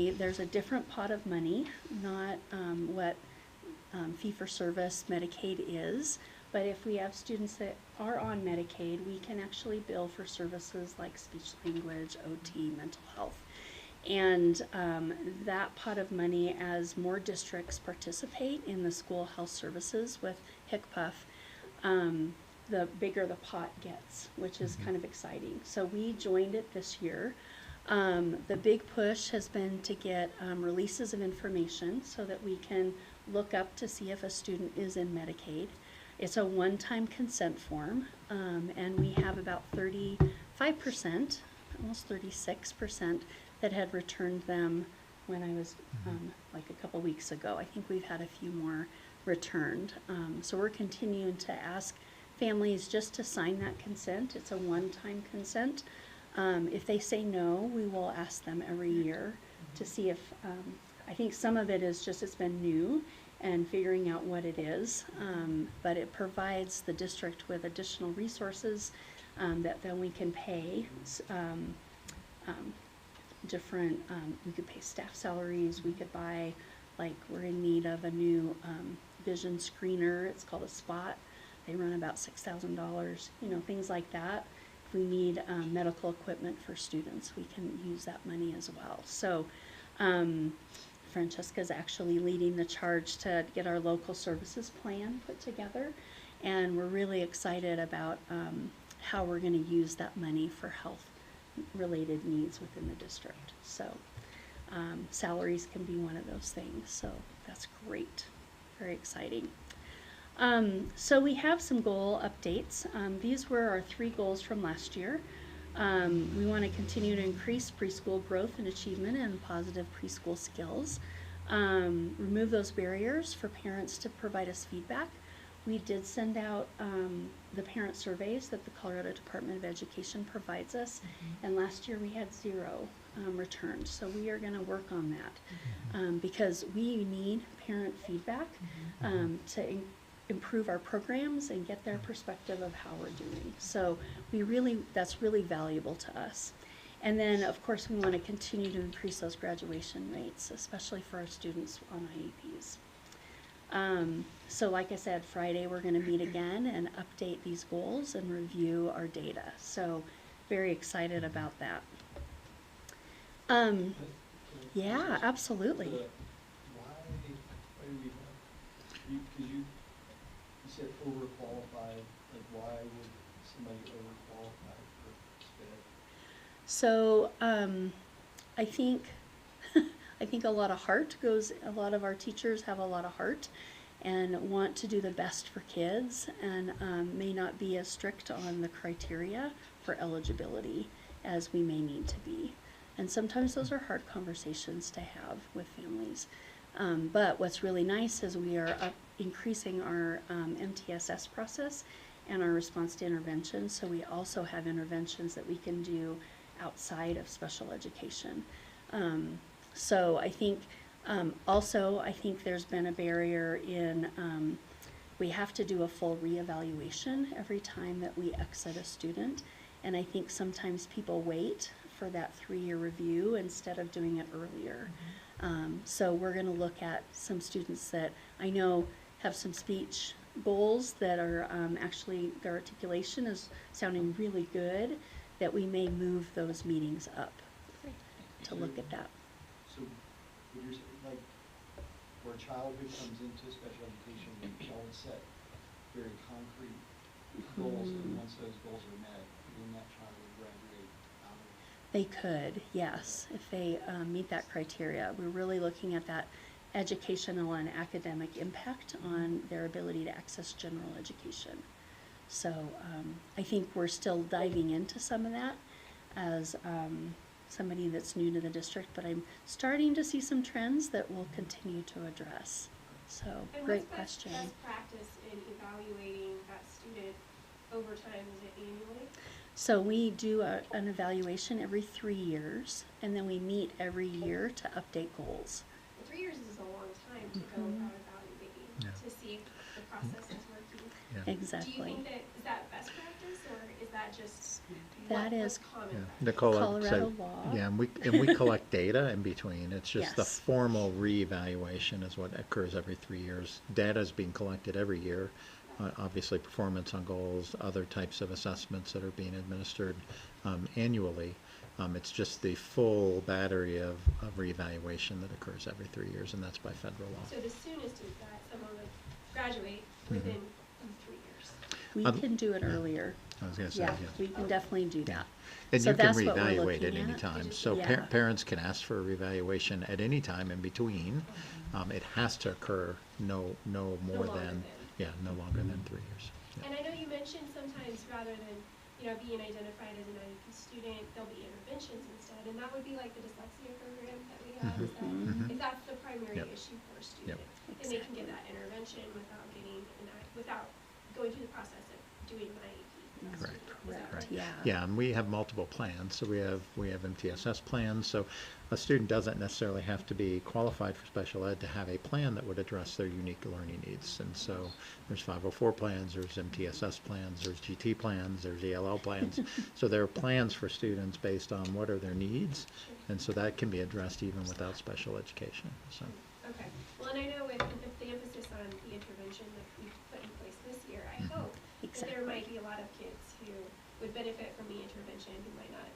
There's a different pot of money, not what fee-for-service Medicaid is, but if we have students that are on Medicaid, we can actually bill for services like speech language, OT, mental health. And that pot of money, as more districts participate in the school health services with HCPF, the bigger the pot gets, which is kind of exciting. So we joined it this year. The big push has been to get releases of information so that we can look up to see if a student is in Medicaid. It's a one-time consent form, and we have about 35%, almost 36%, that had returned them when I was like a couple weeks ago. I think we've had a few more returned. So we're continuing to ask families just to sign that consent. It's a one-time consent. If they say no, we will ask them every year to see if, I think some of it is just it's been new and figuring out what it is, but it provides the district with additional resources that then we can pay different, we could pay staff salaries, we could buy, like we're in need of a new vision screener, it's called a SPOT, they run about $6,000, you know, things like that. If we need medical equipment for students, we can use that money as well. So Francesca's actually leading the charge to get our local services plan put together, and we're really excited about how we're going to use that money for health related needs within the district. So salaries can be one of those things, so that's great, very exciting. So we have some goal updates. These were our 3 goals from last year. We want to continue to increase preschool growth and achievement and positive preschool skills. Remove those barriers for parents to provide us feedback. We did send out the parent surveys that the Colorado Department of Education provides us, and last year we had 0 returned. So we are going to work on that because we need parent feedback to improve our programs and get their perspective of how we're doing. So that's really valuable to us. And then of course we want to continue to increase those graduation rates, especially for our students on IEPs. So like I said, Friday we're going to meet again and update these goals and review our data. So very excited about that. Yeah, absolutely. Why do we have, because you said overqualified, like why would somebody overqualify for SPED? So I think I think a lot of heart goes, a lot of our teachers have a lot of heart and want to do the best for kids and may not be as strict on the criteria for eligibility as we may need to be. And sometimes those are hard conversations to have with families. But what's really nice is we are increasing our MTSS process and our response to intervention. So we also have interventions that we can do outside of special education. So I think also I think there's been a barrier in we have to do a full reevaluation every time that we exit a student. And I think sometimes people wait for that 3-year review instead of doing it earlier. So we're going to look at some students that I know have some speech goals that are actually their articulation is sounding really good, that we may move those meetings up to look at that. So would you say, like, for a child who comes into special education, y'all would set very concrete goals, and once those goals are met, then that child would graduate out of it? They could, yes, if they meet that criteria. We're really looking at that educational and academic impact on their ability to access general education. So I think we're still diving into some of that as somebody that's new to the district, but I'm starting to see some trends that we'll continue to address. So and great what's question. Best practice in evaluating that student over time? Is it annually? So we do an evaluation every 3 years, and then we meet every year to update goals. Well, 3 years is a long time to go about evaluating to see if the process is working. Exactly. Do you think that is that best practice, or is that just That is what's common Yeah, practice? Nicole, I would Colorado say, law. yeah, and we collect data in between. It's just the Yes. formal reevaluation is what occurs every 3 years. Data is being collected every year. Obviously, performance on goals, other types of assessments that are being administered annually. It's just the full battery of reevaluation that occurs every 3 years, and that's by federal law. So the soonest is that someone would graduate within 3 years. We Um, can do it earlier. I was going to say, Yeah, yeah. we can definitely do that. And So you can that's what we're reevaluate at looking any at. time. just- So Yeah. parents can ask for a reevaluation at any time in between. It has to occur no more longer than, than. yeah, no longer than 3 years. Yeah. And I know you mentioned sometimes rather than, being identified as an IEP student, there'll be interventions instead, and that would be like the dyslexia program that we have, is that Mhm. if that's the primary Yep. issue for a student, Yep. then they can get Exactly. that intervention without going through the process of doing an IEP. for that Correct. student. Is that Correct, right? yeah. Yeah, and we have multiple plans. So we have MTSS plans. So a student doesn't necessarily have to be qualified for special ed to have a plan that would address their unique learning needs. And so there's 504 plans, there's MTSS plans, there's GT plans, there's ELL plans. So there are plans for students based on what are their needs, and so that can be addressed even without special education. So Okay, well, and I know with the emphasis on the intervention that we've put in place this year, I hope that there Exactly. might be a lot of kids who would benefit from the intervention who might not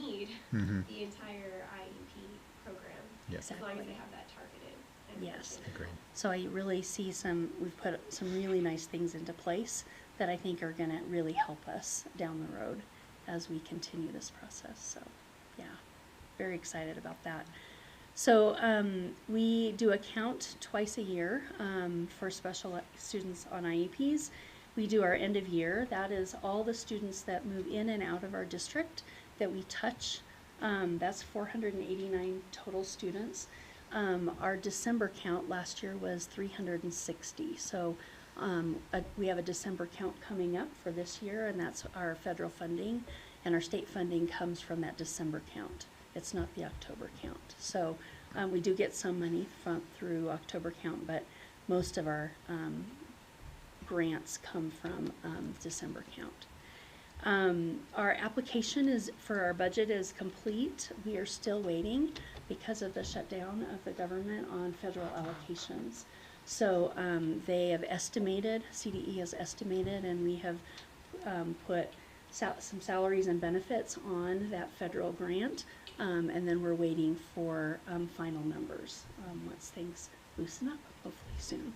need Mhm. the entire IEP program. Yeah. As long as they Exactly. have that targeted Yes. intervention. agreed. So I really see we've put some really nice things into place that I think are gonna really help us down the road as we continue this process. So, yeah, very excited about that. So, we do a count twice a year, for special students on IEPs. We do our end of year. That is all the students that move in and out of our district that we touch. That's 489 total students. Our December count last year was 360. So we have a December count coming up for this year, and that's our federal funding, and our state funding comes from that December count. It's not the October count. So we do get some money through October count, but most of our grants come from December count. Our application for our budget is complete. We are still waiting because of the shutdown of the government on federal allocations. So they have estimated, CDE has estimated, and we have put some salaries and benefits on that federal grant, and then we're waiting for final numbers once things loosen up, hopefully soon.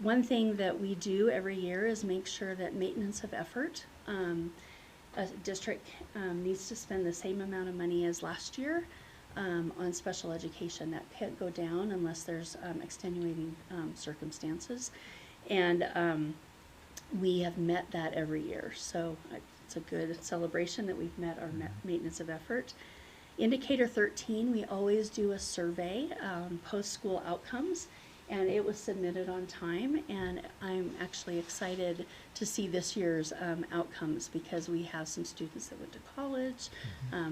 One thing that we do every year is make sure that maintenance of effort, a district needs to spend the same amount of money as last year on special education. That can't go down unless there's extenuating circumstances. And we have met that every year. So it's a good celebration that we've met our maintenance of effort. Indicator 13, we always do a survey on post-school outcomes, and it was submitted on time, and I'm actually excited to see this year's outcomes because we have some students that went to college.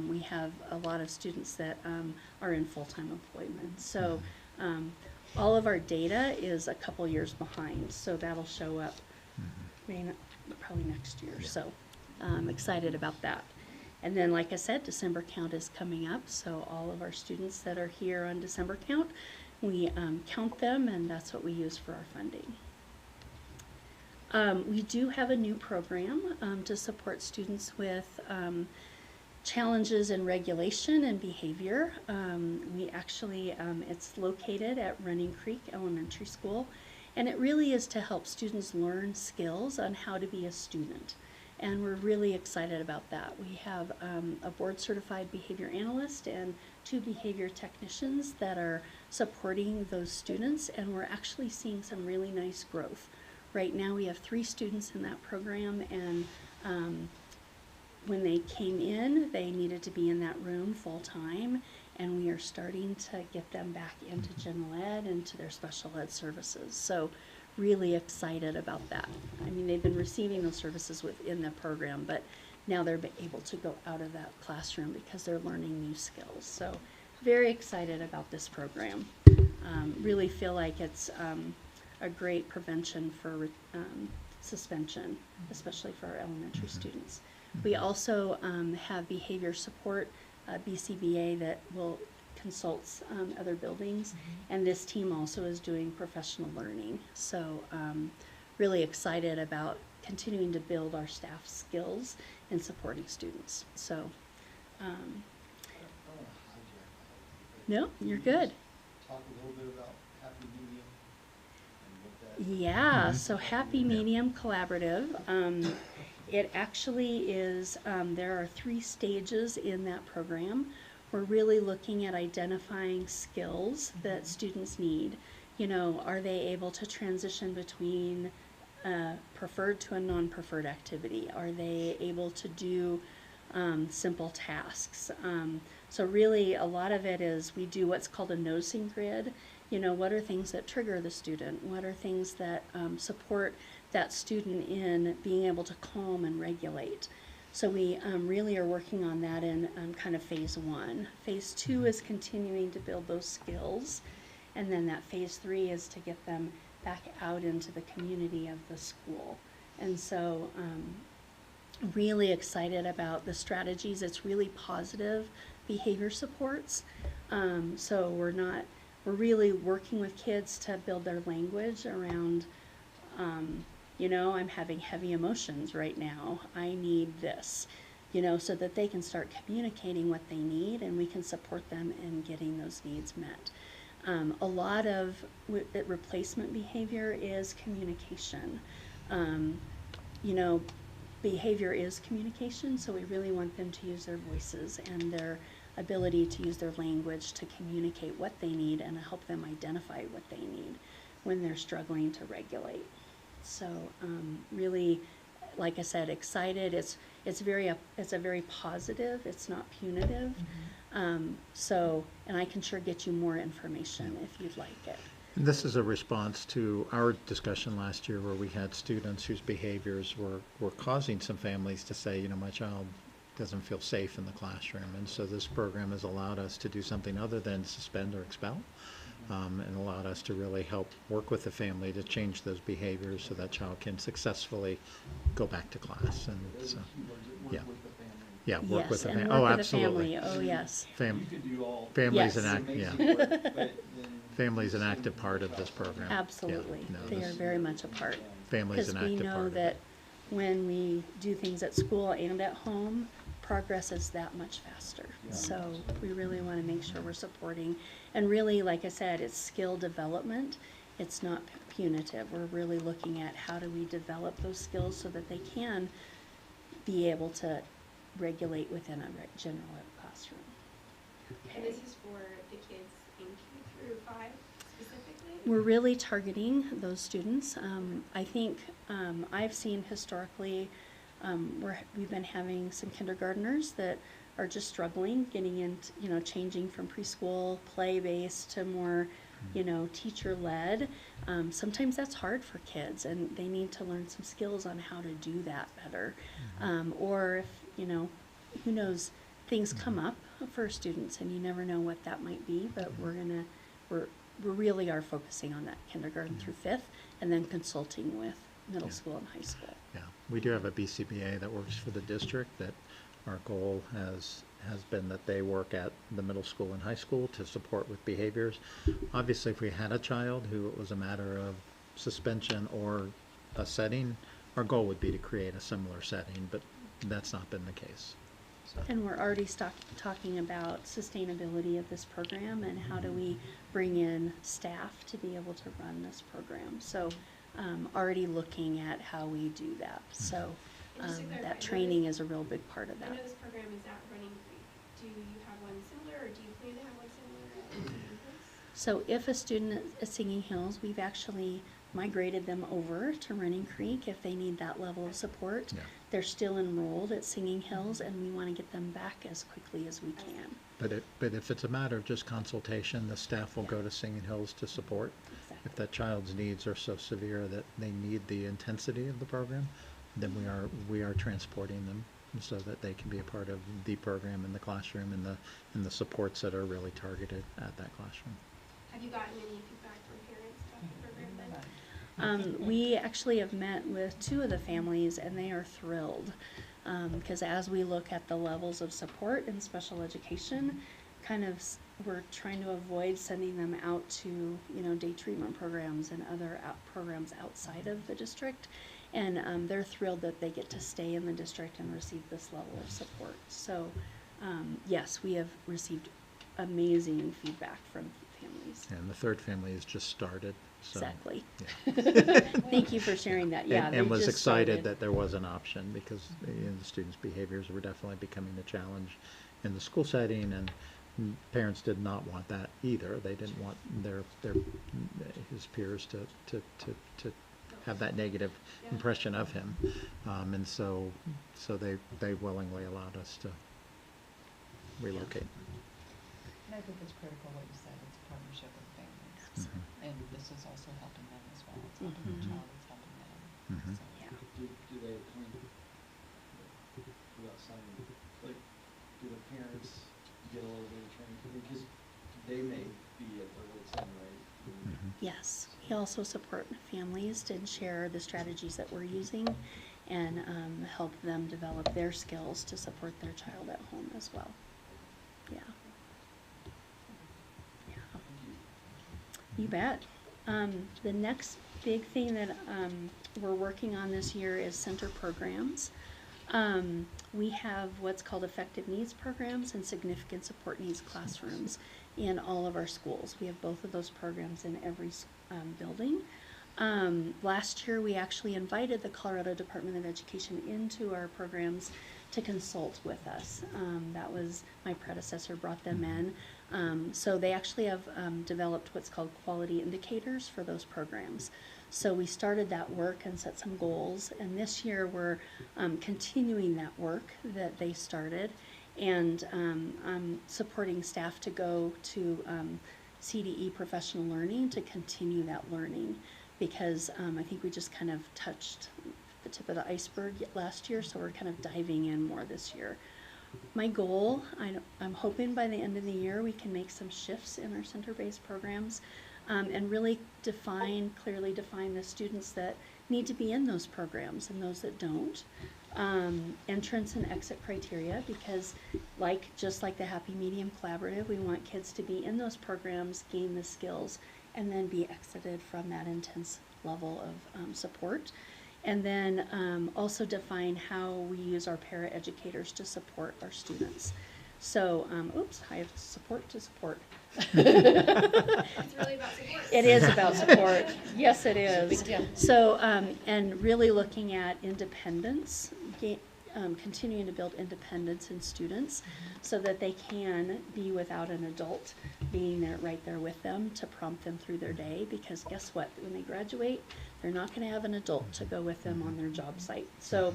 We have a lot of students that are in full-time employment. So all of our data is a couple years behind, so that'll show up probably next year. Yeah. So I'm excited about that. And then, like I said, December count is coming up, so all of our students that are here on December count, we count them, and that's what we use for our funding. We do have a new program to support students with challenges in regulation and behavior. We actually, it's located at Running Creek Elementary School, and it really is to help students learn skills on how to be a student. And we're really excited about that. We have a board-certified behavior analyst and 2 behavior technicians that are supporting those students, and we're actually seeing some really nice growth. Right now we have 3 students in that program, and when they came in, they needed to be in that room full-time, and we are starting to get them back into general ed and to their special ed services. So really excited about that. I mean, they've been receiving those services within the program, but now they're able to go out of that classroom because they're learning new skills. So very excited about this program. Really feel like it's a great prevention for suspension, especially for our elementary students. We also have behavior support, BCBA, that will consults other buildings, and this team also is doing professional learning. So really excited about continuing to build our staff skills in supporting students. So I don't want to hijack that. no, Can you're you good. just talk a little bit about happy medium and what that? Yeah, Mhm. so Happy Medium Collaborative, it actually is, there are 3 stages in that program. We're really looking at identifying skills that students need. You know, are they able to transition between preferred to a non-preferred activity? Are they able to do simple tasks? So really a lot of it is we do what's called a noticing grid. You know, what are things that trigger the student? What are things that support that student in being able to calm and regulate? So we really are working on that in kind of phase 1. Phase 2 is continuing to build those skills. And then that phase 3 is to get them back out into the community of the school. And so really excited about the strategies. It's really positive behavior supports. So we're really working with kids to build their language around, you know, I'm having heavy emotions right now. I need this, you know, so that they can start communicating what they need and we can support them in getting those needs met. A lot of replacement behavior is communication. You know, behavior is communication, so we really want them to use their voices and their ability to use their language to communicate what they need and help them identify what they need when they're struggling to regulate. So really, like I said, excited. It's a very positive. It's not punitive. So, and I can sure get you more information if you'd like it. And this is a response to our discussion last year where we had students whose behaviors were causing some families to say, you know, my child doesn't feel safe in the classroom. And so this program has allowed us to do something other than suspend or expel, and allowed us to really help work with the family to change those behaviors so that child can successfully go back to class. And so, Work yeah. with the family. Yeah, work Yes, with the and family. work Oh, with the absolutely. family. Oh, yes. You could do all. Families Yes. and amazing work, but then Family's an same active with part the of this child. program. Absolutely. Yeah, no, They this- are very much a part. Family's an Because we active know part of that it. when we do things at school and at home, progress is that much faster. Yeah. So we really want to make sure we're supporting. And really, like I said, it's skill development. It's not punitive. We're really looking at how do we develop those skills so that they can be able to regulate within a general ed classroom. And this is for the kids in K through 5 specifically? We're really targeting those students. I think I've seen historically we've been having some kindergartners that are just struggling getting into, you know, changing from preschool play-based to more, you know, teacher-led. Sometimes that's hard for kids and they need to learn some skills on how to do that better. Or if, you know, who knows, things come up for students and you never know what that might be, but we really are focusing on that kindergarten through 5th and then consulting with middle Yeah. school and high school. Yeah, we do have a BCBA that works for the district that our goal has been that they work at the middle school and high school to support with behaviors. Obviously, if we had a child who it was a matter of suspension or a setting, our goal would be to create a similar setting, but that's not been the case. So, And we're already talking about sustainability of this program and how do we bring in staff to be able to run this program. So already looking at how we do that. So And just to clarify, I that know training this- is a real big part of I know that. this program is at Running Creek. Do you have one similar, or do you plan to have one similar at Singing Hills? So if a student is Singing Hills, we've actually migrated them over to Running Creek if they need that level of support. Yeah. They're still enrolled at Singing Hills and we want to get them back as quickly as we can. but if it's a matter of just consultation, the staff will go to Singing Hills to support. If Exactly. that child's needs are so severe that they need the intensity of the program, then we are transporting them so that they can be a part of the program in the classroom and the supports that are really targeted at that classroom. Have you gotten any feedback from parents about the program then? We actually have met with 2 of the families and they are thrilled. Because as we look at the levels of support in special education, we're trying to avoid sending them out to, day treatment programs and other programs outside of the district. And they're thrilled that they get to stay in the district and receive this level of support. So, yes, we have received amazing feedback from families. And the third family has just started, so. Exactly. Yeah. Thank you for sharing that. Yeah, And they was just excited started. that there was an option, because the students' behaviors were definitely becoming a challenge in the school setting, and parents did not want that either. They didn't want his peers to have that negative impression of him, and so they willingly allowed us to relocate. And I think it's critical what you said, it's a partnership with families. Mhm. And this is also helping them as well. It's helping the Mhm. child, it's helping them. Mhm. So, Yeah. Do they, without sounding, like, do the parents get a little bit of training? Because they may be at their wits' end, right? Mhm. Yes, we also support families and share the strategies that we're using and help them develop their skills to support their child at home as well. Yeah. Yeah. You bet. The next big thing that we're working on this year is center programs. We have what's called effective needs programs and significant support needs classrooms in all of our schools. We have both of those programs in every building. Last year, we actually invited the Colorado Department of Education into our programs to consult with us. That was my predecessor brought them in. So they actually have developed what's called quality indicators for those programs. So we started that work and set some goals, and this year we're continuing that work that they started, and I'm supporting staff to go to CDE professional learning to continue that learning, because I think we just kind of touched the tip of the iceberg last year, so we're kind of diving in more this year. My goal, I'm hoping by the end of the year we can make some shifts in our center-based programs and really clearly define the students that need to be in those programs and those that don't. Entrance and exit criteria, because just like the Happy Medium Collaborative, we want kids to be in those programs, gain the skills, and then be exited from that intense level of support. And then also define how we use our para-educators to support our students. So, I have support to support. It's really about support. It is about support. Yes, it is. Big deal. So, and really looking at independence, continuing to build independence in students so that they can be without an adult being there, right there with them to prompt them through their day. Because guess what? When they graduate, they're not going to have an adult to go with them on their job site. So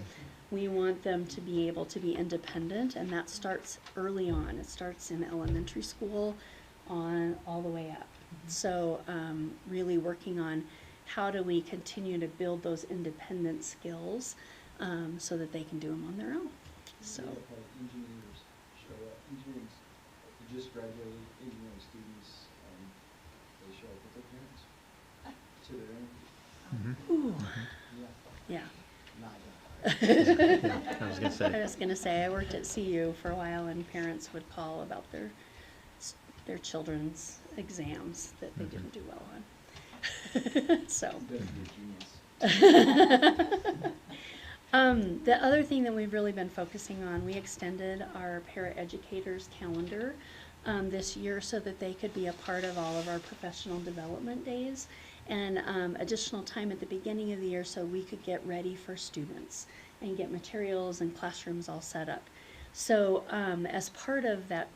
we want them to be able to be independent, and that starts early on. It starts in elementary school on all the way up. So really working on how do we continue to build those independent skills so that they can do them on their own. So. We have engineers show up, engineering, who just graduated engineering students, they show up with their parents to their interview. Mhm. Ooh. Yeah. Yeah. Not done. Yeah, I was gonna say. I was going to say, I worked at CU for a while, and parents would call about their children's exams that they didn't do well on. So. That's your genius. The other thing that we've really been focusing on, we extended our paraeducators calendar this year so that they could be a part of all of our professional development days, and additional time at the beginning of the year so we could get ready for students and get materials and classrooms all set up. So as part of that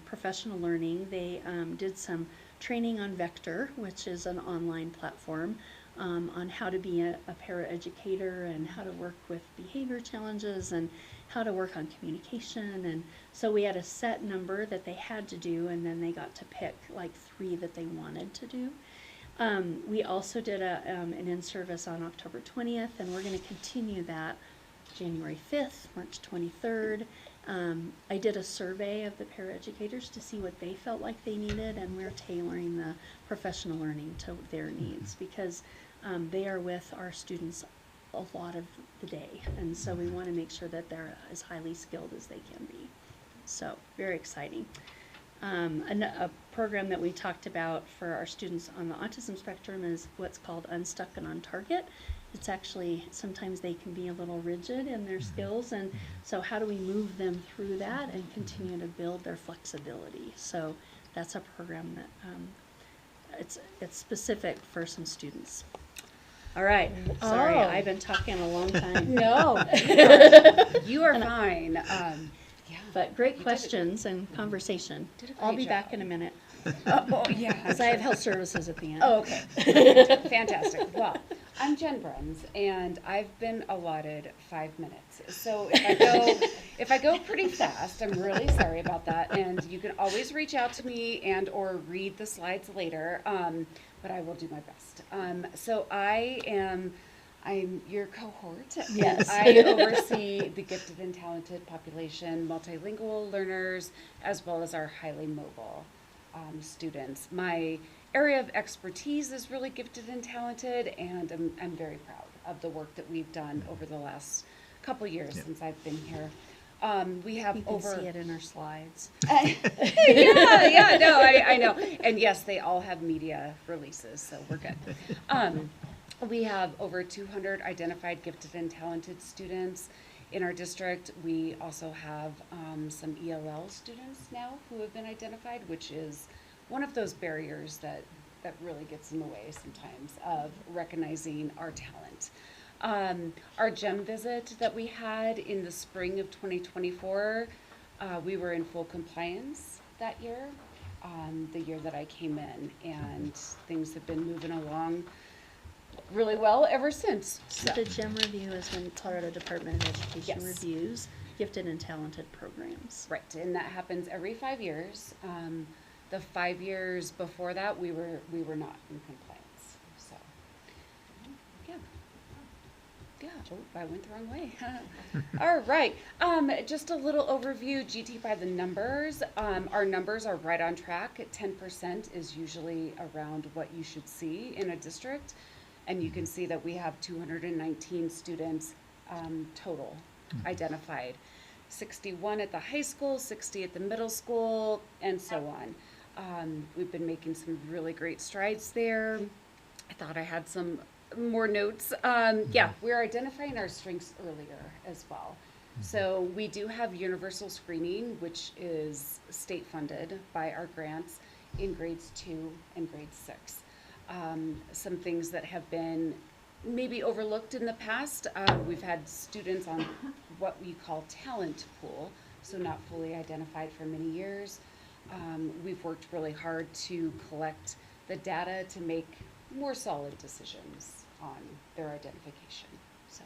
professional learning, they did some training on Vector, which is an online platform, on how to be a paraeducator and how to work with behavior challenges and how to work on communication. And so we had a set number that they had to do, and then they got to pick like 3 that they wanted to do. We also did an in-service on October 20th, and we're going to continue that January 5th, March 23rd. I did a survey of the paraeducators to see what they felt like they needed, and we're tailoring the professional learning to their needs, because they are with our students a lot of the day. And so we want to make sure that they're as highly skilled as they can be. So very exciting. A program that we talked about for our students on the autism spectrum is what's called Unstuck and on Target. It's actually, sometimes they can be a little rigid in their skills, and so how do we move them through that and continue to build their flexibility? So that's a program that it's specific for some students. All right, sorry, Oh. I've been talking a long time. No, you are fine. Yeah. But great You did questions and conversation. Did a I'll great be back job. in a minute, Oh, yeah. because I have health services at the end. Oh, okay. Fantastic. Well, I'm Jen Bruns, and I've been allotted 5 minutes. So if I go pretty fast, I'm really sorry about that. And you can always reach out to me and or read the slides later. But I will do my best. So I'm your cohort. Yes. I oversee the gifted and talented population, multilingual learners, as well as our highly mobile students. My area of expertise is really gifted and talented, and I'm very proud of the work that we've done over the last couple years since I've been here. We have You can over. see it in our slides. Yeah, no, I know. And yes, they all have media releases, so we're good. We have over 200 identified gifted and talented students in our district. We also have some ELL students now who have been identified, which is one of those barriers that really gets in the way sometimes of recognizing our talent. Our GEM visit that we had in the spring of 2024, we were in full compliance that year, the year that I came in, and things have been moving along really well ever since. So the GEM review is when Colorado Department of Education Yes. reviews gifted and talented programs. Right, and that happens every 5 years. The 5 years before that, we were not in compliance, so, yeah. Yeah, oh, I went the wrong way. All right, just a little overview, GT by the numbers. Our numbers are right on track. 10% is usually around what you should see in a district. And you can see that we have 219 students total identified. 61 at the high school, 60 at the middle school, and so on. We've been making some really great strides there. I thought I had some more notes. Yeah, we're identifying our strengths earlier as well. So we do have universal screening, which is state funded by our grants in grades 2 and grade 6. Some things that have been maybe overlooked in the past. We've had students on what we call talent pool, so not fully identified for many years. We've worked really hard to collect the data to make more solid decisions on their identification. So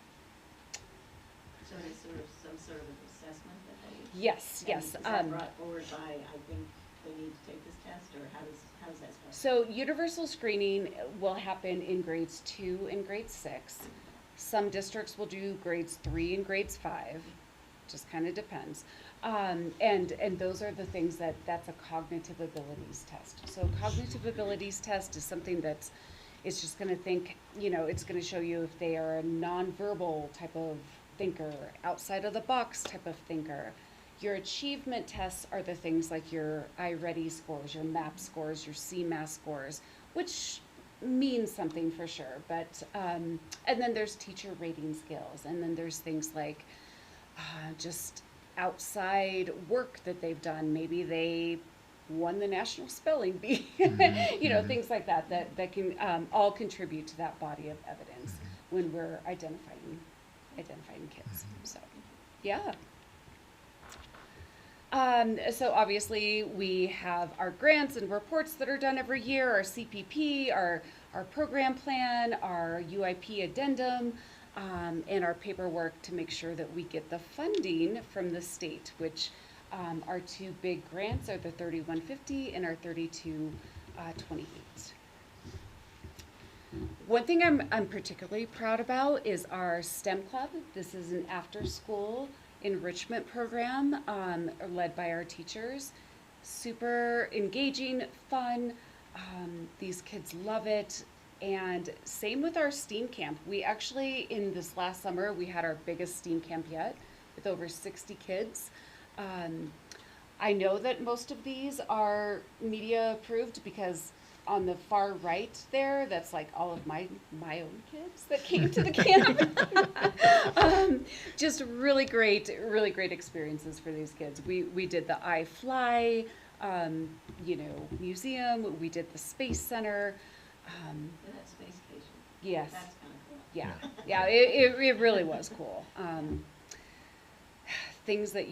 it's sort of some sort of assessment that they. yes. Is that brought forward by, I think they need to take this test, or how does that start? So universal screening will happen in grades 2 and grade 6. Some districts will do grades 3 and grades 5, just kind of depends. And those are the things that's a cognitive abilities test. So cognitive abilities test is something it's just going to think, it's going to show you if they are a nonverbal type of thinker, outside of the box type of thinker. Your achievement tests are the things like your iReady scores, your MAP scores, your CMAS scores, which means something for sure. But and then there's teacher rating scales, and then there's things like just outside work that they've done. Maybe they won the National Spelling Bee, things like that can all contribute to that body of evidence when we're identifying kids. So, yeah. So obviously we have our grants and reports that are done every year, our CPP, our program plan, our UIP addendum, and our paperwork to make sure that we get the funding from the state, which our 2 big grants are the 3150 and our 3228. One thing I'm particularly proud about is our STEM club. This is an after-school enrichment program led by our teachers. Super engaging, fun. These kids love it. And same with our STEAM camp. We actually, in this last summer, we had our biggest STEAM camp yet with over 60 kids. I know that most of these are media approved because on the far right there, that's like all of my own kids that came to the camp. Just really great experiences for these kids. We did the iFly, museum. We did the Space Center. And that space station. Yes. That's kind of cool. Yeah, it really was cool. Things that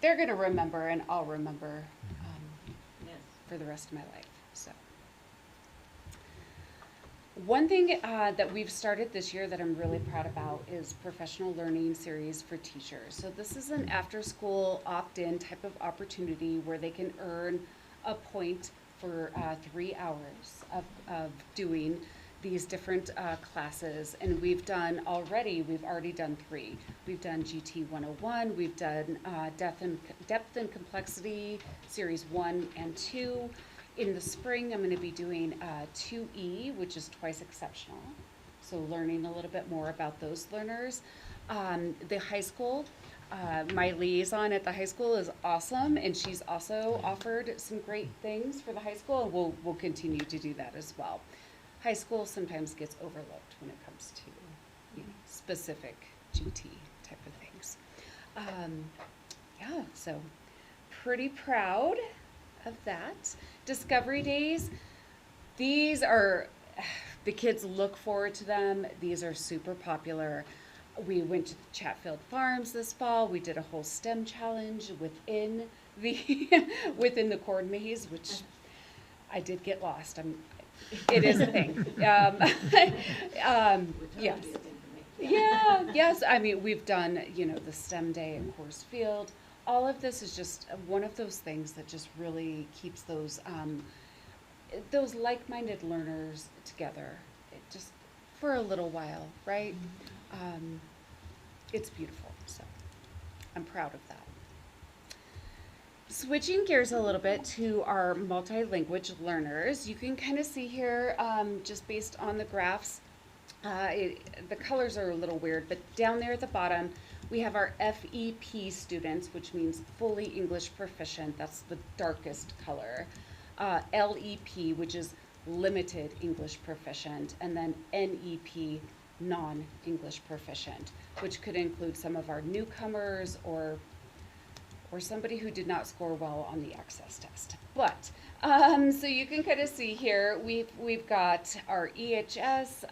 they're gonna remember and I'll remember Yes. for the rest of my life. So, one thing that we've started this year that I'm really proud about is professional learning series for teachers. So this is an after-school opt-in type of opportunity where they can earn a point for 3 hours of doing these different classes, and we've already done 3. We've done GT 101, we've done Depth and Complexity Series 1 and 2. In the spring, I'm going to be doing 2E, which is twice exceptional, so learning a little bit more about those learners. The high school, my liaison at the high school is awesome, and she's also offered some great things for the high school, and we'll continue to do that as well. High school sometimes gets overlooked when it comes to specific GT type of things. So pretty proud of that. Discovery days, these are, the kids look forward to them. These are super popular. We went to Chatfield Farms this fall. We did a whole STEM challenge within the corn maze, which I did get lost. It is a thing. Yes. Yes. I mean, we've done, the STEM day at Coors Field. All of this is just one of those things that just really keeps those like-minded learners together, just for a little while, right? It's beautiful, so I'm proud of that. Switching gears a little bit to our multi-language learners, you can kind of see here, just based on the graphs, the colors are a little weird, but down there at the bottom, we have our FEP students, which means fully English proficient. That's the darkest color. LEP, which is limited English proficient, and then NEP, non-English proficient, which could include some of our newcomers or somebody who did not score well on the access test. But, so you can kind of see here, we've got our EHS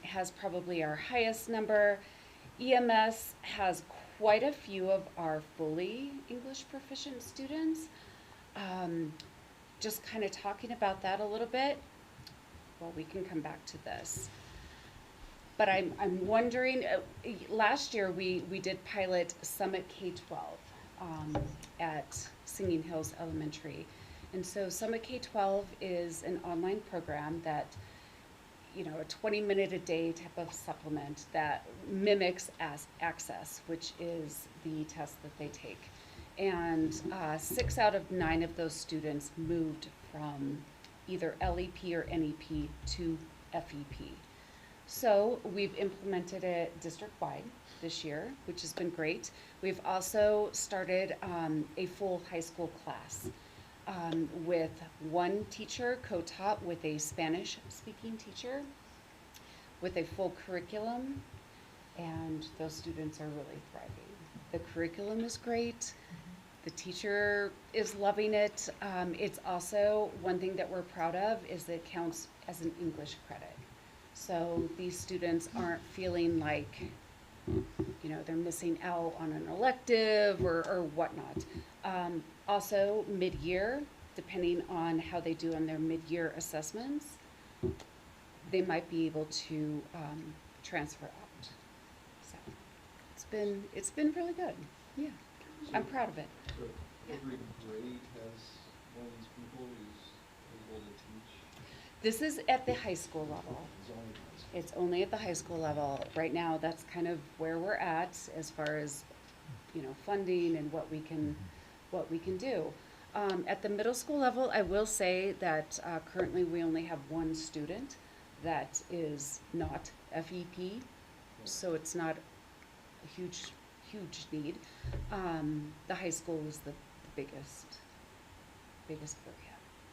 has probably our highest number. EMS has quite a few of our fully English proficient students. Just kind of talking about that a little bit. Well, we can come back to this. But I'm wondering, last year we did pilot Summit K-12 at Singing Hills Elementary. And so Summit K-12 is an online program that, a 20-minute a day type of supplement that mimics as Access, which is the test that they take. And 6 out of 9 of those students moved from either LEP or NEP to FEP. So we've implemented it district-wide this year, which has been great. We've also started a full high school class with one teacher co-taught with a Spanish-speaking teacher with a full curriculum, and those students are really thriving. The curriculum is great. The teacher is loving it. It's also one thing that we're proud of is that it counts as an English credit. So these students aren't feeling like, they're missing out on an elective or whatnot. Also, mid-year, depending on how they do on their mid-year assessments, they might be able to transfer out. So it's been really good. Yeah, I'm proud of it. So every grade has one of these people who's able to teach? This is at the high school level. It's only at the high school level. Right now, that's kind of where we're at as far as, funding and what we can do. At the middle school level, I will say that currently we only have one student that is not FEP, so it's not a huge need. The high school is the biggest area.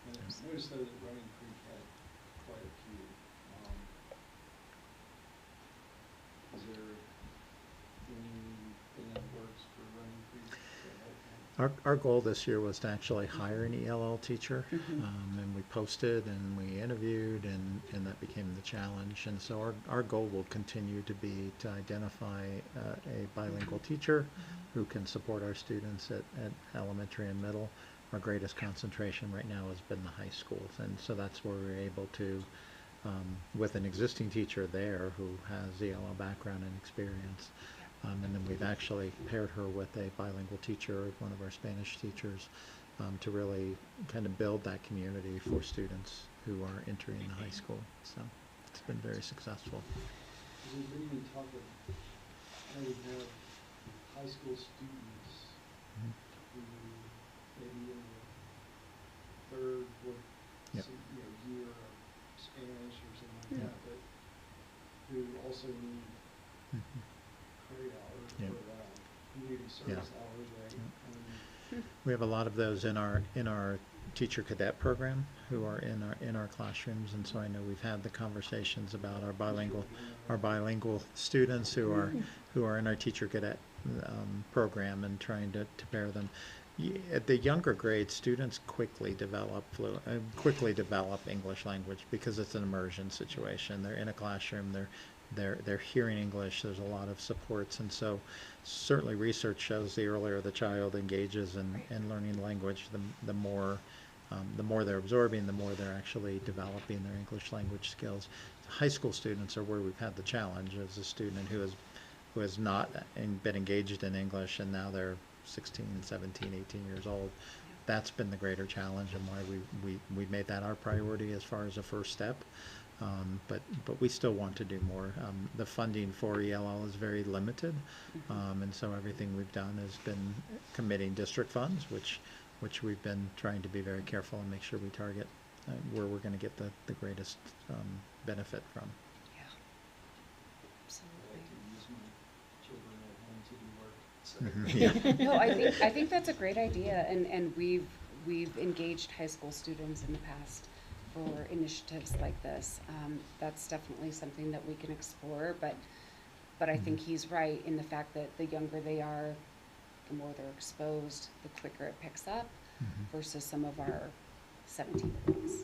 And I noticed though that Running Creek had quite a few. Is there anything in the works for Running Creek to help them? Our goal this year was to actually hire an ELL teacher, and we posted and we interviewed, and that became the challenge. And so our goal will continue to be to identify a bilingual teacher who can support our students at elementary and middle. Our greatest concentration right now has been the high schools, and so that's where we're able to, with an existing teacher there who has ELL background and experience. And then we've actually paired her with a bilingual teacher, one of our Spanish teachers, to really kind of build that community for students who are entering the high school. So it's been very successful. Has there been any talk of how we have high school students who maybe in the third, fourth, Yep. year of Spanish or something like Yeah. that, but who also need Mhm. credit hours Yeah. or community service hours, right? We have a lot of those in our teacher cadet program who are in our classrooms, and so I know we've had the conversations about our bilingual students who are in our teacher cadet program, and trying to pair them. At the younger grades, students quickly develop English language because it's an immersion situation. They're in a classroom. They're hearing English. There's a lot of supports, and so certainly research shows the earlier the child engages in learning language, the more they're absorbing, the more they're actually developing their English language skills. High school students are where we've had the challenge as a student who has not been engaged in English, and now they're 16, 17, 18 years old. That's been the greater challenge, and why we made that our priority as far as a first step. But we still want to do more. The funding for ELL is very limited, and so everything we've done has been committing district funds, which we've been trying to be very careful and make sure we target where we're going to get the greatest benefit from. Yeah. I like to use my children at home to do work. So. Yeah. No, I think that's a great idea, and we've engaged high school students in the past for initiatives like this. That's definitely something that we can explore, but I think he's right in the fact that the younger they are, the more they're exposed, the quicker it picks up, versus some of our 17-year-olds.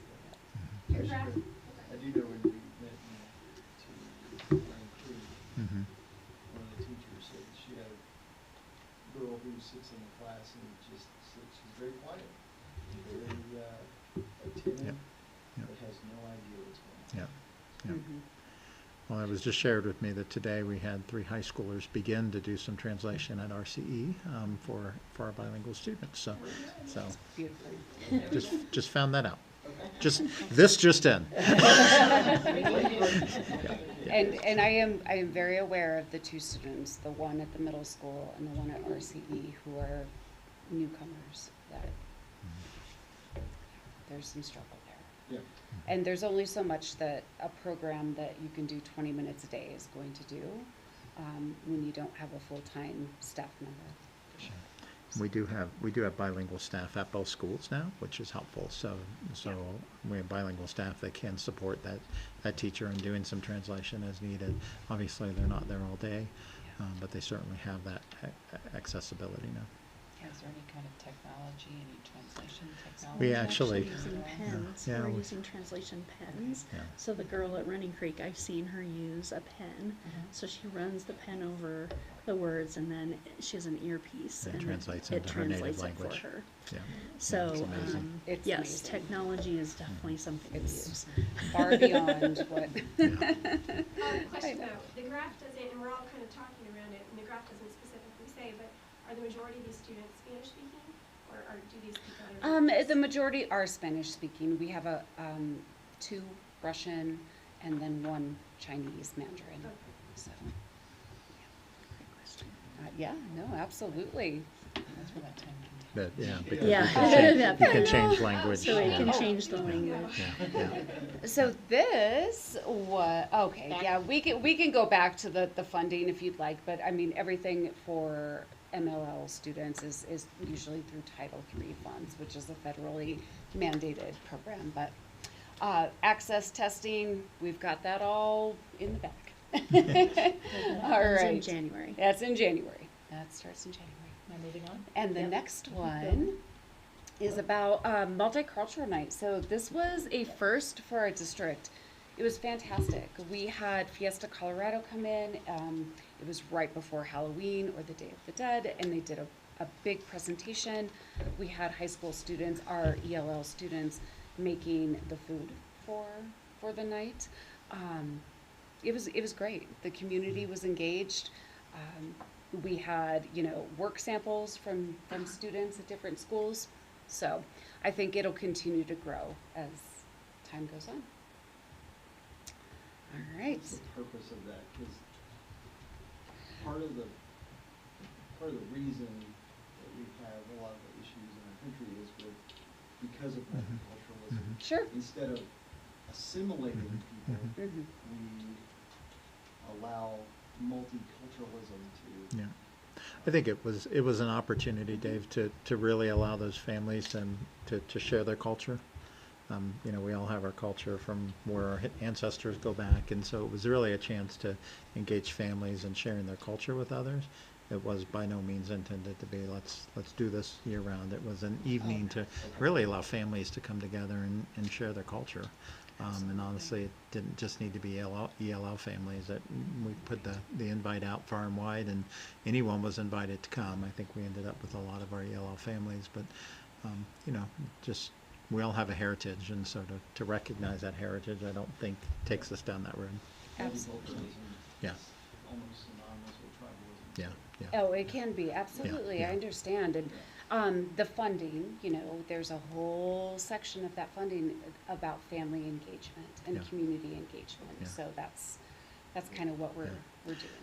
Your graph, I do know when we met to Running Creek, one of the teachers said she had a girl who sits in the class and just sits, she's very quiet, very attentive, but has no idea what's going on. Yeah. Well, it was just shared with me that today we had 3 high schoolers begin to do some translation at RCE for our bilingual students. So Beautiful. just found that out. Just in. And I am very aware of the 2 students, the one at the middle school and the one at RCE, who are newcomers. That there's some struggle there. Yeah. And there's only so much that a program that you can do 20 minutes a day is going to do when you don't have a full-time staff member. For sure. We do have bilingual staff at both schools now, which is helpful. So we have bilingual staff that can support that teacher in doing some translation as needed. Obviously, they're not there all day, but they certainly have that accessibility now. Is there any kind of technology, any translation technology? We We're actually- using pens. Yeah, We're we- using translation pens. Yeah. So the girl at Running Creek, I've seen her use a pen. So she runs the pen over the words, and then she has an earpiece, And and translates it into her native translates it for language. her. Yeah. So, it's amazing. It's yes, amazing. technology is definitely something to It's use. far beyond what. question though, the graph doesn't, and we're all kind of talking around it, and the graph doesn't specifically say, but are the majority of these students Spanish speaking, or do these speak other languages? The majority are Spanish speaking. We have 2 Russian and then 1 Chinese Mandarin. Okay. So, Great question. yeah, no, absolutely. That's where that time can but yeah, because Yeah. you can change language. So it yeah. can change the language. Yeah. So this okay, yeah, we can go back to the funding if you'd like, but I mean, everything for MLL students is usually through Title III funds, which is a federally mandated program, but access testing, we've got that all in the back. All Happens in right. January. That's in January. That starts in January. Now moving on. And the Yep. next one is about multicultural night. So this was a first for our district. It was fantastic. We had Fiesta Colorado come in. It was right before Halloween or the Day of the Dead, and they did a big presentation. We had high school students, our ELL students, making the food for the night. It was great. The community was engaged. We had, work samples from students at different schools. So I think it'll continue to grow as time goes on. All right. What's the purpose of that? Because part of the reason that we have a lot of the issues in our country is because of multiculturalism. Sure. Instead of assimilating people, Mhm. we allow multiculturalism to. Yeah. I think it was an opportunity, Dave, to really allow those families to share their culture. We all have our culture from where our ancestors go back, and so it was really a chance to engage families in sharing their culture with others. It was by no means intended to be let's do this year round. It was an evening to really allow families to come together and share their culture. And honestly, it didn't just need to be ELL families. That we put the invite out far and wide, and anyone was invited to come. I think we ended up with a lot of our ELL families, but just we all have a heritage, and so to recognize that heritage, I don't think takes us down that road. Absolutely. Yeah. Is almost synonymous with tribalism. Yeah. Yeah. Oh, it can be, absolutely, yeah. I understand, and, the funding, there's a whole section of that funding about family engagement and Yeah. community engagement, Yeah. so that's kind of what we're doing.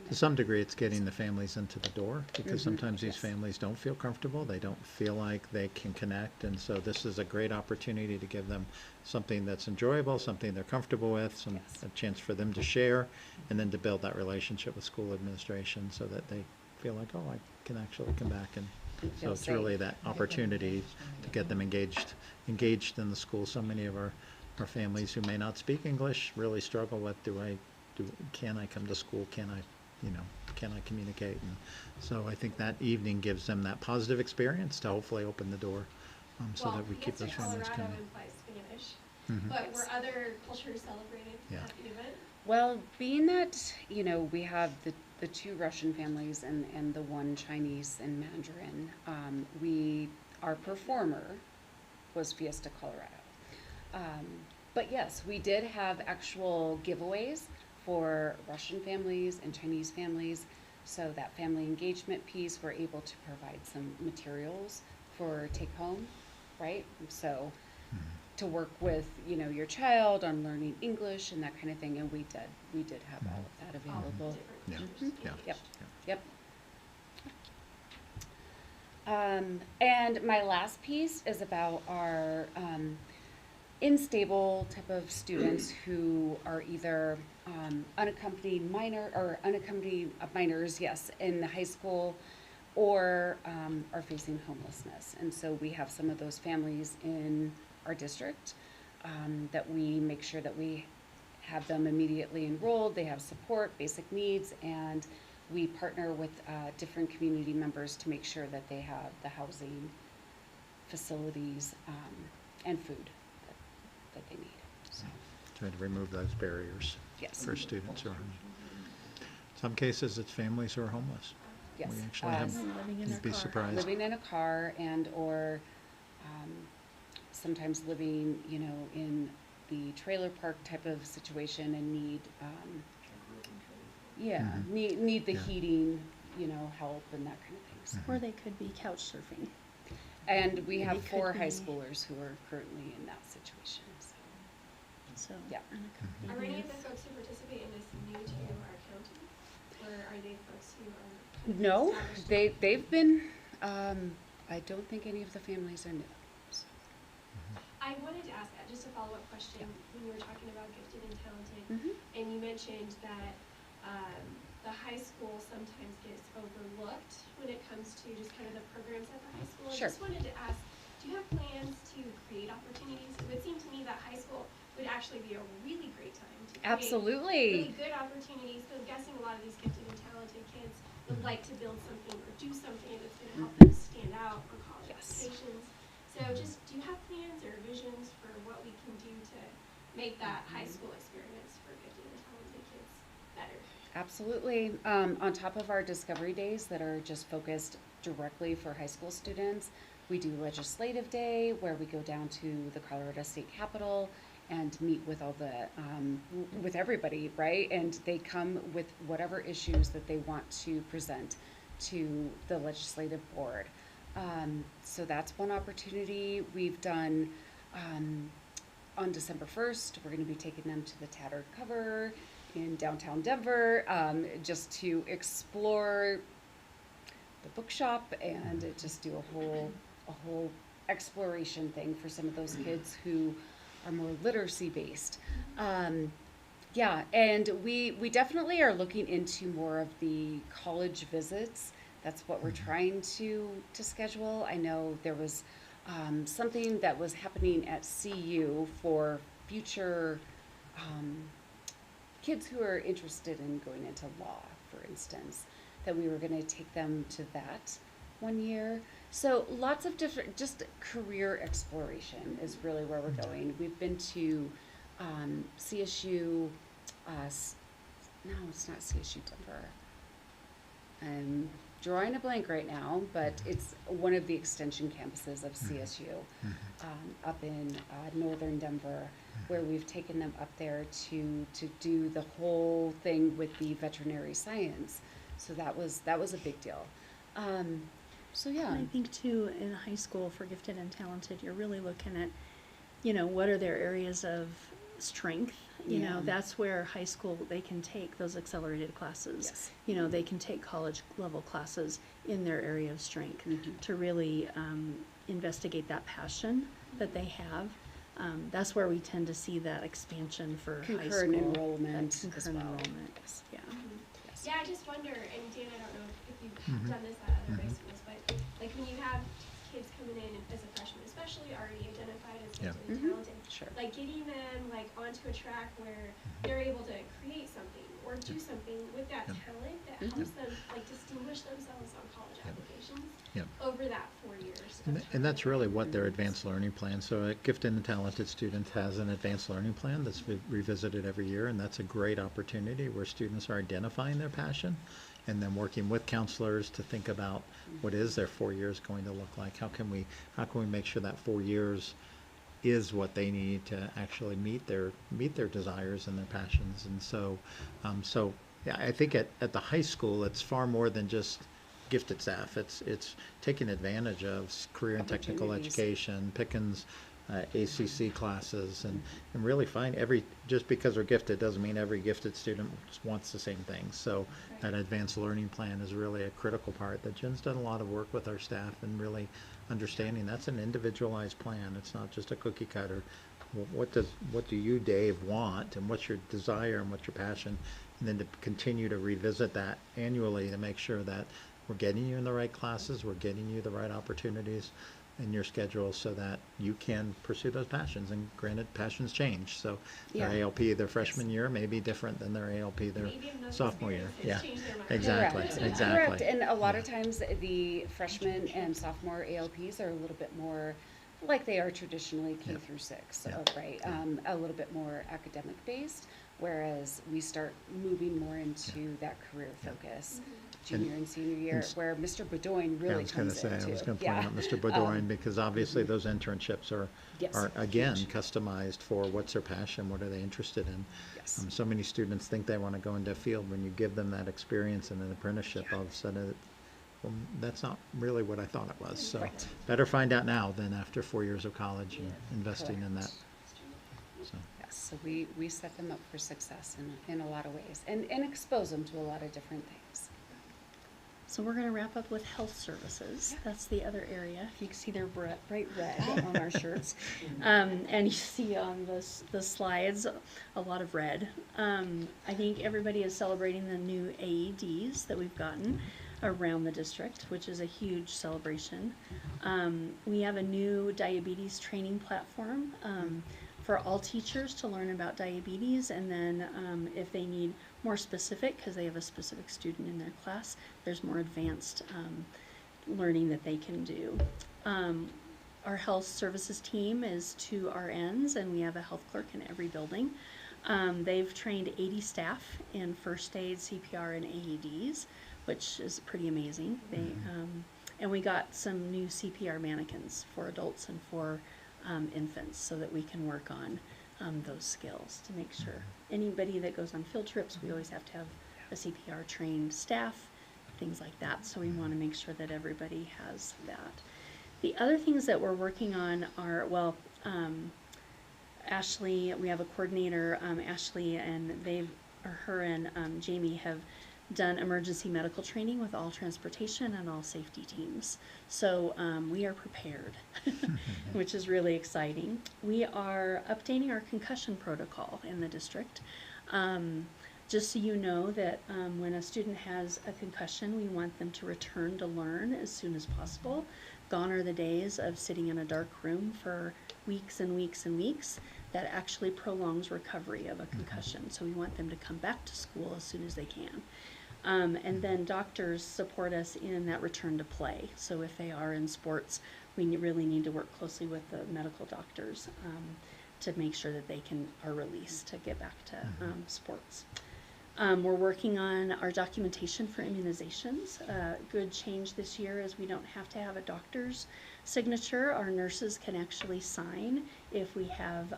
To some degree, it's getting the families into the door, because Mhm. sometimes these Yes. families don't feel comfortable, they don't feel like they can connect, and so this is a great opportunity to give them something that's enjoyable, something they're comfortable with, Yes. a chance for them to share, and then to build that relationship with school administration so that they feel like, oh, I can actually come back, and And so feel it's really safe. that opportunity to get them engaged in the school. So many of our families who may not speak English really struggle with, can I come to school? Can I communicate? And so I think that evening gives them that positive experience to hopefully open the door, so that we keep Fiesta those families Colorado coming. implies Spanish, Mhm. but were other cultures celebrated Yeah. at the event? Well, being that, we have the two Russian families and the one Chinese and Mandarin, our performer was Fiesta Colorado. But yes, we did have actual giveaways for Russian families and Chinese families. So that family engagement piece, we're able to provide some materials for take home, right? So to work with, your child on learning English and that kind of thing, and we did have all of that All available. Yeah. different cultures. Yeah. Yep. And my last piece is about our unstable type of students who are either unaccompanied minors, yes, in the high school, or are facing homelessness. And so we have some of those families in our district that we make sure that we have them immediately enrolled, they have support, basic needs, and we partner with different community members to make sure that they have the housing, facilities, and food that they need. So, Try to remove those barriers yes. for students who are in some cases it's families who are homeless. Yes. We actually have, Living in you'd be their car. surprised. Living in a car or sometimes living, in the trailer park type of situation and need, I grew up in Trailer Park. need the Yeah. heating, help and that kind of thing. So. Or they could be couch surfing. And we have They could 4 high be- schoolers who are currently in that situation. So. Yeah. unaccompanied Are any of youth. the folks who participate in this new to our county? Or are they folks who are? kind of No, established? they've been, I don't think any of the families are new. So. I wanted to ask that, just a follow-up question, when you were talking about gifted and talented, and you mentioned that the high school sometimes gets overlooked when it comes to just kind of the programs at the high school. Sure. I just wanted to ask, do you have plans to create opportunities? It would seem to me that high school would actually be a really great time to create Absolutely. really good opportunities. So I'm guessing a lot of these gifted and talented kids would like to build something or do something that's going to help them stand out on college applications. So just, do you have plans or visions for what we can do to make that high school experience for gifted and talented kids better? Absolutely. On top of our discovery days that are just focused directly for high school students, we do legislative day where we go down to the Colorado State Capitol and meet with all the with everybody, right? And they come with whatever issues that they want to present to the legislative board. So that's one opportunity. We've done on December 1st, we're going to be taking them to the Tattered Cover in downtown Denver, just to explore the bookshop and just do a whole exploration thing for some of those kids who are more literacy based. Yeah, and we definitely are looking into more of the college visits. That's what we're trying to schedule. I know there was something that was happening at CU for future kids who are interested in going into law, for instance, that we were going to take them to that one year. So lots of different, just career exploration is really where we're going. We've been to CSU, no, it's not CSU Denver. I'm drawing a blank right now, but it's one of the extension campuses of CSU up in northern Denver, where we've taken them up there to do the whole thing with the veterinary science. So that was a big deal. So yeah. And I think too, in high school for gifted and talented, you're really looking at, what are their areas of strength? That's where high school, they can take those accelerated classes. Yes. They can take college level classes in their area of strength to really investigate that passion that they have. That's where we tend to see that expansion for high school. Concurrent enrollment as Concurrent well. enrollment, Yes. yeah. Yes. Yeah, I just wonder, and Dan, I don't know if you've done this at other high schools, but like when you have kids coming in as a freshman, especially already identified as gifted and talented, Sure. like getting them like onto a track where they're able to create something or do something with that talent that helps them like distinguish themselves on college applications over that 4 years. And that's really what their advanced learning plan. So a gifted and talented student has an advanced learning plan that's revisited every year, and that's a great opportunity where students are identifying their passion and then working with counselors to think about what is their 4 years going to look like. How can we make sure that 4 years is what they need to actually meet their desires and their passions. And so yeah, I think at the high school it's far more than just gifted staff. It's taking advantage of career and technical education, Pickens, ACC classes, and really find just because they're gifted doesn't mean every gifted student wants the same thing. So that advanced learning plan is really a critical part that Jen's done a lot of work with our staff and really understanding that's an individualized plan. It's not just a cookie cutter. What do you, Dave, want, and what's your desire and what's your passion, and then to continue to revisit that annually to make sure that we're getting you in the right classes, we're getting you the right opportunities in your schedule so that you can pursue those passions. And granted, passions change. So their ALP their freshman year may be different than their ALP their sophomore year. Yeah, exactly, Correct. exactly. Correct. And a lot of times the freshman and sophomore ALPs are a little bit more like they are traditionally K through 6, right? A little bit more academic based, whereas we start moving more into that career focus. Junior and senior year, where Mr. Bedoin really comes in too. I was going to point out Mr. Bourdroom because obviously those internships are again customized for what's their passion, what are they interested in. Yes. So many students think they want to go into a field. When you give them that experience and an apprenticeship, all of a sudden, well, that's not really what I thought it was. So better find out now than after 4 years of college and investing in that. So. Yes, so we set them up for success in a lot of ways and expose them to a lot of different things. So we're gonna wrap up with health services. That's the other area. You can see they're bright red on our shirts. And you see on the slides, a lot of red. I think everybody is celebrating the new AEDs that we've gotten around the district, which is a huge celebration. We have a new diabetes training platform, for all teachers to learn about diabetes, and then if they need more specific, because they have a specific student in their class, there's more advanced learning that they can do. Our health services team is 2 RNs, and we have a health clerk in every building. They've trained 80 staff in first aid, CPR, and AEDs, which is pretty amazing. And we got some new CPR mannequins for adults and for infants, so that we can work on those skills to make sure anybody that goes on field trips, we always have to have a CPR trained staff, things like that. So we want to make sure that everybody has that. The other things that we're working on are, well, Ashley, we have a coordinator, Ashley, and her and Jamie have done emergency medical training with all transportation and all safety teams. So we are prepared, which is really exciting. We are updating our concussion protocol in the district. Just so you know that when a student has a concussion, we want them to return to learn as soon as possible. Gone are the days of sitting in a dark room for weeks and weeks and weeks. That actually prolongs recovery of a concussion. So we want them to come back to school as soon as they can. And then doctors support us in that return to play. So if they are in sports, we really need to work closely with the medical doctors to make sure that they are released to get back to sports. We're working on our documentation for immunizations. Good change this year is we don't have to have a doctor's signature. Our nurses can actually sign if we have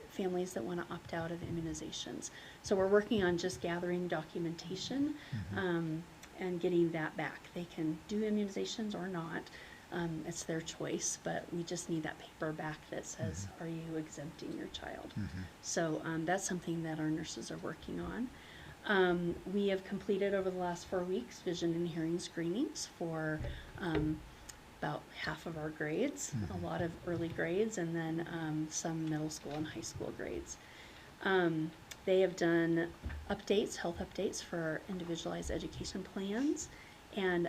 families that want to opt out of immunizations. So we're working on just gathering documentation and getting that back. They can do immunizations or not. It's their choice, but we just need that paper back that says, are you exempting your child? So that's something that our nurses are working on. We have completed over the last 4 weeks vision and hearing screenings for about half of our grades, a lot of early grades, and then some middle school and high school grades. They have done updates, health updates for our individualized education plans, and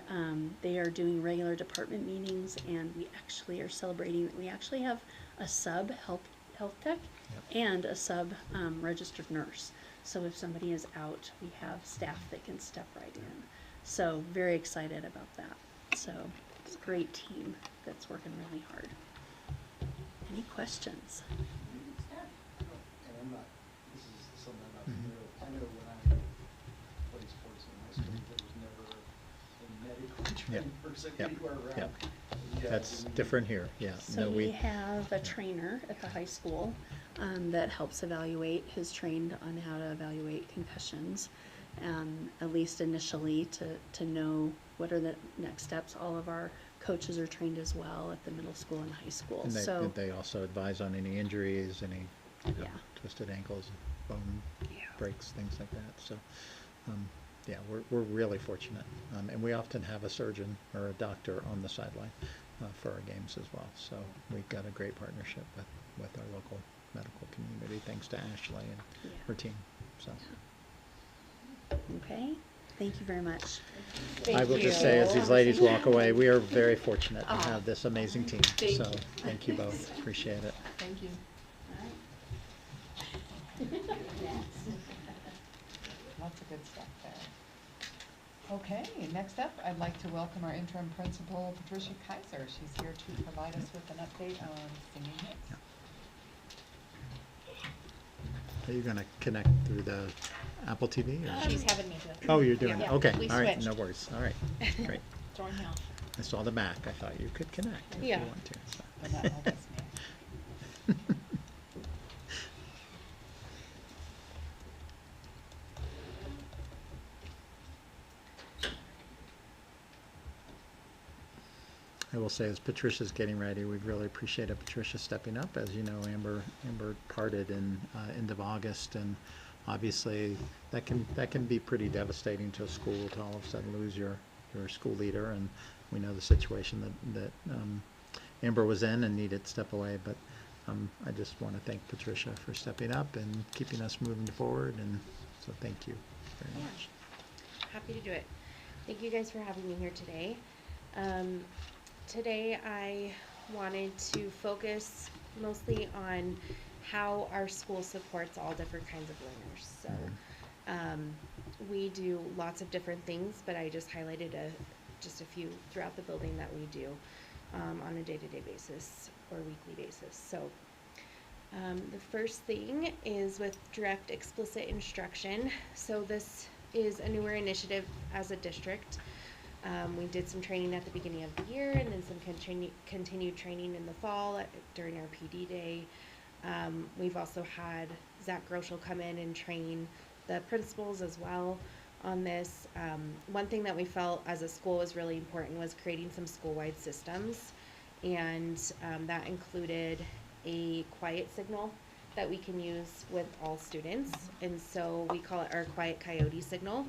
they are doing regular department meetings, and we actually are celebrating, we actually have a sub health tech and a sub registered nurse. So if somebody is out, we have staff that can step right in. So very excited about that. So it's a great team that's working really hard. Any questions? And I'm not, this is something I'm not familiar with. I know when I played sports in high school, there was never a medical trained person anywhere around. Yeah, That's different here, yeah. So we have a trainer at the high school that helps evaluate, is trained on how to evaluate concussions, at least initially to know what are the next steps. All of our coaches are trained as well at the middle school and high school. And So they also advise on any injuries, any twisted ankles, bone breaks, things like that. So, yeah, we're really fortunate. And we often have a surgeon or a doctor on the sideline for our games as well. So we've got a great partnership with our local medical community, thanks to Ashley and her team. So. okay, thank you very much. I will just say, as these ladies walk away, we are very fortunate to have this amazing team. So thank you both. Appreciate it. Thank you. Lots of good stuff there. Okay, next up, I'd like to welcome our interim principal, Patricia Kaiser. She's here to provide us with an update on singing hits. Are you going to connect through the Apple TV? Or? She's having me do it. Oh, you're doing Yeah, it. Okay. we All right. switched. No worries. All right. Great. Throwing me off. I saw the Mac. I thought you could connect if Yeah. you want to. So. But not all this man. I will say, as Patricia's getting ready, we really appreciated Patricia stepping up. As you know, Amber parted in end of August, and obviously that can be pretty devastating to a school to all of a sudden lose your you're a school leader, and we know the situation that Amber was in and needed to step away. But I just want to thank Patricia for stepping up and keeping us moving forward, and so thank you very Yeah. much. Happy to do it. Thank you guys for having me here today. Today I wanted to focus mostly on how our school supports all different kinds of learners. So we do lots of different things, but I just highlighted just a few throughout the building that we do on a day-to-day basis or weekly basis. So the first thing is with direct explicit instruction. So this is a newer initiative as a district. We did some training at the beginning of the year, and then some continued training in the fall during our PD day. We've also had Zach Groschel come in and train the principals as well on this. One thing that we felt as a school was really important was creating some school-wide systems, and that included a quiet signal that we can use with all students, and so we call it our quiet coyote signal.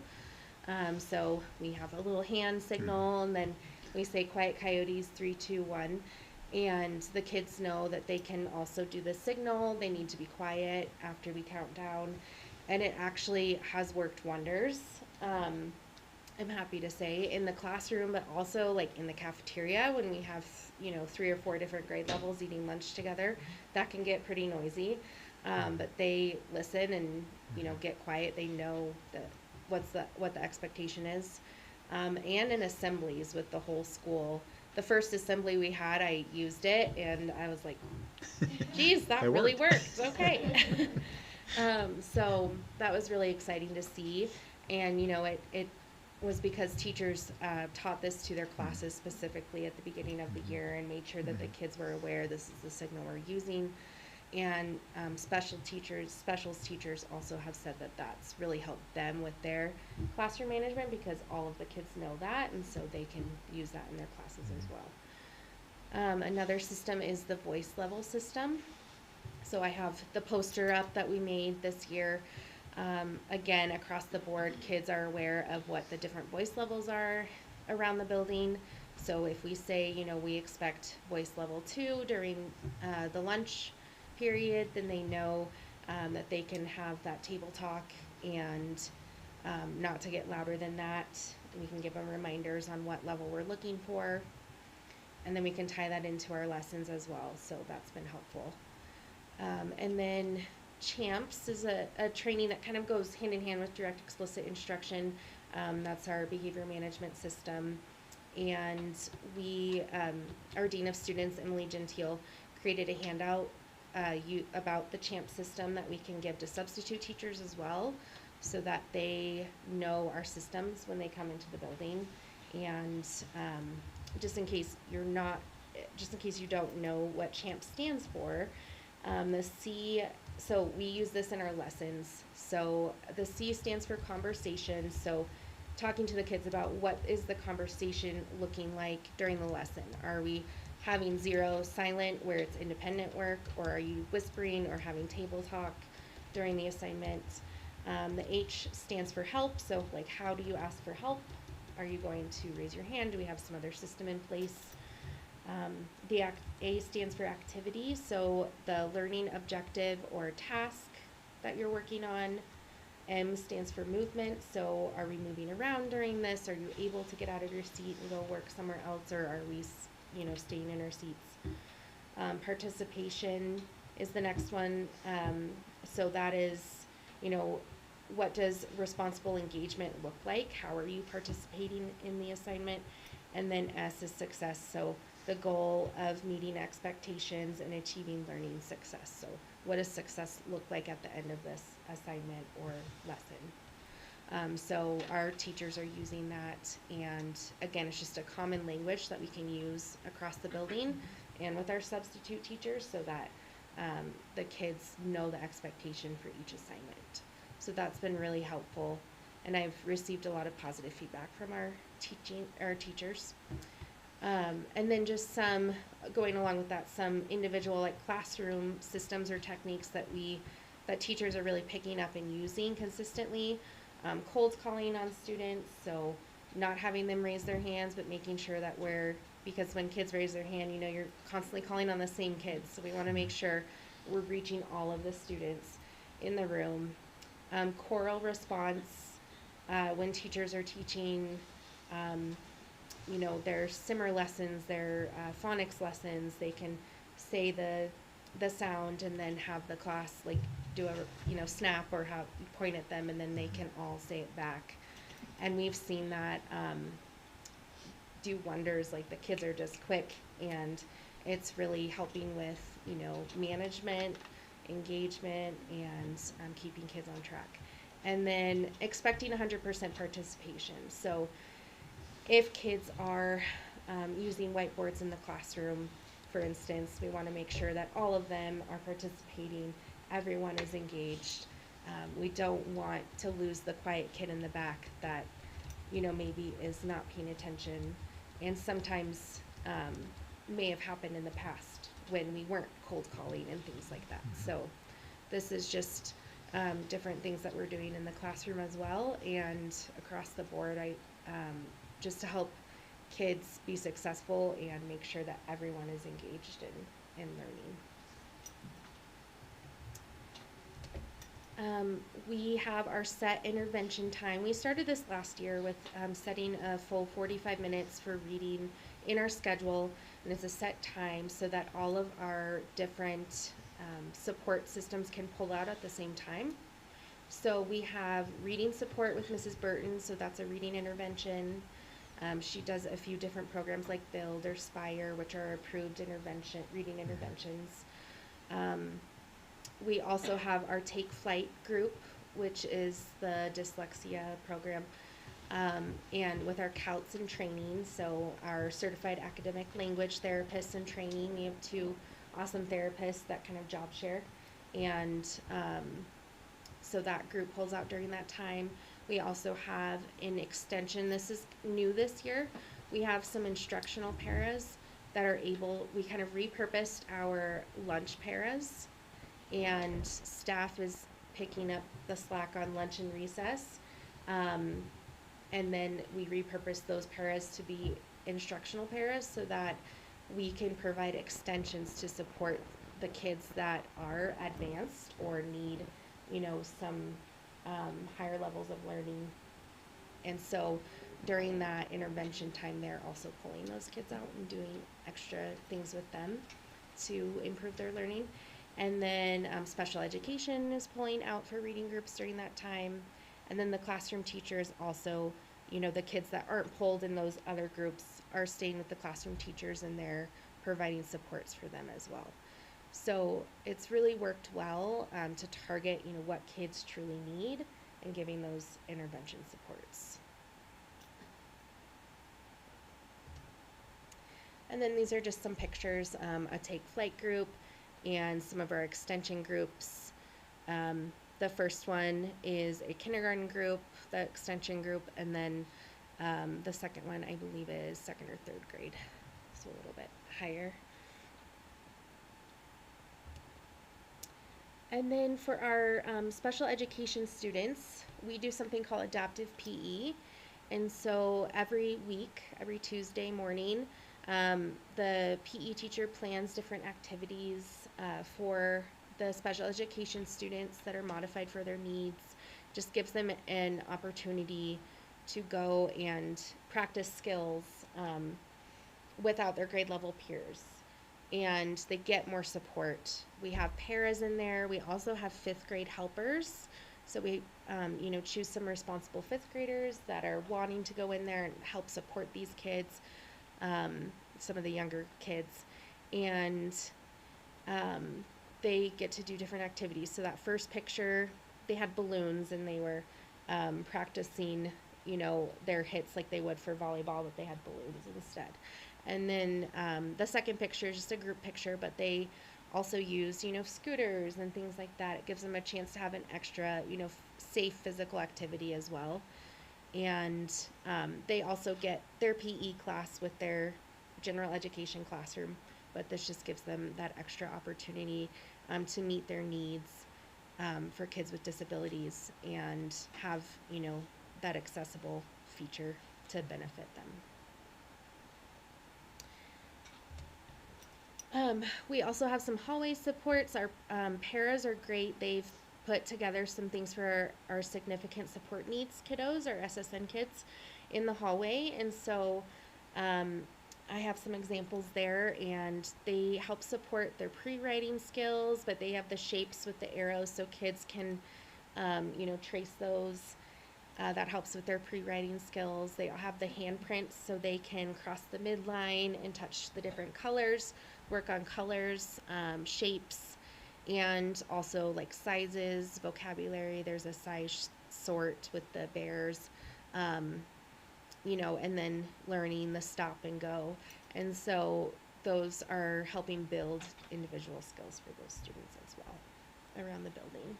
So we have a little hand signal, and then we say quiet coyotes 3, 2, 1, and the kids know that they can also do the signal. They need to be quiet after we count down, and it actually has worked wonders. I'm happy to say, in the classroom, but also like in the cafeteria when we have 3 or 4 different grade levels eating lunch together, that can get pretty noisy. But they listen and get quiet. They know that what the expectation is. And in assemblies with the whole school. The first assembly we had, I used it and I was like, geez, that really worked. Okay. So that was really exciting to see. And it was because teachers taught this to their classes specifically at the beginning of the year and made sure that the kids were aware this is the signal we're using. And specials teachers also have said that that's really helped them with their classroom management, because all of the kids know that, and so they can use that in their classes as well. Another system is the voice level system. So I have the poster up that we made this year. Again, across the board, kids are aware of what the different voice levels are around the building. So if we say, we expect voice level 2 during the lunch period, then they know that they can have that table talk and not to get louder than that. We can give them reminders on what level we're looking for, and then we can tie that into our lessons as well, so that's been helpful. And then CHAMPS is a training that kind of goes hand in hand with direct explicit instruction. That's our behavior management system, and our Dean of Students, Emily Gentile, created a handout about the CHAMP system that we can give to substitute teachers as well, so that they know our systems when they come into the building. And just in case you don't know what CHAMP stands for, the C, so we use this in our lessons. So the C stands for conversation. So talking to the kids about what is the conversation looking like during the lesson. Are we having 0 silent where it's independent work, or are you whispering or having table talk during the assignment? The H stands for help. So like, how do you ask for help? Are you going to raise your hand? Do we have some other system in place? The A stands for activity. So the learning objective or task that you're working on. M stands for movement. So are we moving around during this? Are you able to get out of your seat and go work somewhere else, or are we staying in our seats? Participation is the next one. So that is, what does responsible engagement look like? How are you participating in the assignment? And then S is success. So the goal of meeting expectations and achieving learning success. So what does success look like at the end of this assignment or lesson? So our teachers are using that, and again, it's just a common language that we can use across the building and with our substitute teachers, so that the kids know the expectation for each assignment. So that's been really helpful, and I've received a lot of positive feedback from our teachers. And then just going along with that, some individual like classroom systems or techniques that teachers are really picking up and using consistently. Cold calling on students, so not having them raise their hands, but making sure that because when kids raise their hand, you're constantly calling on the same kids. So we want to make sure we're reaching all of the students in the room. Choral response, when teachers are teaching, their simmer lessons, their phonics lessons, they can say the sound and then have the class like do a snap or point at them, and then they can all say it back. And we've seen that do wonders. Like, the kids are just quick, and it's really helping with management, engagement, and keeping kids on track. And then expecting 100% participation. So if kids are using whiteboards in the classroom, for instance, we want to make sure that all of them are participating, everyone is engaged. We don't want to lose the quiet kid in the back that maybe is not paying attention, and sometimes may have happened in the past when we weren't cold calling and things like that. So this is just different things that we're doing in the classroom as well, and across the board, just to help kids be successful and make sure that everyone is engaged in learning. We have our set intervention time. We started this last year with setting a full 45 minutes for reading in our schedule, and it's a set time so that all of our different support systems can pull out at the same time. So we have reading support with Mrs. Burton, so that's a reading intervention. She does a few different programs like Build or Spire, which are approved reading interventions. We also have our Take Flight group, which is the dyslexia program, and with our COUTS and training, so our certified academic language therapists and training. We have 2 awesome therapists that kind of job share, and so that group pulls out during that time. We also have an extension. This is new this year. We have some instructional paras that are we kind of repurposed our lunch paras, and staff is picking up the slack on lunch and recess. And then we repurposed those paras to be instructional paras so that we can provide extensions to support the kids that are advanced or need, some higher levels of learning. And so during that intervention time, they're also pulling those kids out and doing extra things with them to improve their learning. And then special education is pulling out for reading groups during that time. And then the classroom teachers also, the kids that aren't pulled in those other groups are staying with the classroom teachers, and they're providing supports for them as well. So it's really worked well to target, what kids truly need and giving those intervention supports. And then these are just some pictures, a Take Flight group and some of our extension groups. The first one is a kindergarten group, the extension group, and then the second one, I believe, is 2nd or 3rd grade, so a little bit higher. And then for our special education students, we do something called adaptive PE. And so every week, every Tuesday morning, the PE teacher plans different activities for the special education students that are modified for their needs. Just gives them an opportunity to go and practice skills without their grade level peers. And they get more support. We have paras in there. We also have 5th grade helpers. So we, choose some responsible 5th graders that are wanting to go in there and help support these kids, some of the younger kids. And they get to do different activities. So that first picture, they had balloons, and they were practicing, their hits like they would for volleyball, but they had balloons instead. And then the second picture is just a group picture, but they also use, scooters and things like that. It gives them a chance to have an extra, safe physical activity as well. And they also get their PE class with their general education classroom, but this just gives them that extra opportunity to meet their needs for kids with disabilities and have, that accessible feature to benefit them. We also have some hallway supports. Our paras are great. They've put together some things for our significant support needs kiddos, our SSN kids, in the hallway. And so I have some examples there, and they help support their pre-writing skills, but they have the shapes with the arrows so kids can, trace those. That helps with their pre-writing skills. They have the handprints so they can cross the midline and touch the different colors, work on colors, shapes, and also like sizes, vocabulary. There's a size sort with the bears, and then learning the stop and go. And so those are helping build individual skills for those students as well around the building.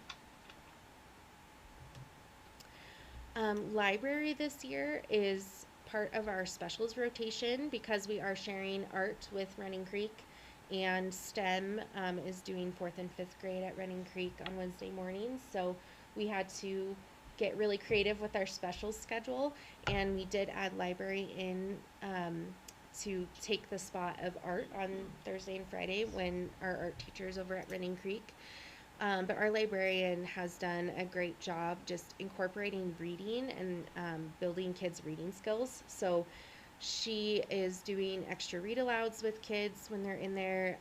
Library this year is part of our specials rotation because we are sharing art with Running Creek, and STEM is doing 4th and 5th grade at Running Creek on Wednesday mornings. So we had to get really creative with our specials schedule, and we did add library in to take the spot of art on Thursday and Friday when our art teachers over at Running Creek. But our librarian has done a great job just incorporating reading and building kids' reading skills. So she is doing extra read alouds with kids when they're in there.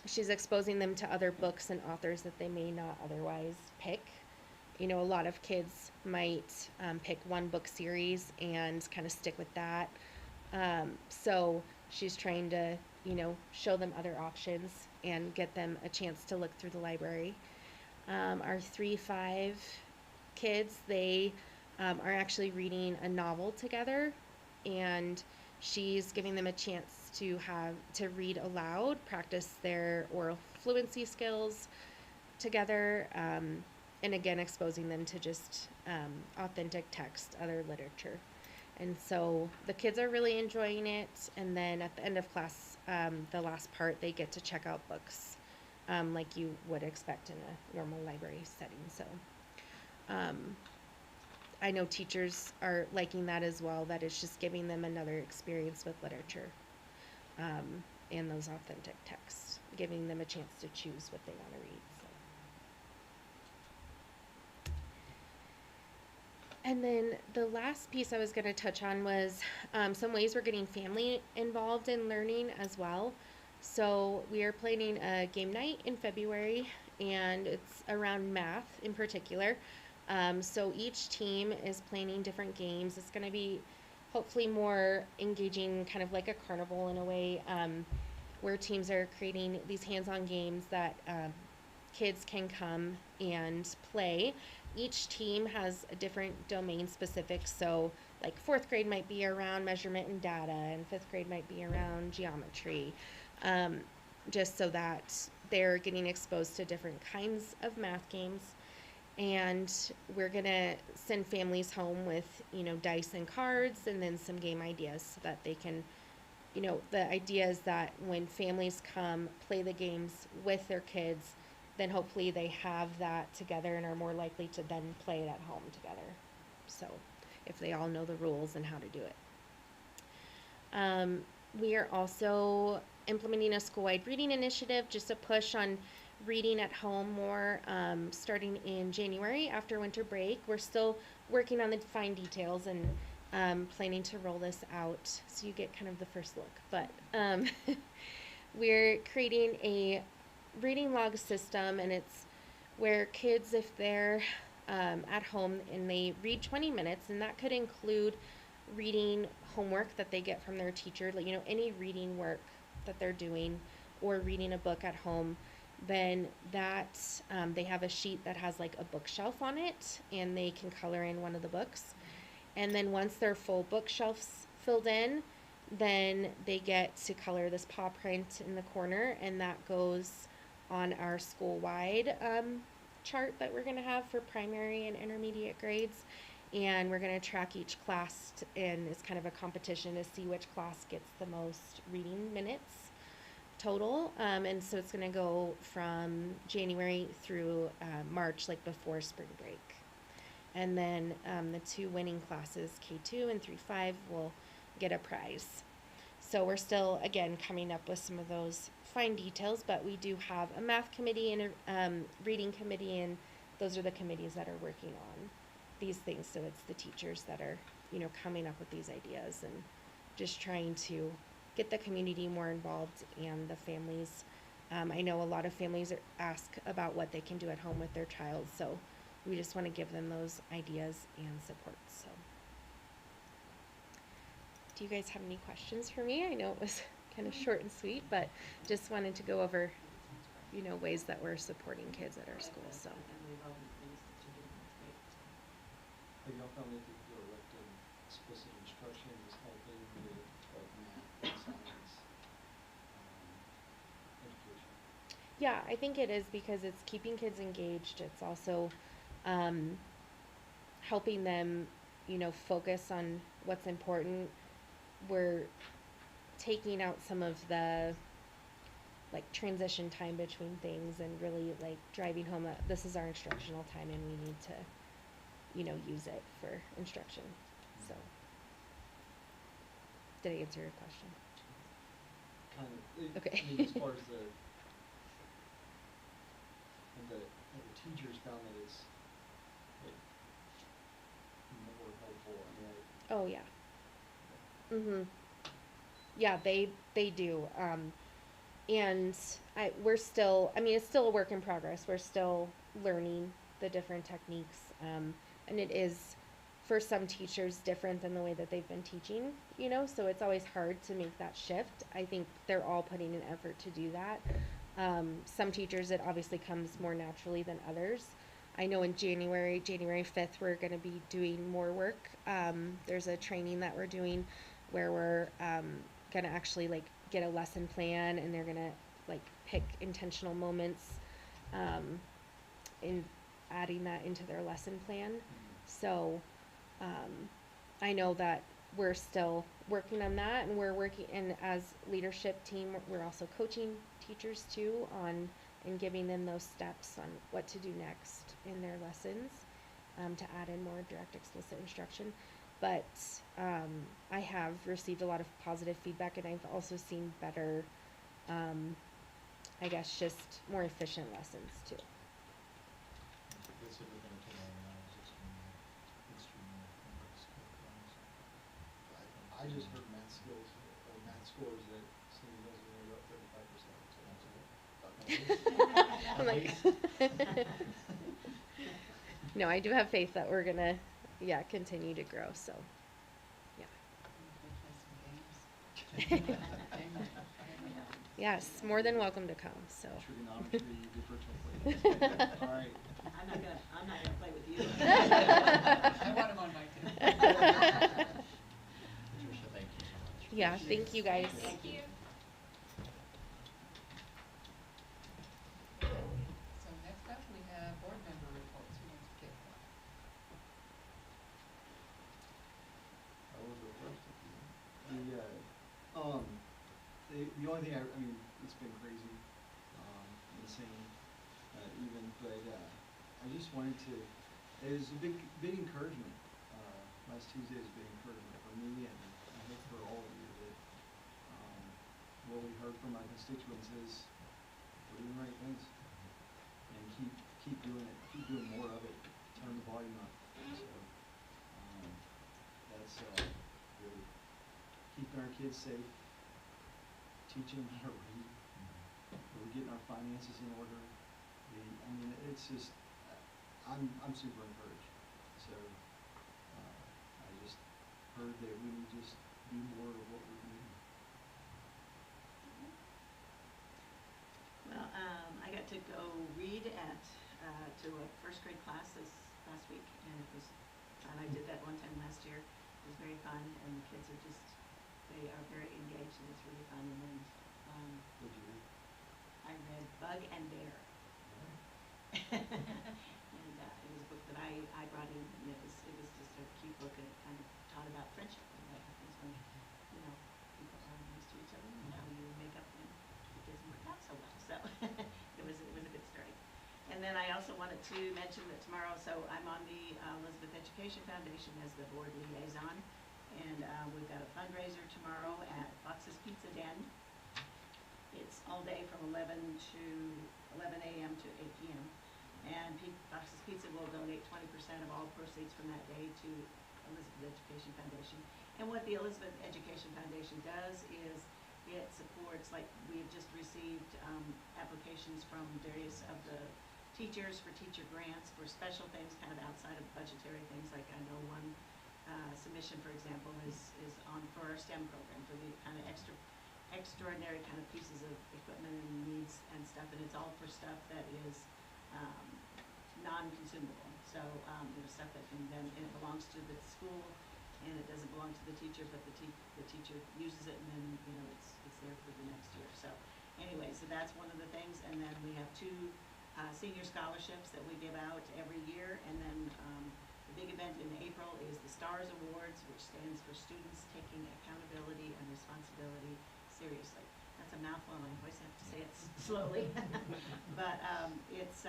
She's exposing them to other books and authors that they may not otherwise pick. A lot of kids might pick one book series and kind of stick with that. So she's trying to, show them other options and get them a chance to look through the library. Our 3-5 kids, they are actually reading a novel together, and she's giving them a chance to read aloud, practice their oral fluency skills together, and again exposing them to just authentic text, other literature. And so the kids are really enjoying it. And then at the end of class, the last part, they get to check out books like you would expect in a normal library setting. So I know teachers are liking that as well, that it's just giving them another experience with literature and those authentic texts, giving them a chance to choose what they want to read. And then the last piece I was going to touch on was some ways we're getting family involved in learning as well. So we are planning a game night in February, and it's around math in particular. So each team is planning different games. It's going to be hopefully more engaging, kind of like a carnival in a way, where teams are creating these hands-on games that kids can come and play. Each team has a different domain specific, so like 4th grade might be around measurement and data, and 5th grade might be around geometry, just so that they're getting exposed to different kinds of math games. And we're gonna send families home with, dice and cards, and then some game ideas so that they can, the idea is that when families come play the games with their kids, then hopefully they have that together and are more likely to then play it at home together. So if they all know the rules and how to do it. We are also implementing a school-wide reading initiative, just a push on reading at home more, starting in January after winter break. We're still working on the fine details and planning to roll this out so you get kind of the first look. But we're creating a reading log system, and it's where kids, if they're at home and they read 20 minutes, and that could include reading homework that they get from their teacher, any reading work that they're doing, or reading a book at home, then that they have a sheet that has like a bookshelf on it, and they can color in one of the books. And then once their full bookshelf's filled in, then they get to color this paw print in the corner, and that goes on our school-wide chart that we're going to have for primary and intermediate grades. And we're going to track each class, and it's kind of a competition to see which class gets the most reading minutes total. And so it's going to go from January through March, like before spring break. And then the 2 winning classes, K2 and 3-5, will get a prize. So we're still, again, coming up with some of those fine details, but we do have a math committee and a reading committee, and those are the committees that are working on these things. So it's the teachers that are, coming up with these ideas and just trying to get the community more involved and the families. I know a lot of families ask about what they can do at home with their child, so we just want to give them those ideas and support. So, do you guys have any questions for me? I know it was kind of short and sweet, but just wanted to go over, ways that we're supporting kids at our school. So. And we've all been pleased that you did it. It's great. Have y'all found that the direct and explicit instruction is helping with like math and science education? Yeah, I think it is because it's keeping kids engaged. It's also helping them, focus on what's important. We're taking out some of the transition time between things and really driving home that this is our instructional time and we need to, use it for instruction. So, did I answer your question? Kind of. Okay. I mean, as far as the teachers found that it's like, more helpful. I mean, Oh yeah. Mhm. Yeah, they do. And we're still. I mean, it's still a work in progress. We're still learning the different techniques, and it is for some teachers different than the way that they've been teaching. So it's always hard to make that shift. I think they're all putting an effort to do that. Some teachers, it obviously comes more naturally than others. I know in January 5th, we're going to be doing more work. There's a training that we're doing where we're going to actually get a lesson plan, and they're going to pick intentional moments in adding that into their lesson plan. So I know that we're still working on that, and we're working, and as leadership team, we're also coaching teachers too on and giving them those steps on what to do next in their lessons to add in more direct explicit instruction. But I have received a lot of positive feedback, and I've also seen better, I guess, just more efficient lessons too. I just heard math skills or math scores that Cindy knows are up 35%. So I'm like, no, I do have faith that we're gonna, continue to grow. So, yeah. Yes, more than welcome to come. So. Trigonometry, differential equations. All right. I'm not gonna play with you. I want him on my team. Patricia, thank you so much. Yeah, thank you guys. Thank you. So next up, we have board member reports. Who wants to kick it off? I will go first if you want. The only thing I mean, it's been crazy, insane, even, but I just wanted to. It was a big encouragement. Last Tuesday was a big encouragement for me, and I hope for all of you that what we heard from my constituents is we're doing the right things, and keep doing it, keep doing more of it, turn the volume up. So that's really keeping our kids safe, teaching them how to read, we're getting our finances in order. I mean, it's just I'm super encouraged. So I just heard that we need to just do more of what we're doing. Well, I got to go read to a first grade class this last week, and I did that one time last year. It was very fun, and the kids they are very engaged, and it's really fun. And then What'd you read? I read Bug and Bear. And it was a book that I brought in, and it was just a cute book, and it kind of taught about friendship and what happens when people are nice to each other, and how you make up when it doesn't work out so well. So it was a good story. And then I also wanted to mention that tomorrow, so I'm on the Elizabeth Education Foundation as the board liaison. And we've got a fundraiser tomorrow at Fox's Pizza Den. It's all day from 11 a.m. to 8 p.m. And Fox's Pizza will donate 20% of all proceeds from that day to Elizabeth Education Foundation. And what the Elizabeth Education Foundation does is it supports, like we've just received applications from various of the teachers for teacher grants for special things kind of outside of budgetary things. Like I know one submission, for example, is on for our STEM program for the kind of extraordinary kind of pieces of equipment and needs and stuff, and it's all for stuff that is non-consumable. So stuff that can then, and it belongs to the school, and it doesn't belong to the teacher, but the teacher uses it, and then it's there for the next year. So anyway, so that's one of the things, and then we have 2 senior scholarships that we give out every year, and then the big event in April is the STARS Awards, which stands for Students Taking Accountability and Responsibility Seriously. That's a mouthful, and I always have to say it slowly. But it's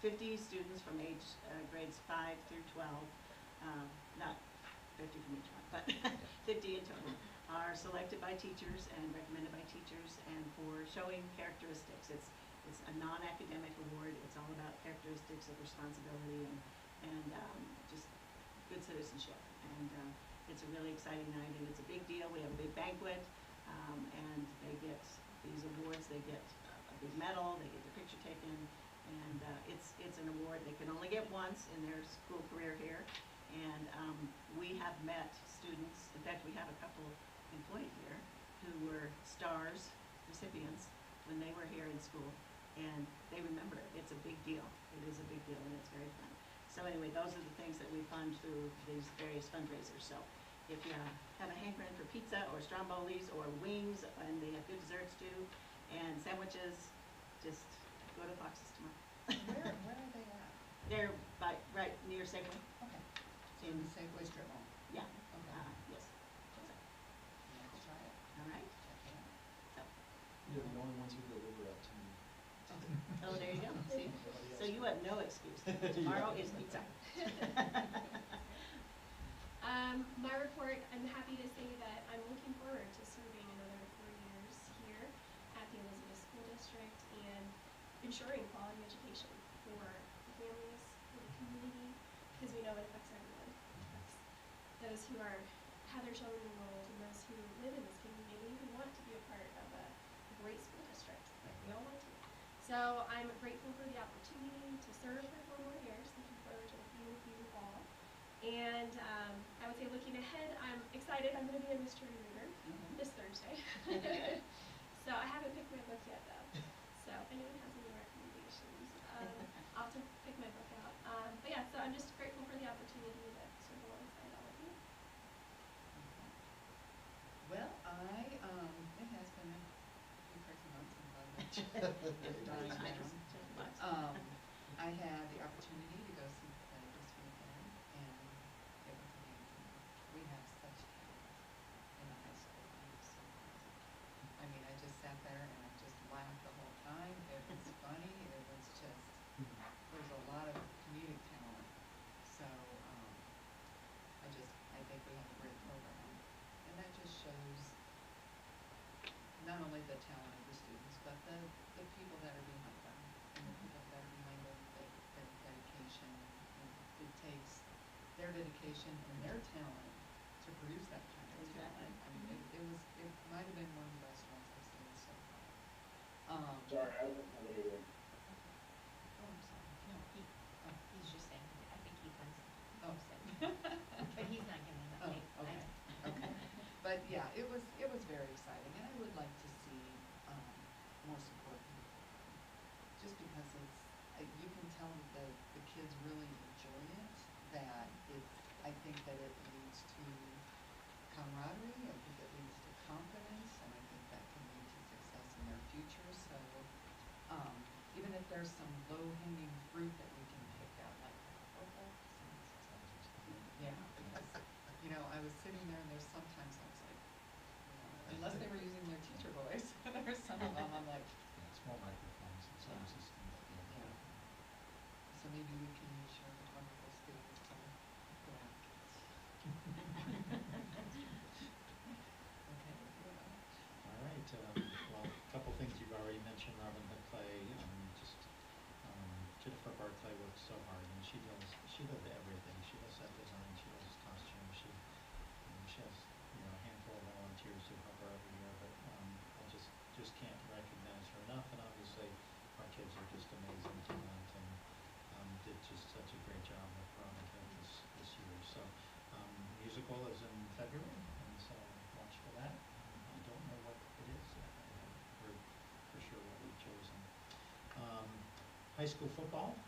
50 students from grades 5 through 12, not 50 from each one, but 50 in total, are selected by teachers and recommended by teachers, and for showing characteristics. It's a non-academic award. It's all about characteristics of responsibility and just good citizenship. And it's a really exciting night, and it's a big deal. We have a big banquet, and they get these awards. They get a big medal. They get their picture taken, and it's an award they can only get once in their school career here. And we have met students. In fact, we have a couple employed here who were STARS recipients when they were here in school, and they remember it. It's a big deal. It is a big deal, and it's very fun. So anyway, those are the things that we fund through these various fundraisers. So if you have a hankering for pizza or strombolis or wings, and they have good desserts too, and sandwiches, just go to Fox's tomorrow. Where are they at? They're right near Safeway. Okay. In the Safeway strip mall. Yeah. Okay. Yes. Let's try it. All right. Check it out. So, You're the only ones who deliver up to me. oh, there you go. See? So you have no excuse. Tomorrow is pizza. My report, I'm happy to say that I'm looking forward to serving another 4 years here at the Elizabeth School District and ensuring quality education for the families, for the community, because we know it affects everyone. It affects those who have their children enrolled and those who live in this community who want to be a part of a great school district, like we all want to. So I'm grateful for the opportunity to serve for 4 more years. Looking forward to working with you all. And I would say looking ahead, I'm excited. I'm going to be a mystery reader this Thursday. So I haven't picked my book yet, though. So if anyone has any recommendations, I'll have to pick my book out. But yeah, so I'm just grateful for the opportunity to serve alongside all of you. Well, it has been a few crazy months in my life. I had the opportunity to go see the play this weekend, and it was amazing. We have such talent in the high school. I'm so proud. I mean, I just sat there and I just laughed the whole time. It was funny. It was just, there's a lot of comedic talent. So, I think we have a great program. And that just shows not only the talent of the students, but the people that are behind them, and the people that are behind their dedication. And it takes their dedication and their talent to produce that kind of talent. I mean, it might have been one of the best ones I've seen so far. Sorry, I wasn't here. Oh, I'm sorry. No, he's just saying, I think he wants to Oh. say. But he's not giving an Oh, update. okay, okay. But yeah, it was very exciting, and I would like to see, more support from the program. Just because you can tell that the kids really enjoy it, that I think that it leads to camaraderie, I think it leads to confidence, and I think that can lead to success in their future. So, even if there's some low-hanging fruit that we can pick out, like purple, yeah, because, I was sitting there and there's sometimes I was like, unless they were using their teacher voice, there's some of them I'm like, Yeah, small microphones and sound systems. yeah. So maybe we can use your wonderful skills Musical is in February, and so watch for that. I don't know what it is yet. I haven't heard for sure what we've chosen. High school football,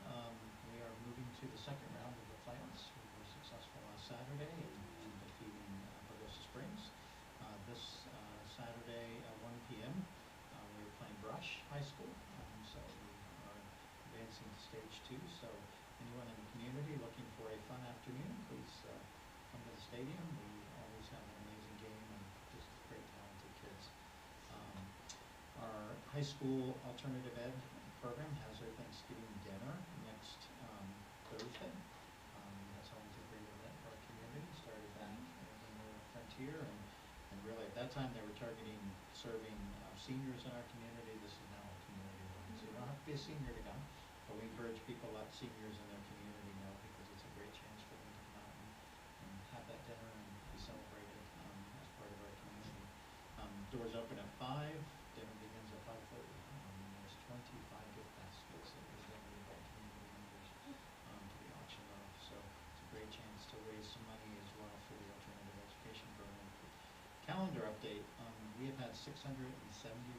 we are moving to the second round of the playoffs. We were successful last Saturday in defeating Pagosa Springs. This Saturday at 1 p.m. We were playing Brush High School, so we are advancing to stage 2. So anyone in the community looking for a fun afternoon, please come to the stadium. We always have an amazing game and just great talented kids. Our high school alternative ed program has their Thanksgiving dinner next Thursday. That's always a great event for our community. Started back when we were at Frontier, and really at that time they were targeting serving seniors in our community. This is now a community one, so you don't have to be a senior to come, but we encourage people to let seniors in their community know, because it's a great chance for them to come out and have that dinner and be celebrated as part of our community. Doors open at 5. Dinner begins at 5:30. There's 25 gift baskets that we're donating by community members to be auctioned off. So it's a great chance to raise some money as well for the alternative education program. Calendar update. We have had 670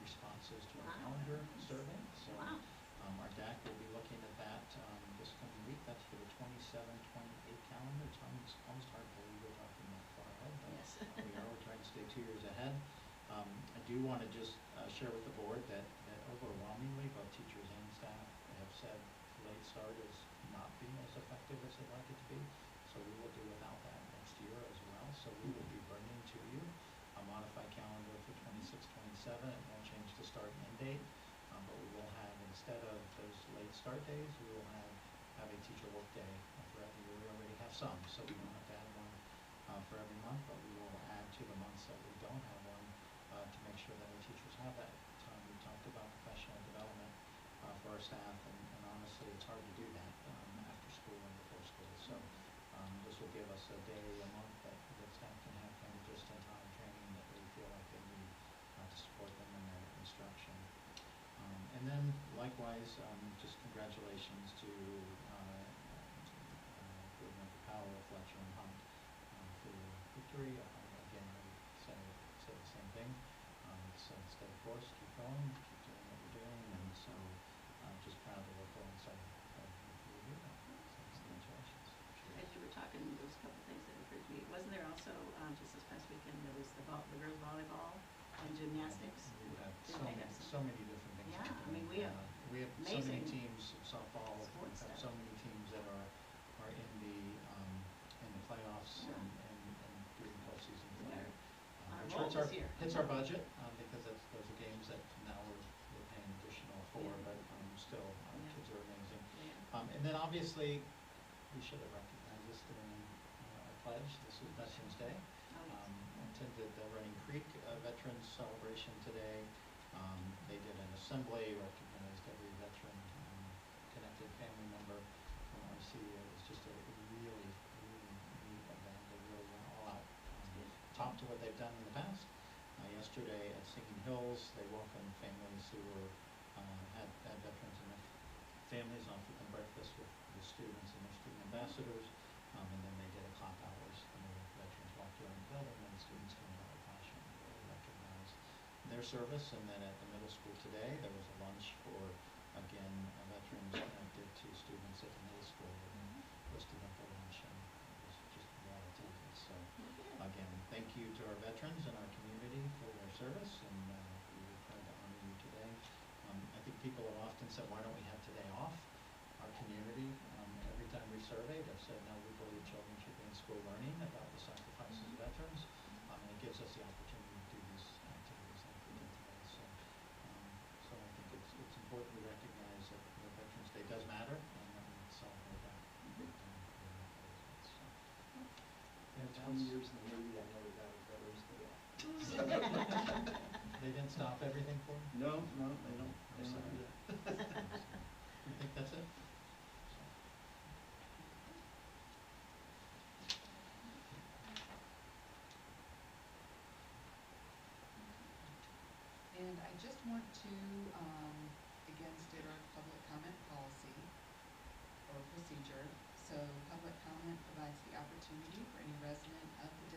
responses to our calendar survey. So our DAC will be looking at that this coming week. That's for the 27-28 calendar. It's almost hard to believe we're talking that far ahead, but Yes. we are. We're trying to stay 2 years ahead. I do want to just share with the board that overwhelmingly both teachers and staff have said late start is not being as effective as they'd like it to be. So we will do without that next year as well. So we will be bringing to you a modified calendar for 26-27. It won't change the start and end date, but we will have, instead of those late start days, we will have a teacher work day throughout the year. We already have some, so we don't have to add one for every month, but we will add to the months that we don't have one to make sure that our teachers have that time. We talked about professional development for our staff, and honestly, it's hard to do that after school and before school. So this will give us a day a month that staff can have kind of just-in-time training that they feel like they need to support them in their instruction. And then likewise, just congratulations to Board Member Powell, Fletcher, and Hunt for your victory. Again, I would say the same thing. So stay the course, keep going, keep doing what you're doing, and so just proud to work alongside you. So congratulations. As you were talking, there was a couple things that occurred to me. Wasn't there also, just this past weekend, there was the girls volleyball and gymnastics? We have Didn't they have so many different things. Yeah, I mean, we have so many amazing teams of softball. We sports have stuff. so many teams that are in the playoffs Yeah. and doing postseason play. They're on a Which roll this year. hits our budget because those are games that now we're paying additional for, Yeah. but still our Yeah. kids are amazing. Yeah. And then obviously we should have recognized this during our pledge. This is Veterans Day. Oh, yes. Attended the Running Creek Veterans Celebration today. They did an assembly, recognized every veteran connected family member from RC. It was just a really, really neat event. They really went all out, top to what they've done in the past. Yesterday at Singing Hills, they welcomed families who were had veterans and their families, offered them breakfast with the students and their student ambassadors, and then they did a clap hours when the veterans walked around the building, and the students came out with passion and really recognized their service. And then at the middle school today, there was a lunch for, again, veterans connected to students at the middle school, and hosted up a lunch, and it was just well attended. So again, thank you to our veterans and our community for their service, and we were proud to honor you today. I think people have often said, why don't we have today off? Our community, every time we surveyed, have said, no, we believe children should be in school learning about the sacrifices of veterans, and it gives us the opportunity to do these activities like we did today. So I think it's important to recognize that Veterans Day does matter, and that we celebrate that. In 20 years in the Navy, I never got a Veterans Day off. They didn't stop everything for you? No, they don't. I'm sorry. You think that's it? And I just want to, again, state our public comment policy or procedure. So public comment provides the opportunity for any resident of the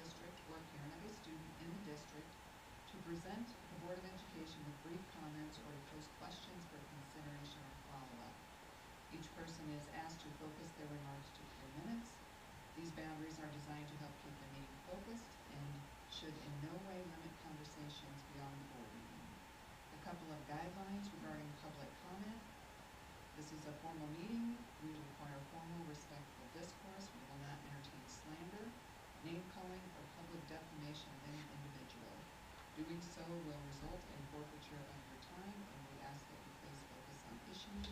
Doing so will result in forfeiture of your time, and we ask that you please focus on issues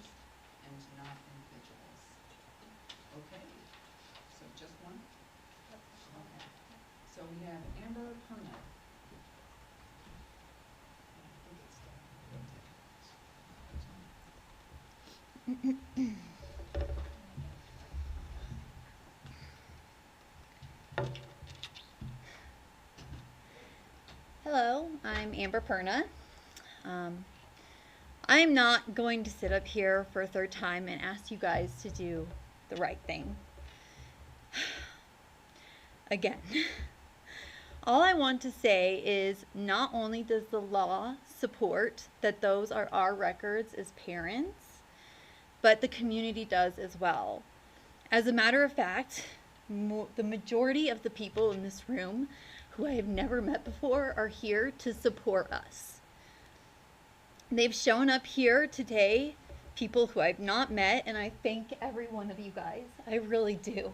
and not individuals. Okay, so just one? Okay. So we have Amber Perna. Hello, I'm Amber Perna. I'm not going to sit up here for a third time and ask you guys to do the right thing. Again. All I want to say is not only does the law support that those are our records as parents, but the community does as well. As a matter of fact, the majority of the people in this room who I have never met before are here to support us. They've shown up here today, people who I've not met, and I thank every one of you guys. I really do.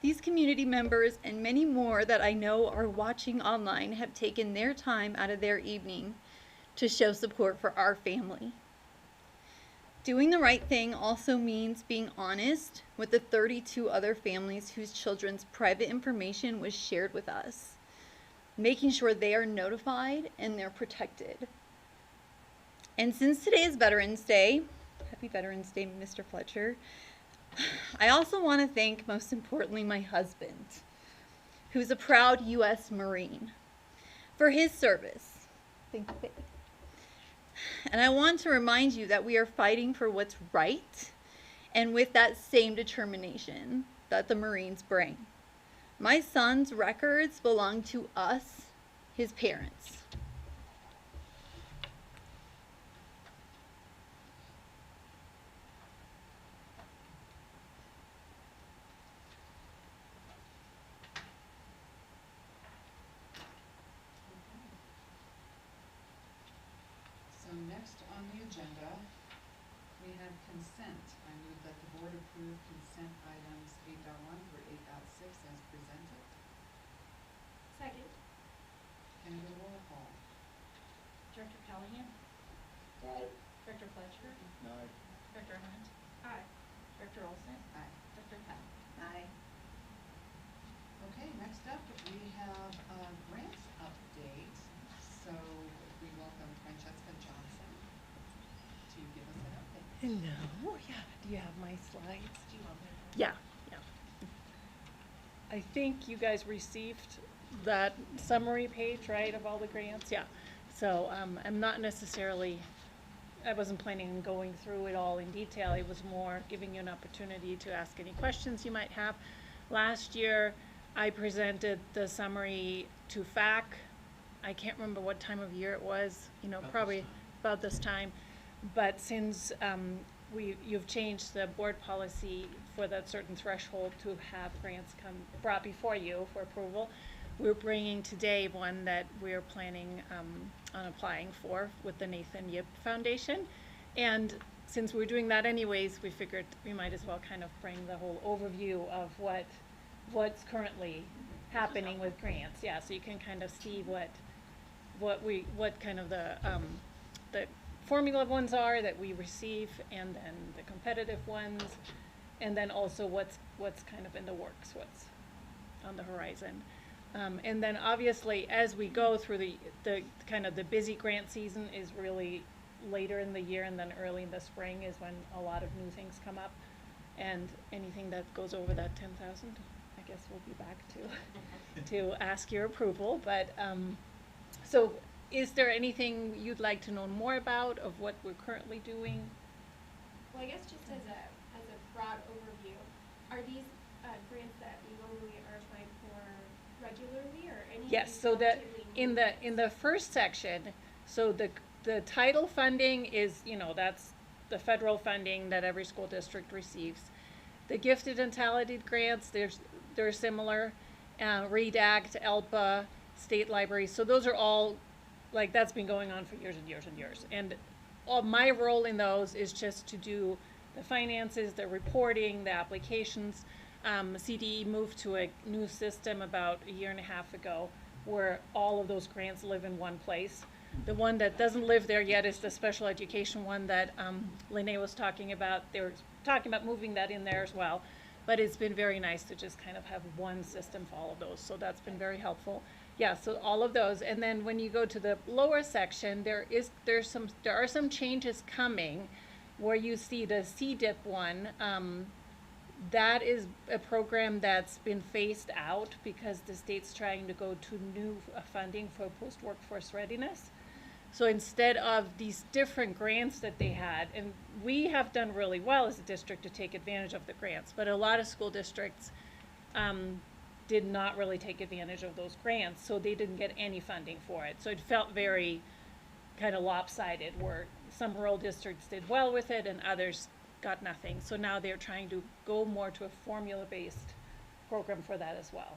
These community members and many more that I know are watching online have taken their time out of their evening to show support for our family. Doing the right thing also means being honest with the 32 other families whose children's private information was shared with us, making sure they are notified and they're protected. And since today is Veterans Day, happy Veterans Day, Mr. Fletcher, I also want to thank, most importantly, my husband, who's a proud U.S. Marine, for his service. Thank you, baby. And I want to remind you that we are fighting for what's right and with that same determination that the Marines bring. My son's records belong to us, his parents. So next on the agenda, we have consent. I move that the board approve consent items 8.1 through 8.6 as presented. Second. Can I get a roll call? Director Callahan? Aye. Director Fletcher? No, Director Hunt? Aye. Director Olson? Aye. Director Powell? Aye. Okay, next up, we have a grants update. So we welcome Francesca Johnson to give us an update. Hello. Yeah. Do you have my slides? Do you want me to? Yeah. Yeah. I think you guys received that summary page, right, of all the grants? Yeah. So I'm not necessarily, I wasn't planning on going through it all in detail. It was more giving you an opportunity to ask any questions you might have. Last year, I presented the summary to FAC. I can't remember what time of year it was, you know, probably about this time. But since you've changed the board policy for that certain threshold to have grants brought before you for approval, we're bringing today one that we're planning on applying for with the Nathan Yip Foundation. And since we're doing that anyways, we figured we might as well kind of bring the whole overview of what's currently happening with grants. Yeah, so you can kind of see what kind of the formula ones are that we receive, and then the competitive ones, and then also what's kind of in the works, what's on the horizon. And then obviously as we go through the kind of the busy grant season is really later in the year, and then early in the spring is when a lot of new things come up, and anything that goes over that 10,000, I guess we'll be back to ask your approval. But so is there anything you'd like to know more about of what we're currently doing? Well, I guess just as a broad overview, are these grants that we normally are applying for regularly, or any? Yes, so that in the first section, so the title funding is, you know, that's the federal funding that every school district receives. The gifted and talented grants, they're similar. READ Act, ELPA, state libraries, so those are all, like, that's been going on for years and years and years. And all my role in those is just to do the finances, the reporting, the applications. CDE moved to a new system about a year and a half ago, where all of those grants live in one place. The one that doesn't live there yet is the special education one that Lene was talking about. They were talking about moving that in there as well. But it's been very nice to just kind of have one system for all of those. So that's been very helpful. Yeah, so all of those. And then when you go to the lower section, there are some changes coming where you see the CDIP one. That is a program that's been phased out because the state's trying to go to new funding for post-workforce readiness. So instead of these different grants that they had, and we have done really well as a district to take advantage of the grants, but a lot of school districts did not really take advantage of those grants, so they didn't get any funding for it. So it felt very kind of lopsided, where some rural districts did well with it and others got nothing. So now they're trying to go more to a formula-based program for that as well.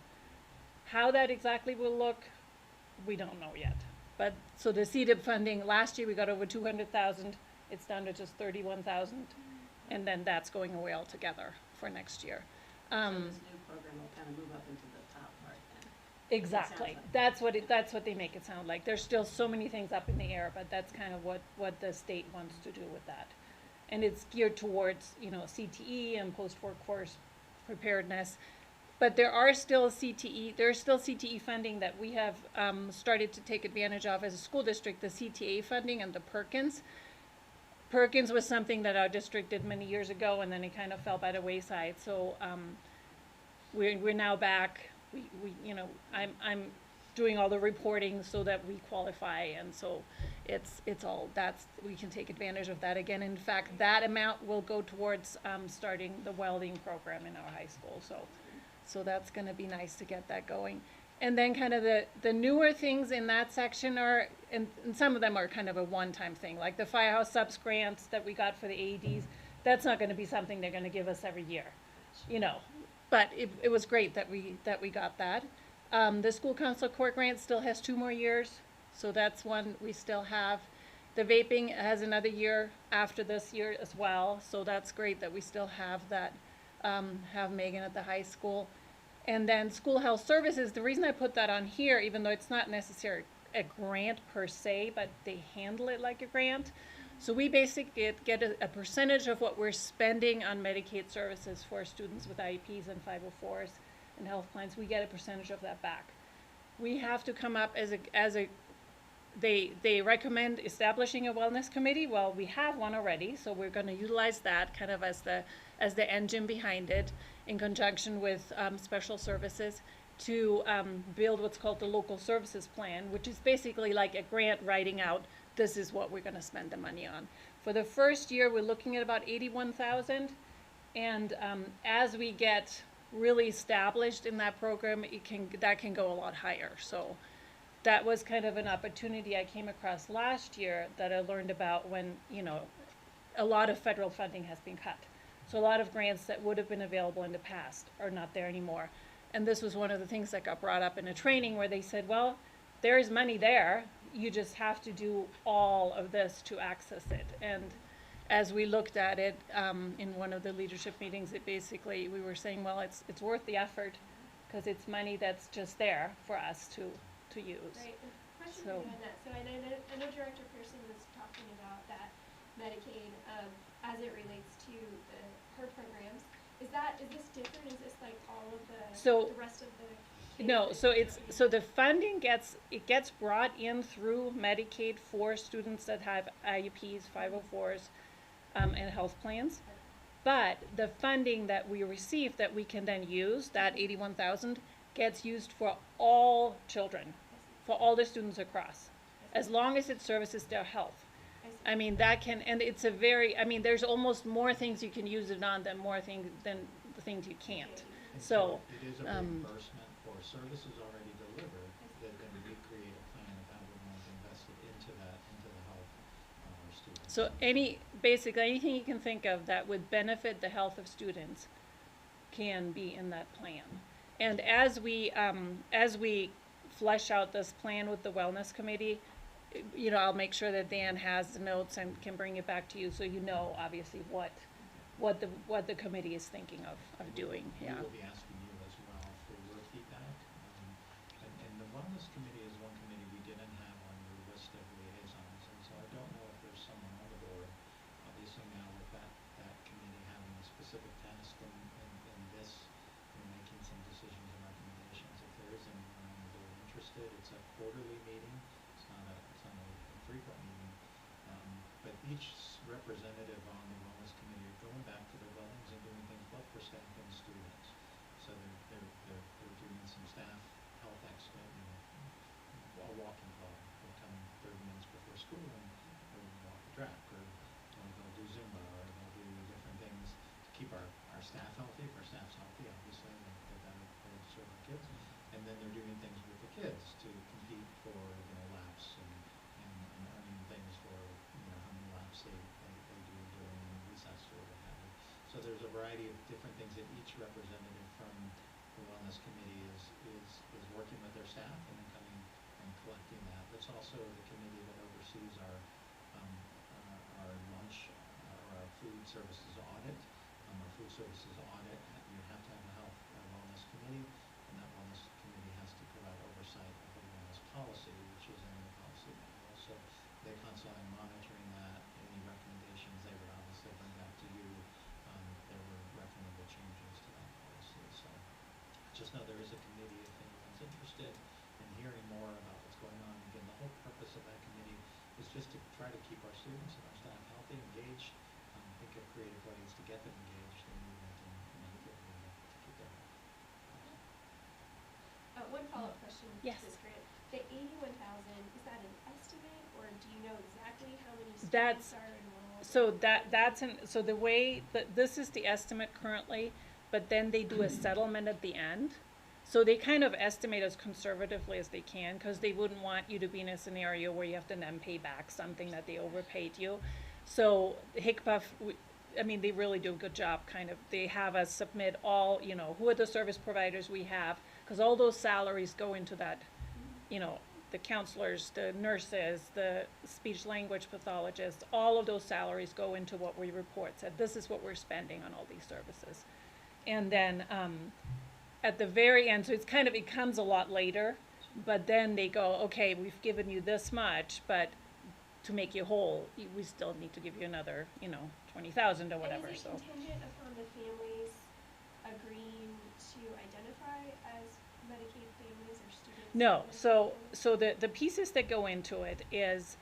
How that exactly will look, we don't know yet. But so the CDIP funding, last year we got over 200,000. It's down to just 31,000, and then that's going away altogether for next year. So this new program will kind of move up into the top part then. Exactly. That's what they make it sound like. There's still so many things up in the air, but that's kind of what the state wants to do with that. And it's geared towards, you know, CTE and post-workforce preparedness. But there are still CTE funding that we have started to take advantage of as a school district, the CTA funding and the Perkins. Perkins was something that our district did many years ago, and then it kind of fell by the wayside. So we're now back. We you know, I'm doing all the reporting so that we qualify, and so it's all that's, we can take advantage of that again. In fact, that amount will go towards starting the welding program in our high school. So that's going to be nice to get that going. And then kind of the newer things in that section are, and some of them are kind of a one-time thing, like the Firehouse Subs grants that we got for the AEDs. That's not going to be something they're going to give us every year, you know. But it was great that we got that. The School Council Court grant still has 2 more years, so that's one we still have. The vaping has another year after this year as well, so that's great that we still have that. Have Megan at the high school. And then School Health Services, the reason I put that on here, even though it's not necessarily a grant per se, but they handle it like a grant. So we basically get a percentage of what we're spending on Medicaid services for students with IEPs and 504s and health plans. We get a percentage of that back. We have to come up they recommend establishing a wellness committee. Well, we have one already, so we're going to utilize that kind of as the engine behind it, in conjunction with special services, to build what's called the local services plan, which is basically like a grant writing out, this is what we're going to spend the money on. For the first year, we're looking at about 81,000, and as we get really established in that program, that can go a lot higher. So that was kind of an opportunity I came across last year that I learned about when, you know, a lot of federal funding has been cut. So a lot of grants that would have been available in the past are not there anymore. And this was one of the things that got brought up in a training where they said, well, there is money there. You just have to do all of this to access it. And as we looked at it in one of the leadership meetings, it basically, we were saying, well, it's worth the effort because it's money that's just there for us to use. Right. The question for you on that. So I know Director Pearson was talking about that Medicaid as it relates to her programs. Is this different? Is this like all of the rest of the kids? No, so the funding gets brought in through Medicaid for students that have IEPs, 504s, and health plans. But the funding that we receive that we can then use, that 81,000, gets used for all children, for all the students across, as long as it services their health. I mean, that can, and it's a very, I mean, there's almost more things you can use it on than the things you can't. So it is a reimbursement for services already delivered that then we create a plan of how we're going to invest it into the health of our students. So basically anything you can think of that would benefit the health of students can be in that plan. And as we flesh out this plan with the wellness committee, you know, I'll make sure that Dan has the notes and can bring it back to you, so you know obviously what the committee is thinking of doing. Yeah. We will be asking you as well for your feedback. And the wellness committee it's a quarterly meeting. It's not a frequent meeting. But each representative on the wellness committee are going back to their buildings and doing things both for staff and students. So they're doing some staff health expert, a walking club. They'll come 30 minutes before school and they'll walk the track, or they'll do Zumba, or they'll do different things to keep our staff healthy. If our staff's healthy, obviously, they're better to serve our kids. And then they're doing things with the kids to compete for, laps and earning things for, how many laps they do during recess or what have you. So there's a variety of different things that each representative from the wellness committee is working with their staff and then coming and collecting that. That's also the committee that oversees our lunch or our food services audit. Our food services audit, you have to have a health wellness committee, and that wellness committee has to provide oversight of the wellness policy, which is in the policy manual. So they're constantly monitoring that. Any recommendations they would obviously bring back to you. There were recommended changes to that policy. So just know there is a committee if anyone's interested in hearing more about what's going on. Again, the whole purpose of that committee is just to try to keep our students and our staff healthy, engaged, think of creative ways to get them engaged in movement and to keep them healthy. One follow-up question, Yes. Ms. Grant. The 81,000, is that an estimate, or do you know exactly how many That's- students are enrolled? So the way that this is the estimate currently, but then they do a settlement at the end. So they kind of estimate as conservatively as they can, because they wouldn't want you to be in a scenario where you have to then pay back something that they overpaid you. So HICPUF, they really do a good job, they have us submit all, who are the service providers we have, because all those salaries go into that, the counselors, the nurses, the speech language pathologists, all of those salaries go into what we report, said this is what we're spending on all these services. And then at the very end, so it comes a lot later, but then they go, okay, we've given you this much, but to make you whole, we still need to give you another, 20,000 or whatever. And is it contingent upon the families agreeing to identify as Medicaid families or students? No, in so Medicaid? the pieces that go into it is,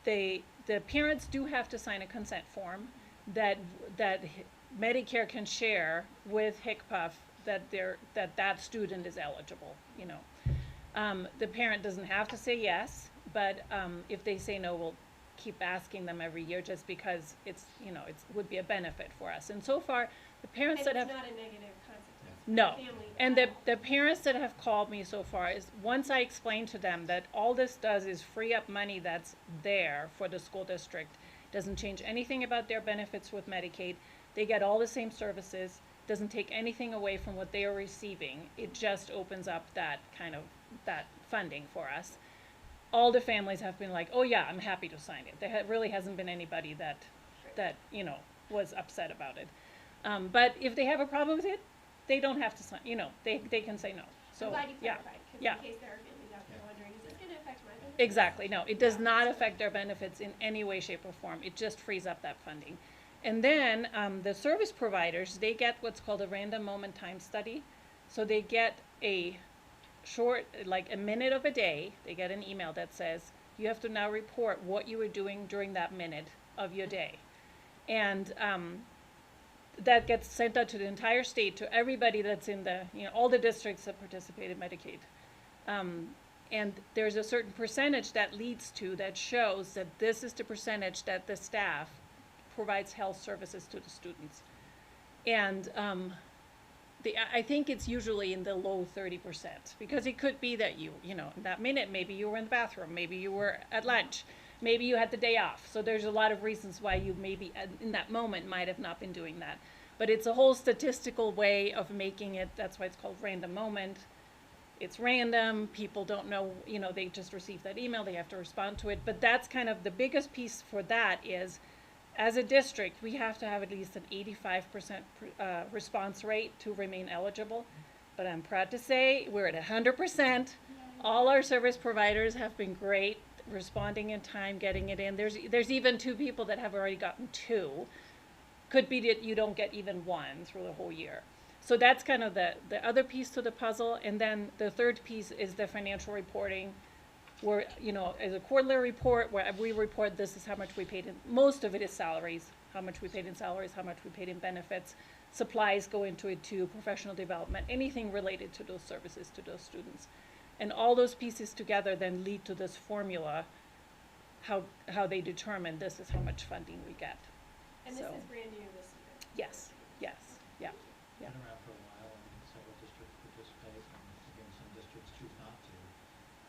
the parents do have to sign a consent form that Medicare can share with HICPUF that student is eligible. The parent doesn't have to say yes, but if they say no, we'll keep asking them every year just because it would be a benefit for us. And so far, the parents And that have it's not a negative consequence for no, the family. and the parents that have called me so far is once I explain to them that all this does is free up money that's there for the school district, doesn't change anything about their benefits with Medicaid. They get all the same services, doesn't take anything away from what they are receiving. It just opens up that funding for us. All the families have been like, oh yeah, I'm happy to sign it. There really hasn't been anybody that was upset about it. But if they have a problem with it, they don't have to sign, they can say no. So, I'm glad you yeah, clarified, because yeah. in case there are families out there wondering, is this going to affect my benefits? Exactly, no, it does not affect their benefits in any way, shape, or form. It just frees up that funding. And then the service providers, they get what's called a random moment time study. So they get a short, like a minute of a day, they get an email that says, you have to now report what you were doing during that minute of your day. And that gets sent out to the entire state, to everybody that's in all the districts that participate in Medicaid. And there's a certain percentage that leads to, that shows that this is the percentage that the staff provides health services to the students. And I think it's usually in the low 30%, because it could be that that minute, maybe you were in the bathroom, maybe you were at lunch, maybe you had the day off. So there's a lot of reasons why you maybe in that moment might have not been doing that. But it's a whole statistical way of making it, that's why it's called random moment. It's random, people don't know, they just received that email, they have to respond to it. But that's kind of the biggest piece for that is, as a district, we have to have at least an 85% response rate to remain eligible. But I'm proud to say we're at 100%. All our service providers have been great, responding in time, getting it in. There's even 2 people that have already gotten 2. Could be that you don't get even 1 through the whole year. So that's kind of the other piece to the puzzle, and then the third piece is the financial reporting, where, you know, as a quarterly report, where we report this is how much we paid in, most of it is salaries, how much we paid in salaries, how much we paid in benefits, supplies go into it too, professional development, anything related to those services to those students. And all those pieces together then lead to this formula, how they determine this is how much funding we get. And this So, is brand new this year. yes, yes, yeah. Yeah. Been around for a while, and several districts participate, and again, some districts choose not to.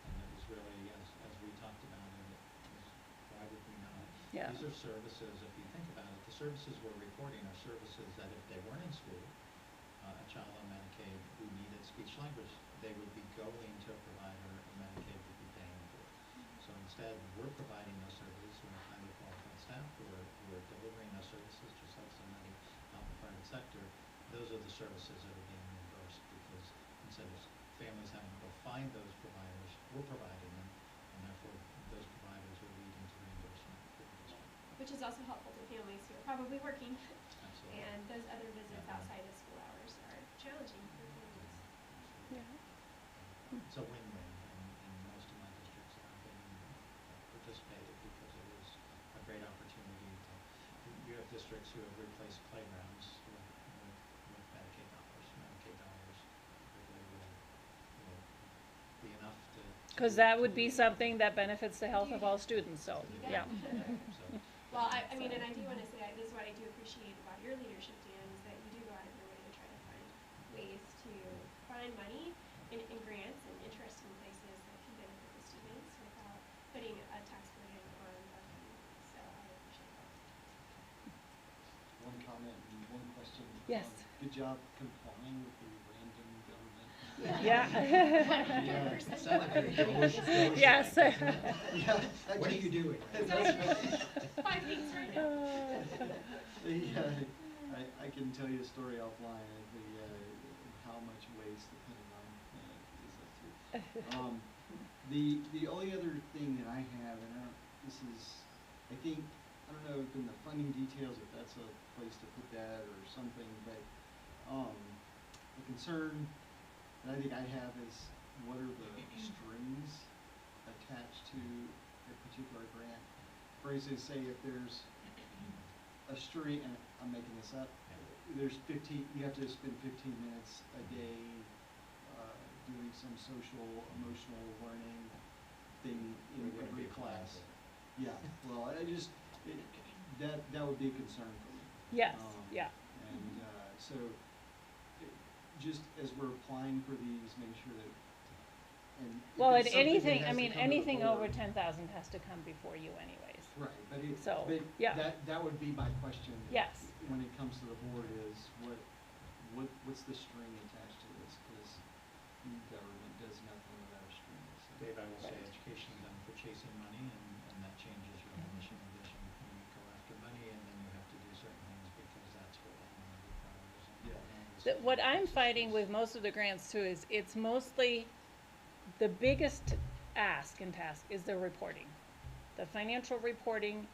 And it was really, as we talked about it, it was, why would we not? Yeah. These are services, if you think about it, the services we're reporting are services that if they weren't in school, a child on Medicaid who needed speech language, they would be going to a provider and Medicaid would be paying for. So instead, we're providing those services, we have highly qualified staff who are delivering those services, just like somebody out in the private sector. Those are the services that are being reimbursed, because instead of families having to go find those providers, we're providing them, and therefore those providers are leading to reimbursement for the district. Which is also helpful to families who are probably working, Absolutely. and those other visits Yeah. outside of school hours are challenging for families. Yeah. It's a win-win, and most of my districts have participated because it is a great opportunity to, you have districts who have replaced playgrounds with Medicaid dollars. Medicaid dollars really will be enough to. Because that would be something that benefits the health of all students, so, You yeah. bet. So, Well, I mean, and I do want to say, this is what I do appreciate about your leadership, Dan, is that you do go out of your way to try to find ways to find money in grants and interesting places that can benefit the students without putting a tax burden on our community. So I appreciate that. One comment and one question. Yes. Good job complying with the random government. Yeah. Sound like a ghost. Yes. Yeah. What are you doing? 5 weeks right now. I can tell you a story offline of how much waste the Pentagon is up to. The only other thing that I have, and I don't know if in the funding details if that's a place to put that or something, but the concern that I think I have is what are the strings attached to a particular grant? For instance, say if there's a string, and I'm making this up, there's 15, you have to spend 15 minutes a day doing some social, emotional learning thing in every class. Yeah, well, that would be a concern for me. Yes, yeah. And so, just as we're applying for these, make sure that, and if Well, it's at something that anything, has I to mean, come to the anything over board- 10,000 has to come before you anyways. Right, but So, yeah. that would be my question. Yes. When it comes to the board is what's the string attached to this? Because government does nothing without a string. So. Dave, I will say education is done for chasing money, and that changes your mission and vision. You go after money, and then you have to do certain things because that's what the money requires. Yeah. What I'm fighting with most of the grants too is it's mostly the biggest ask and task is the reporting, the financial reporting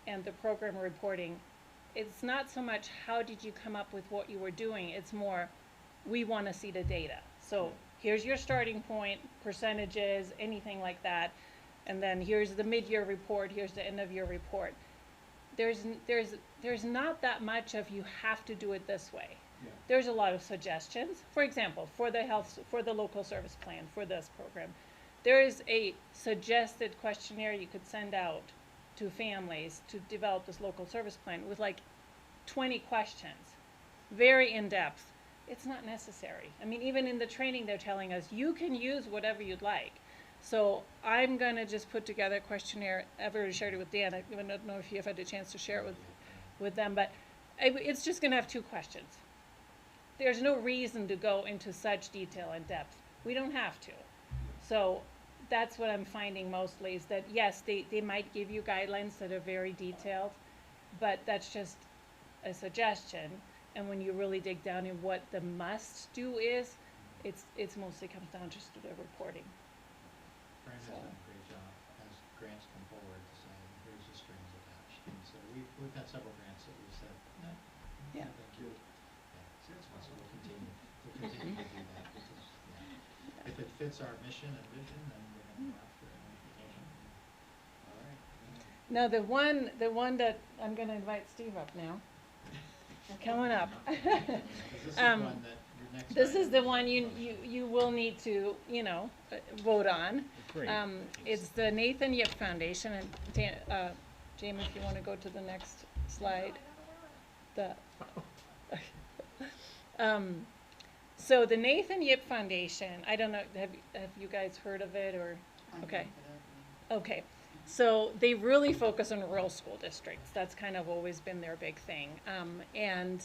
and the program reporting. It's not so much how did you come up with what you were doing, it's more we want to see the data. So here's your starting point, percentages, anything like that, and then here's the mid-year report, here's the end-of-year report. There's not that much of you have to do it this way. Yeah. There's a lot of suggestions. For example, for the local service plan, for this program, there is a suggested questionnaire you could send out to families to develop this local service plan with like 20 questions, very in-depth. It's not necessary. I mean, even in the training, they're telling us you can use whatever you'd like. So I'm gonna just put together a questionnaire. I've already shared it with Dan. I don't know if you've had a chance to share it with them, but it's just gonna have 2 questions. There's no reason to go into such detail and depth. We don't have to. So that's what I'm finding mostly is that, yes, they might give you guidelines that are very detailed, but that's just a suggestion. And when you really dig down in what the must do is, it's mostly comes down just to the reporting. Fran has done a great job as grants come forward to say, here's the strings attached. And so we've had several grants that we've said, no, Yeah. thank you. Yeah, so we'll continue. continue to do that because, yeah, if it fits our mission and vision, then we're going to go after it and we can. All right. Now, the one that, I'm gonna invite Steve up now. Coming up. This is Um, one that your next This is item the one you will need to, vote on. Great. It's the Nathan Yip Foundation, and Jamie, if you wanna go to the next slide. So the Nathan Yip Foundation, I don't know, have you guys heard of it, or, I okay. looked it up. Okay, so they really focus on rural school districts. That's kind of always been their big thing. And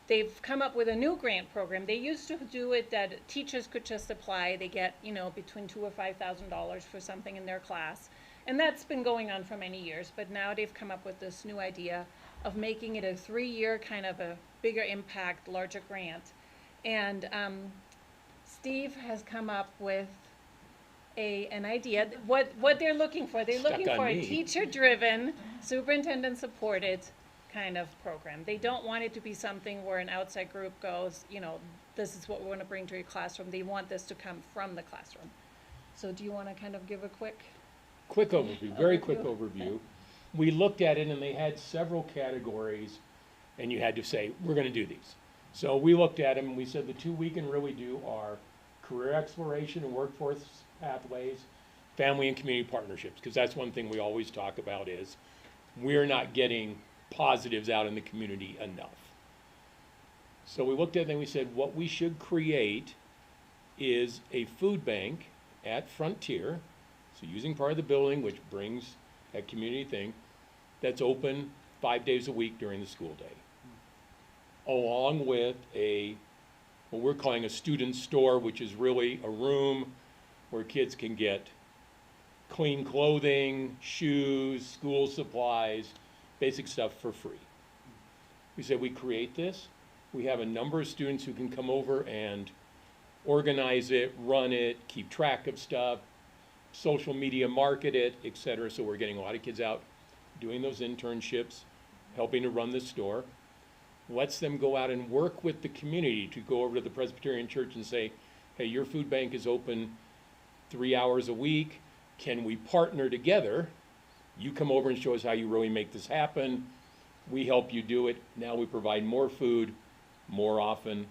they've come up with a new grant program. They used to do it that teachers could just apply. They get, between $2,000 or $5,000 for something in their class. And that's been going on for many years, but now they've come up with this new idea of making it a 3-year kind of a bigger impact, larger grant. And Steve has come up with an idea. What they're looking for, they're looking for a teacher-driven, superintendent-supported kind of program. They don't want it to be something where an outside group goes, this is what we want to bring to your classroom. They want this to come from the classroom. So do you want to kind of give a quick overview, very quick overview. We looked at it and they had several categories and you had to say, we're going to do these. So we looked at them and we said the two we can really do are career exploration and workforce pathways, family and community partnerships, because that's one thing we always talk about is we're not getting positives out in the community enough. So we looked at it and we said what we should create is a food bank at Frontier, so using part of the building, which brings that community thing, that's open 5 days a week during the school day, along with what we're calling a student store, which is really a room where kids can get clean clothing, shoes, school supplies, basic stuff for free. We said we create this. We have a number of students who can come over and organize it, run it, keep track of stuff, social media market it, etc. So we're getting a lot of kids out doing those internships, helping to run the store. Lets them go out and work with the community to go over to the Presbyterian Church and say, hey, your food bank is open 3 hours a week. Can we partner together? You come over and show us how you really make this happen. We help you do it. Now we provide more food more often.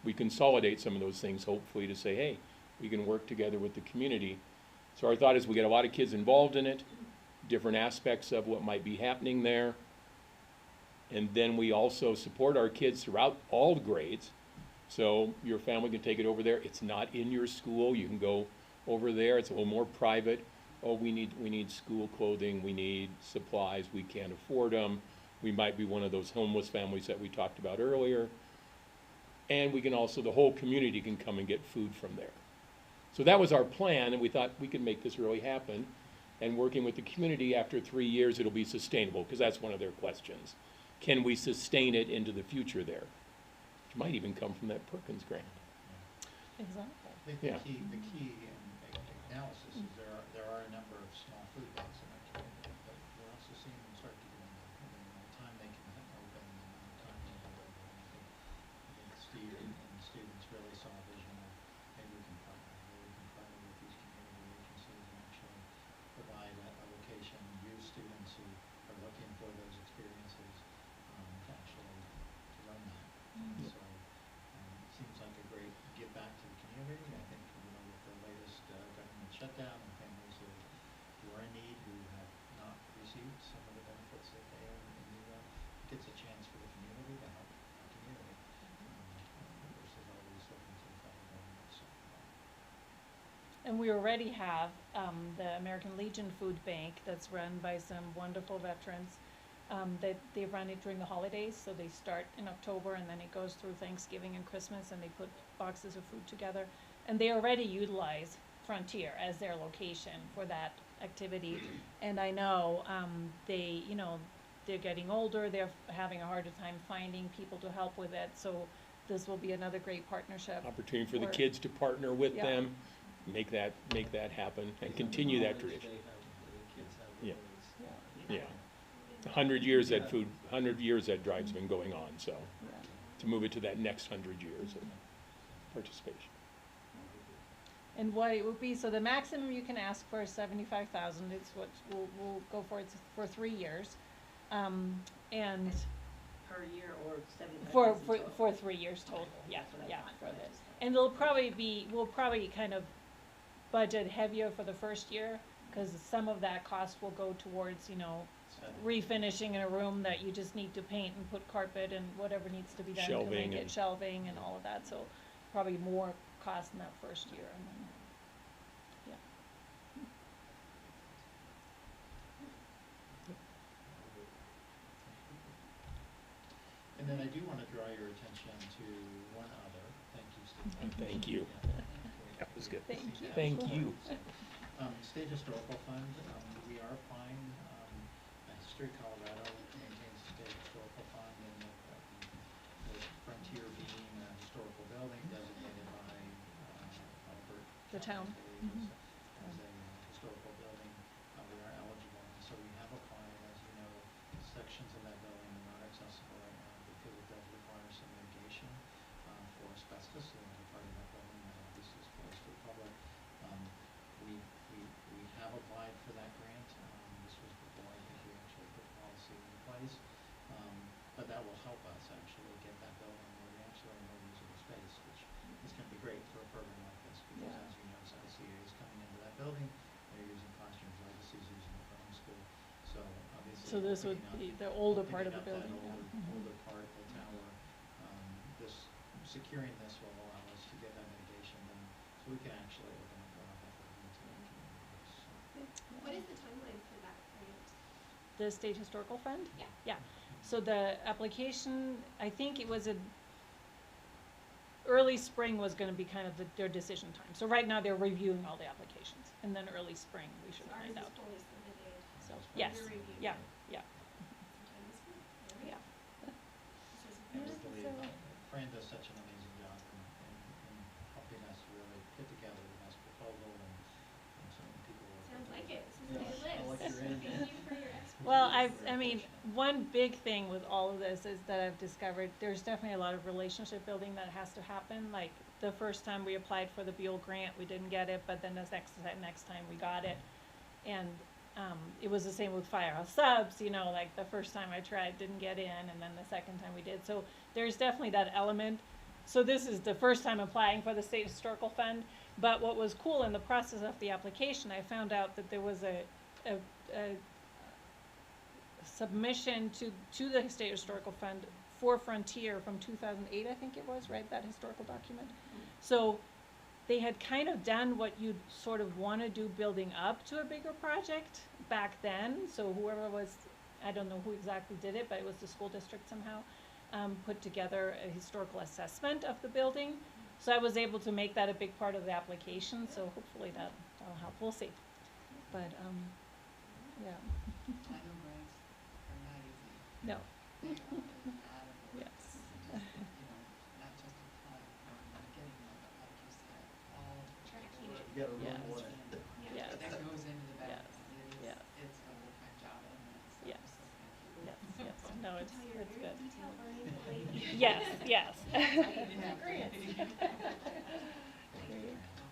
We consolidate some of those things, hopefully, to say, hey, we can work together with the community. So our thought is we get a lot of kids involved in it, different aspects of what might be happening there. And then we also support our kids throughout all the grades. So your family can take it over there. It's not in your school. You can go over there. It's a little more private. Oh, we need school clothing. We need supplies. We can't afford them. We might be one of those homeless families that we talked about earlier. And we can also, the whole community can come and get food from there. So that was our plan, and we thought we could make this really happen. And working with the community after 3 years, it'll be sustainable, because that's one of their questions. Can we sustain it into the future there? Which might even come from that Perkins grant. Exactly. I think the key in analysis is there are a number of small food banks in our community, but we're also seeing them start to get in the amount of time they can open, the amount of time they have open. I think Steve and the students really saw a vision of maybe we can partner with these community agencies and actually provide a location, use students who are looking for those experiences to actually run that. So it seems like a great give back to the community. I think with the latest government shutdown and families who are in need, who have not received some of the benefits that they are in need of, it's a chance for the community to help the community versus always looking to the federal government. So, And we already have the American Legion Food Bank that's run by some wonderful veterans. That they run it during the holidays, so they start in October and then it goes through Thanksgiving and Christmas, and they put boxes of food together. And they already utilize Frontier as their location for that activity. And I know they're getting older, they're having a harder time finding people to help with it. So this will be another great partnership. Opportunity for the kids to partner with them, make that happen, and continue that tradition. Yeah. Yeah. 100 years that drive's been going on, so to move it to that next 100 years of participation. And what it would be, so the maximum you can ask for is 75,000, it's what we'll go for, it's for 3 years. And Per year or 75,000 for total? 3 years total, yeah, That's what I yeah, thought, for but I this. just- And we'll probably kind of budget heavier for the first year, cause some of that cost will go towards, you know, refinishing in a room that you just need to paint and put carpet and whatever needs to be done to Shelving make it and- shelving and all of that, so probably more cost in that first year and then, yeah. And then I do want to draw your attention to one other, thank you, Steve. Thank you. That was good. Thank you. Thank you. State Historical Fund, we are applying, History Colorado maintains a State Historical Fund, and the Frontier being a historical building designated by, Albert. The town. I believe, as a historical building, we are eligible, and so we have applied, as you know, sections of that building are not accessible right now because it does require some mitigation, for asbestos, so the part of that building that obviously is closed to the public. We have applied for that grant. This was before I think we actually put the policy in place. But that will help us actually get that building where we actually have more usable space, which is going to be great for a program like this because Yeah. as you know, SLCA is coming into that building. They're using classrooms, Legacy's using it for homeschool. So obviously. So this would picking up- be the older part of the picking up building, that yeah. Mhm. older part, the tower. Securing this will allow us to get that mitigation done, so we can actually open up our buffer into the community. So. What is the timeline for that grant? The State Historical Fund? Yeah. Yeah, so the application, I think it was early spring was gonna be kind of their decision time. So right now they're reviewing all the applications, and then early spring we should So ours find is out. fully submitted. So, Under yes, review. yeah, yeah, Sometime this month. All right. yeah. This is And we good. believe Fran does such an amazing job in helping us really put together the best proposal and so many people. Sounds like it. This is a Yeah, good I like list. your energy. Thank you for your expertise. Well, I mean, one big thing with all of this is that I've discovered there's definitely a lot of relationship building that has to happen. Like the first time we applied for the Buell grant, we didn't get it, but then the next time we got it. And it was the same with Firehouse Subs, you know, like the first time I tried, didn't get in, and then the second time we did. So there's definitely that element. So this is the first time applying for the State Historical Fund. But what was cool in the process of the application, I found out that there was a submission to the State Historical Fund for Frontier from 2008, I think it was, right, that historical document. So they had kind of done what you'd sort of want to do building up to a bigger project back then. So whoever was, I don't know who exactly did it, but it was the school district somehow, put together a historical assessment of the building. So I was able to make that a big part of the application, so hopefully that'll help, we'll see. But, yeah, I know grants are not easy. no, They are a lot of work. yes. You know, not just applying, not getting them, but like you said, all the Tracking it. You gotta Yeah. run one. Yes. that goes into the Yes. background. Yes. It's a full-time job in that, Yes. so thank you. Yes, yes, no, I can it's tell you're a good. very detail-oriented lady. Yes, yes. Yeah.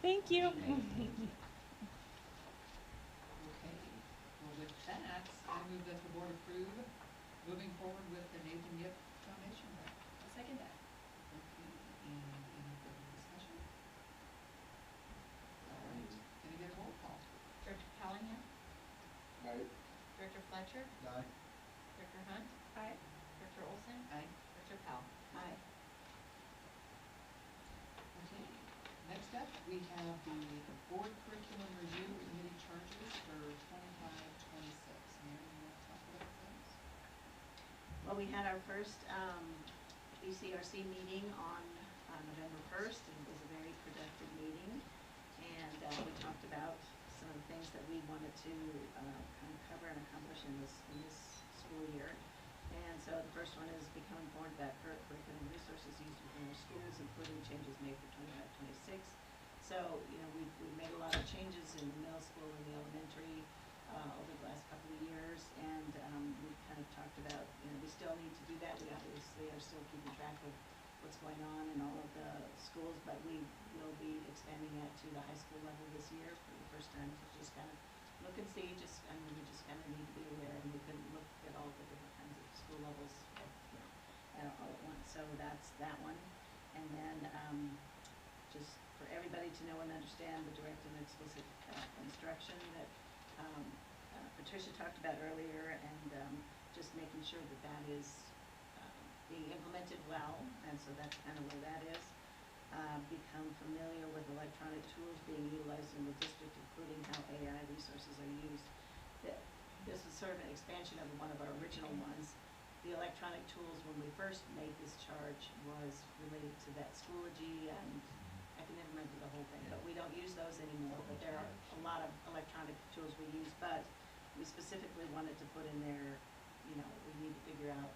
Thank you. Okay, well, with that, I move that the board approve moving forward with the Nathan Yip Foundation grant. I'll second that. Okay, and any further discussion? All right, can I get a roll call? Director Callahan? Aye. Director Fletcher? Aye. Director Hunt? Aye. Director Olson? Aye. Director Powell? Aye. Okay, next up, we have the board curriculum review committee charges for 25-26. Mary, you want to talk about those? Well, we had our first BCRC meeting on November 1st, and it was a very productive meeting. And we talked about some of the things that we wanted to kind of cover and accomplish in this school year. And so the first one is become informed about current curriculum resources used within our schools, including changes made for 25-26. So, you know, we've made a lot of changes in the middle school and the elementary over the last couple of years, and we kind of talked about, you know, we still need to do that. We obviously are still keeping track of what's going on in all of the schools, but we will be expanding it to the high school level this year for the first time to just kind of look and see, we just kind of need to be aware, and we couldn't look at all the different kinds of school levels, all at once, so that's that one. And then, just for everybody to know and understand the direct and explicit instruction that Patricia talked about earlier, and just making sure that that is being implemented well, and so that's kind of where that is. Become familiar with electronic tools being utilized in the district, including how AI resources are used. This is sort of an expansion of one of our original ones. The electronic tools, when we first made this charge, was related to that Schoology, and I can never remember the whole thing, but we don't use those anymore, but there are a lot of electronic tools we use, but we specifically wanted to put in there, we need to figure out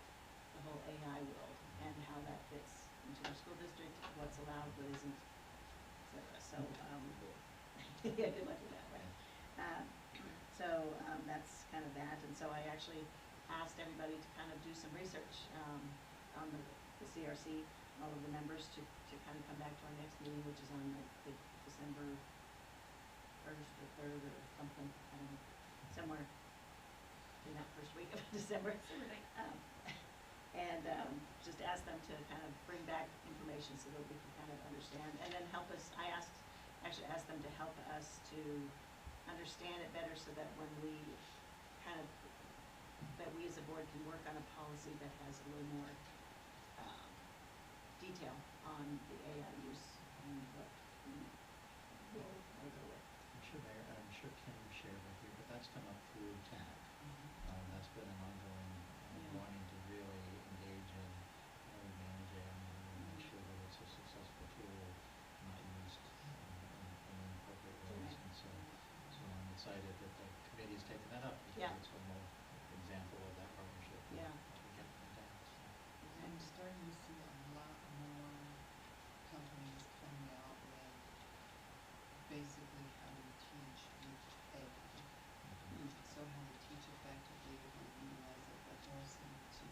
the whole AI world and how that fits into our school district, what's allowed, what isn't, et cetera. So, yeah, good luck with that, right? That's kind of that, and so I actually asked everybody to kind of do some research on the CRC, all of the members to kind of come back to our next meeting, which is on like December 1st or 3rd or something, somewhere in that first week of December. And just ask them to kind of bring back information so that we can kind of understand, and then actually asked them to help us to understand it better, so that when we that we as a board can work on a policy that has a little more detail on the AI use and what we'll go with. I'm sure Kim shared with you, but that's come up through TAC. That's been an ongoing, wanting to really engage in how we manage AI and make sure that it's a successful tool, not used in inappropriate ways. Right. And so I'm excited that the committee's taken that up, because Yeah. it's one more example of that partnership Yeah. that we get from TAC. I'm starting to see a lot more companies coming out with basically how to teach with AI. So how to teach effectively, how to utilize it, but also to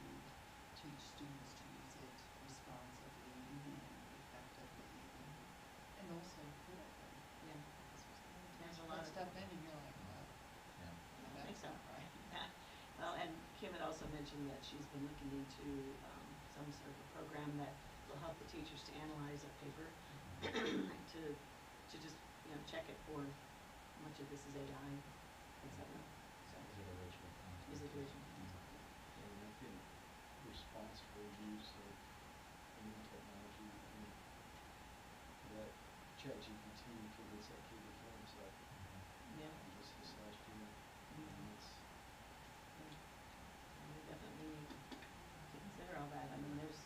teach students to use it responsibly and effectively, and also critically. Yeah. There's a Put lot of stuff in and you're like, well, Yeah. I think that's so. not right. Yeah. Well, and Kim had also mentioned that she's been looking into some sort of a program that will help the teachers to analyze a paper to just, check it for much of this is AI, et cetera. So, Is it original content? is it original? And I think responsible use of any technology, that ChatGPT for this actually became stuff, Yeah. just this last year, and it's, We definitely need to consider all that. I mean, this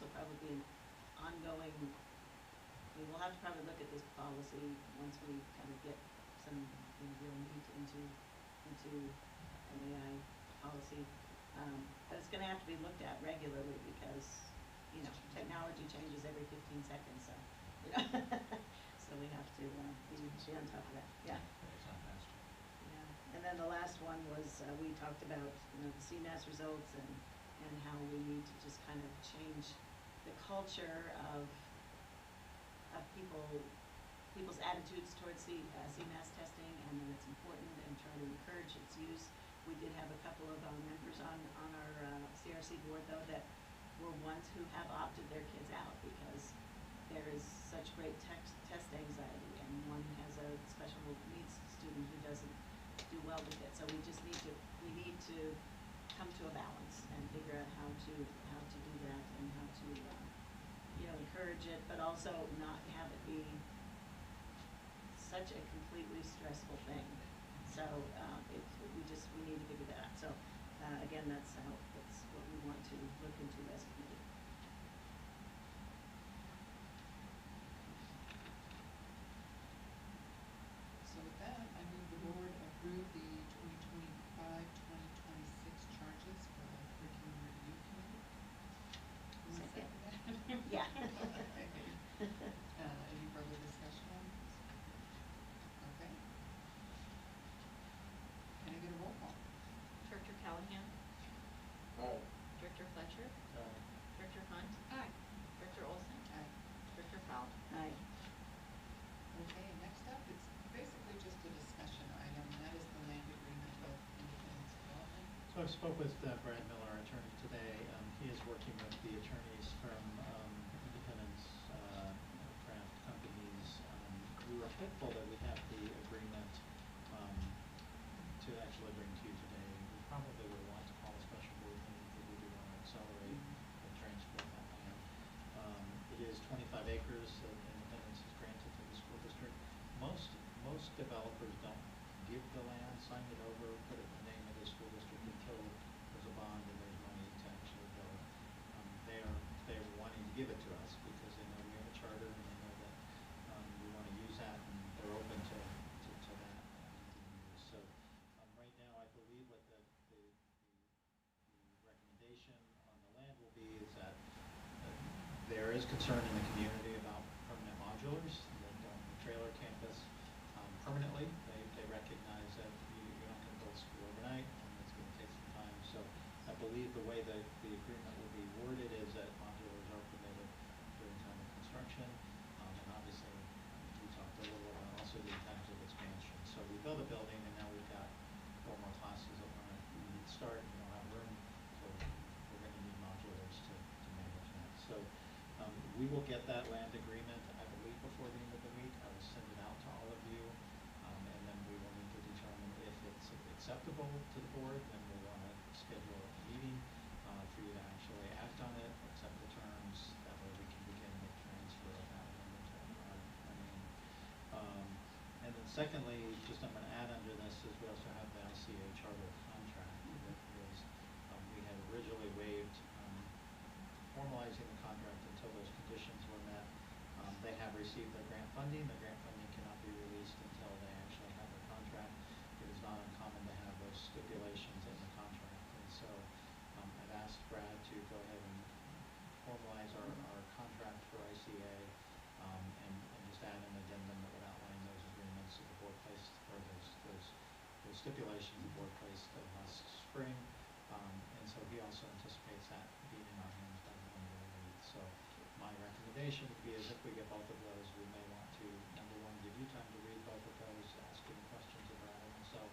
will probably be an ongoing, we'll have to probably look at this policy once we kind of get some, real meat into an AI policy. But it's gonna have to be looked at regularly, because, technology changes every 15 seconds, so, so we have to be on top of that, yeah. It's not faster. Yeah, and then the last one was, we talked about, the CMAS results and how we need to just kind of change the culture of people's attitudes towards CMAS testing, and that it's important, and try to encourage its use. We did have a couple of members on our CRC board, though, that were ones who have opted their kids out because there is such great test anxiety, and one has a special needs student who doesn't do well with it. So we need to come to a balance and figure out how to do that, and how to encourage it, but also not have it be such a completely stressful thing. So we need to figure that out. So again, that's what we want to look into as a committee. So with that, I move the board approve the 2025-2026 charges for the curriculum review committee. Who Second. seconded that? Yeah. Any further discussion on this? Okay. Can I get a roll call? Director Callahan? Aye. Director Fletcher? I spoke with Brad Miller, our attorney, today. He is working with the attorneys from Independence craft companies. We were hopeful that we have the agreement to actually bring to you today. We probably would want to call a special board meeting because we do want to accelerate and transport that land. It is 25 acres that Independence has granted to the school district. Most developers don't give the land, sign it over, put it in the name of the school district until there's a bond and there's money to actually build. They're wanting to give it to us because they know we have a charter and they know that we want to use that, and they're open to that. So right now, I believe what the recommendation on the land will be is that there is concern in the community about permanent modulars that the trailer campus permanently. They recognize that you're not going to build school overnight and it's going to take some time. So I believe the way that the agreement will be worded is that modulars are permitted during time of construction. And obviously, we talked a little about also the times of expansion. So we build a building and now we've got 4 more classes that we need to start and we don't have room. So we're going to need modulars to manage that. So we will get that land agreement, I believe, before the end of the week. I will send it out to all of you. And then we will need to determine if it's acceptable to the board. Then we'll want to schedule a meeting for you to actually act on it, accept the terms. That way we can begin the transfer of that land into our name. And then secondly, just I'm going to add under this is we also have the LCA charter contract that is, we had originally waived formalizing the contract until those conditions were met. They have received their grant funding. The grant funding cannot be released until they actually have their contract. It is not uncommon to have those stipulations in the contract. And so I've asked Brad to go ahead and formalize our contract for ICA and just add an addendum that would outline those agreements that the board placed, or those stipulations the board placed last spring. And so he also anticipates that being in our hands by the end of the week. So my recommendation would be is if we get both of those, we may want to, number one, give you time to read both of those, ask any questions about it himself,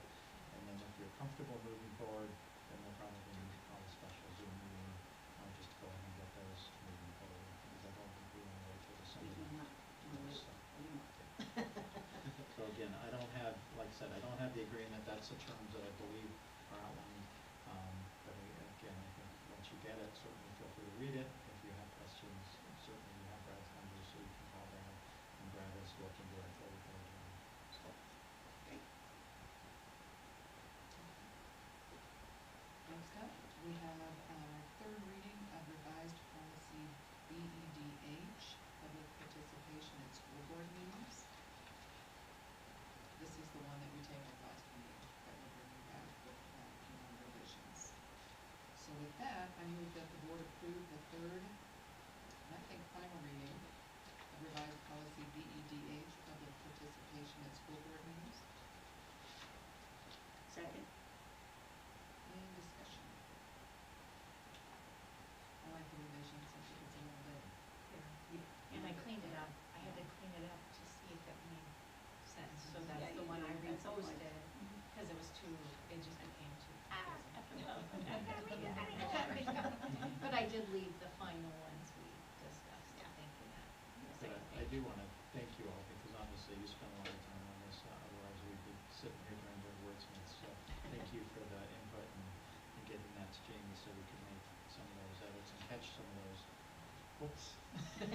and then if you're comfortable moving forward, then we'll probably need to call a special Zoom meeting just to go ahead and get those moving forward, because I don't think we want to wait till December. So again, I don't have, like I said, I don't have the agreement. That's the terms that I believe are outlined. But again, I think once you get it, certainly feel free to read it. If you have questions, certainly you have Brad's number, so you can call Brad. And Brad is working directly with Adjournment. So, Great. Next up, we have our third reading of revised policy BEDH, public participation in school board meetings. This is the one that we tabled last meeting that we're bringing back with a few more revisions. So with that, I move that the board approve the third, and I think final reading of revised policy BEDH, public participation in school board meetings. Second. Any discussion? I like the revisions, I think it's a little bit. And I cleaned it up, I had to clean it up to see if it made sense, so Yeah, that's the you one I did. That's always- reposted, because it was too, it just became too Yeah. But I did leave the final ones we discussed, thinking that. but I do want to thank you all, because obviously you spent a lot of time on this. Otherwise, we'd be sitting here trying to wordsmith. So thank you for the input and getting that to Jamie so we can make some of those edits and catch some of those. Whoops. So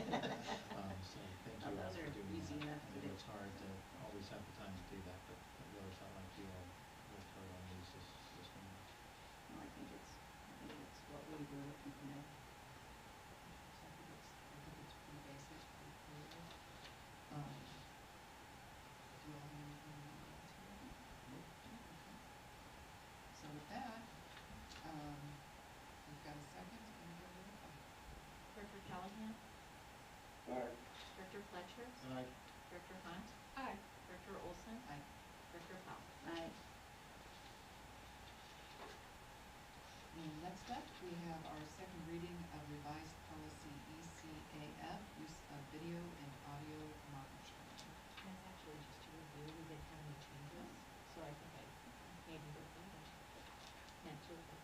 thank you all Those for are doing easy that. enough I to know do. it's hard to always have the time to do that, but I really felt like you all worked hard on these this one. Well, I think it's what we were looking for now. So I think it's pretty basic, pretty clear. Do you all have anything you want to add to it? Nope. Okay. So with that, we've got a second, and we're going to vote. Director Callahan? Aye. Director Fletcher? Aye. Director Hunt? Aye. Director Olson? Aye. Director Powell? Aye. And next up, we have our second reading of revised policy ECAF, use of video and audio monitoring. That's actually just a review, we didn't have any changes, so I think I maybe meant to, but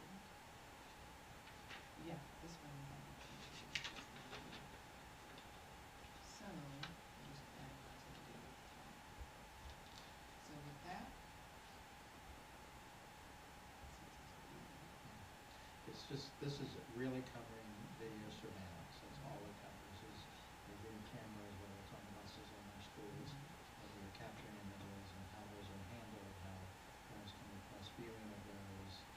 this is really covering video surveillance. That's all it covers is the video cameras, whether it's on the buses in our schools, whether you're capturing images and how those are handled, how parents can request viewing of those,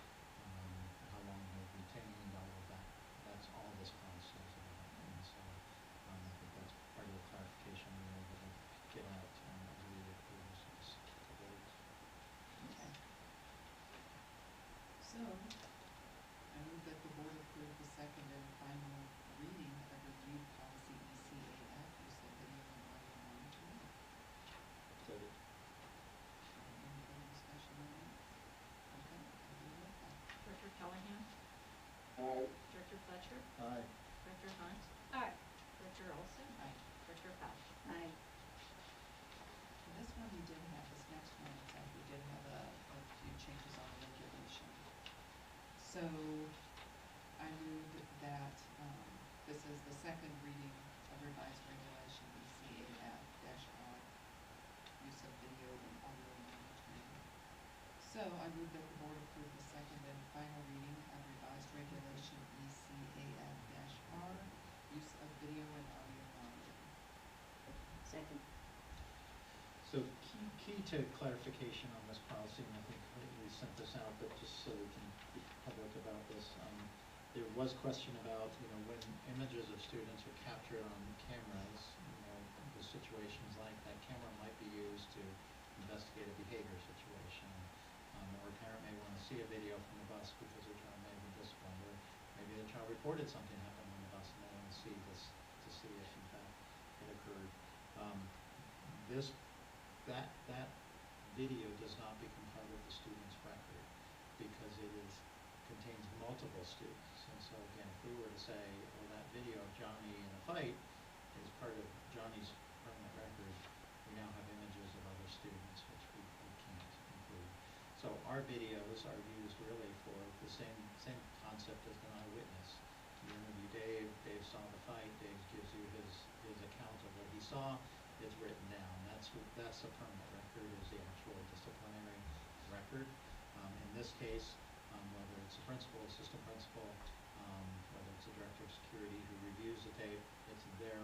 how long they're retained, all of that. That's all this policy is about. And so I think that's part of the clarification we were able to get out as we were through this couple of weeks. Okay. So, I move that the board approve the second and final reading of reviewed policy ECAF, use of video and audio monitoring. So that Any further discussion on that? Okay, I'll do a roll call. Director Callahan? Aye. Director Fletcher? Aye. Director Hunt? Alright, Director Olson? Aye. Director Paz? Aye. And this one we did have, this next one, in fact, we did have a few changes on the regulation. So, I move that, this is the second reading of revised regulation ECAF-R, use of video and audio monitoring. So, I move that the board approve the second and final reading of revised regulation ECAF-R, use of video and audio monitoring. Second. So key to clarification on this policy, and I think we sent this out, but just so we can be public about this, there was question about, when images of students are captured on cameras, the situations like that camera might be used to investigate a behavior situation. Or a parent may want to see a video from the bus because their child may be disciplined, or maybe the child reported something happened on the bus and they want to see this to see if in fact it occurred. That video does not become part of the student's record because it contains multiple students. And so again, if we were to say, well, that video of Johnny in a fight is part of Johnny's permanent record, we now have images of other students which we can't include. So our videos are used really for the same concept as an eyewitness. You interview Dave saw the fight, Dave gives you his account of what he saw, it's written down. That's a permanent record, is the actual disciplinary record. In this case, whether it's a principal, assistant principal, whether it's a director of security who reviews the tape, it's their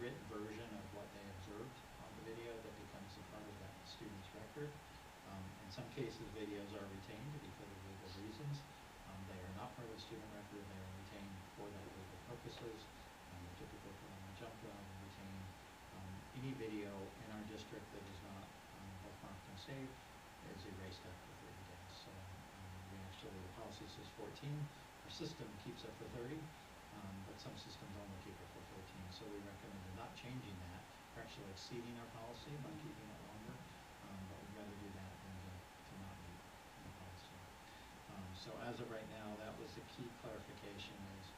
written version of what they observed on the video that becomes a part of that student's record. In some cases, videos are retained because of legal reasons. They are not part of the student record, they are retained for that legal purposes. They're typically put on a jump drive and retained. Any video in our district that is not bookmarked and saved is erased after 30 days. So the policy says 14. Our system keeps it for 30, but some systems only keep it for 14. So we recommend not changing that. We're actually exceeding our policy by keeping it longer, but we'd rather do that than to not meet the policy. So as of right now, that was the key clarification is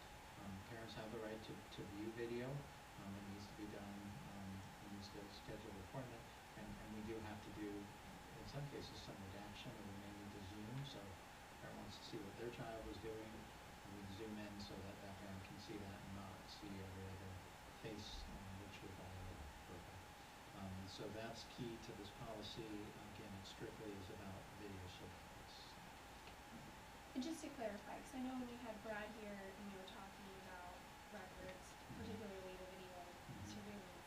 parents have the right to view video. It needs to be done. It needs to schedule an appointment, and we do have to do, in some cases, some redaction, or we may need to zoom. So if a parent wants to see what their child was doing, we zoom in so that that parent can see that and not see every other face, which would violate FERPA. So that's key to this policy. Again, it strictly is about video surveillance. and just to clarify, because I know when we had Brad here and we were talking about records, particularly the video surveillance,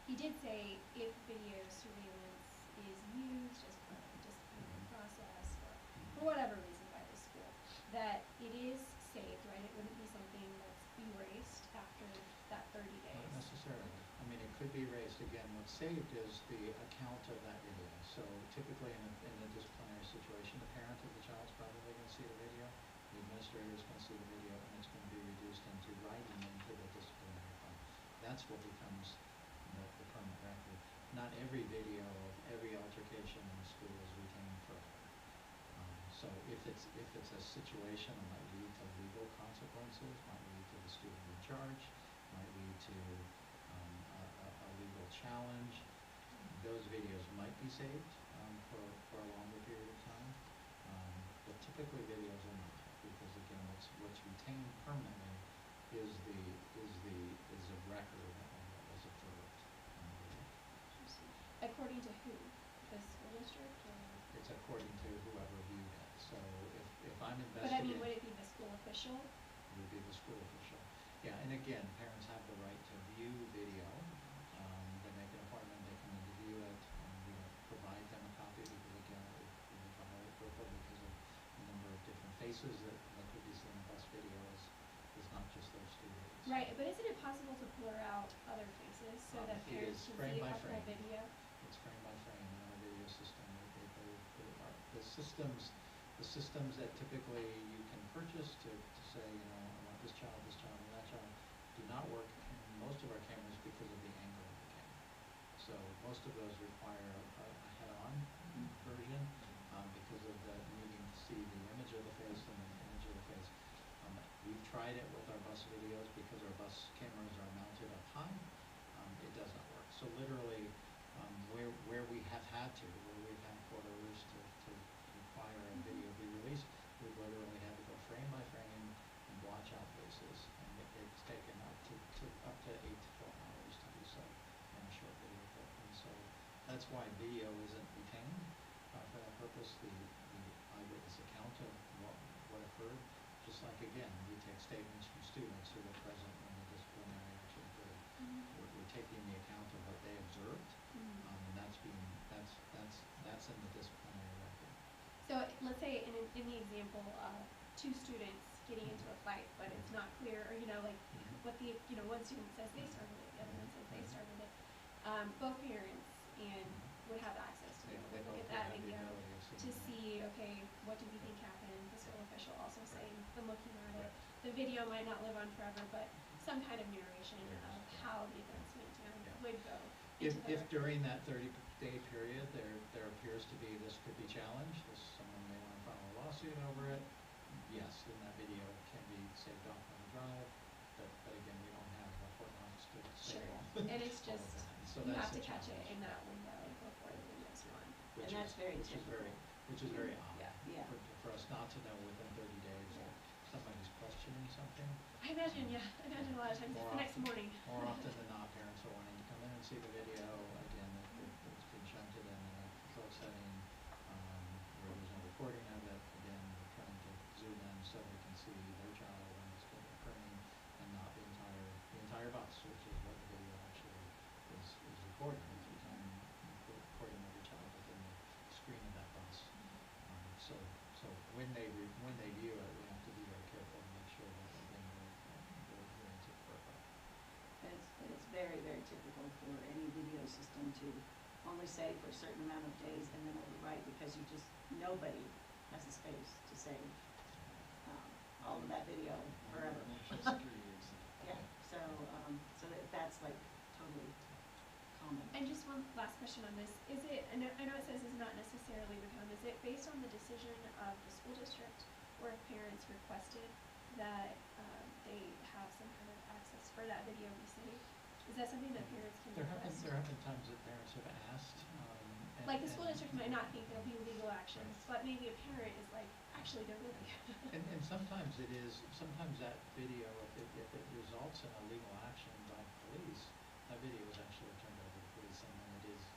he did say if video surveillance is used as part of the disciplinary process or for whatever reason by the school, that it is saved, right? It wouldn't be something that's erased after that 30 days. Not necessarily. I mean, it could be erased. Again, what's saved is the account of that video. So typically in a disciplinary situation, the parent of the child's probably going to see the video, the administrator is going to see the video, and it's going to be reduced into writing into the disciplinary file. That's what becomes the permanent record. Not every video of every altercation in the school is retained forever. So if it's a situation that might lead to legal consequences, might lead to the student in charge, might lead to a legal challenge, those videos might be saved for a longer period of time. But typically videos are not, because again, what's retained permanently is a record of what was observed on the video. According to who? The school district or? It's according to whoever viewed it. So if I'm But I mean, investigating. would it be the school if official? Would be the school official. Yeah, and again, parents have the right to view video. They make an appointment, they come in to view it, we don't provide them a copy because again, it would violate FERPA because of the number of different faces that could be seen in bus video is not just those students. Right, but isn't it possible to blur out other faces so that It parents is can frame see by a full frame. video? It's frame by frame in our video system. The systems that typically you can purchase to say, I want this child, and that child, do not work in most of our cameras because of the angle of the camera. So most of those require a head-on version because of the needing to see the image of the face and the image of the face. We've tried it with our bus videos because our bus cameras are mounted up high. It does not work. So literally, where we have had to, where we've had court orders to require a video be released, we've literally had to go frame by frame and blotch out faces, and it's taken up to 8 to 12 hours to do so in a short video clip. And so that's why video isn't retained for that purpose. The eyewitness account of what occurred, just like again, we take statements from students who were present when the disciplinary action occurred. We're taking the account of what they observed, and that's in the disciplinary record. So let's say in the example of two students getting into a fight, but it's not clear, or what the one student says they started it, the other one says they started it. Both parents would have access to be able to look at that video to see, okay, what do we think happened? The school official also saying, I'm looking at it. The video might not live on forever, but some kind of narration of how the events went down would go. If during that 30-day period there appears to be this could be challenged, someone may want to file a lawsuit over it, yes, then that video can be saved off on the drive. But again, we don't have the Fort Knox to save all. And it's all of just that. So you that's have to the catch it challenge. in that window before the video's gone. And that's very typical. Which is very odd. Yeah. For us not to know within 30 days that somebody's questioning something. I imagine a lot of times it's the next morning. More often than not, parents are wanting to come in and see the video. Again, it's been shunted in a controlled setting where there's no recording of it. Again, we're trying to zoom in so they can see their child when it's occurring and not the entire bus, which is what the video actually is recording. It's recording every child within the screen of that bus. So when they view it, we have to be very careful and make sure that again we're adhering to FERPA. It's very, very typical for any video system to only say for a certain amount of days and then overwrite because nobody has the space to save all of that video forever. Yeah, so that's like totally common. And just one last question on this. Is it, I know it says is not necessarily become, is it based on the decision of the school district or if parents requested that they have some kind of access for that video be saved? Is that something that parents can request? There have been times that parents have asked. Like the school district might not think there'll be legal actions, but maybe a parent is like, actually there will be. And sometimes sometimes that video, if it results in a legal action by police, that video is actually turned over to police and then it's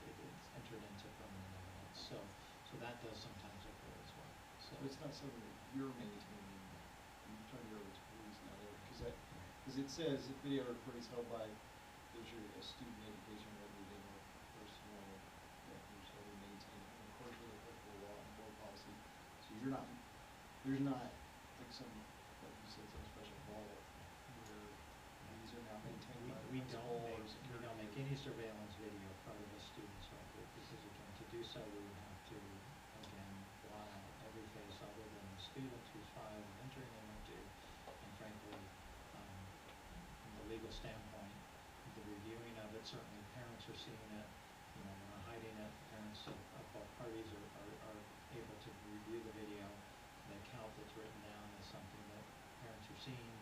entered into permanent evidence. So that does sometimes occur as well. So It's not something that you're maintaining, you turn it over to police now, because it says that video recordings held by a student education representative or personnel who shall be maintained in accordance with applicable law and board policy. So there's not like some, like you said, some special law where these are now maintained by the we principal or don't make any surveillance video part of a student's record because again, to do so we would have to again blot out every face other than the student whose file we're entering them into, and frankly, from the legal standpoint, the reviewing of it, certainly parents are seeing it, we're not hiding it, parents of both parties are able to review the video. The account that's written down is something that parents are seeing.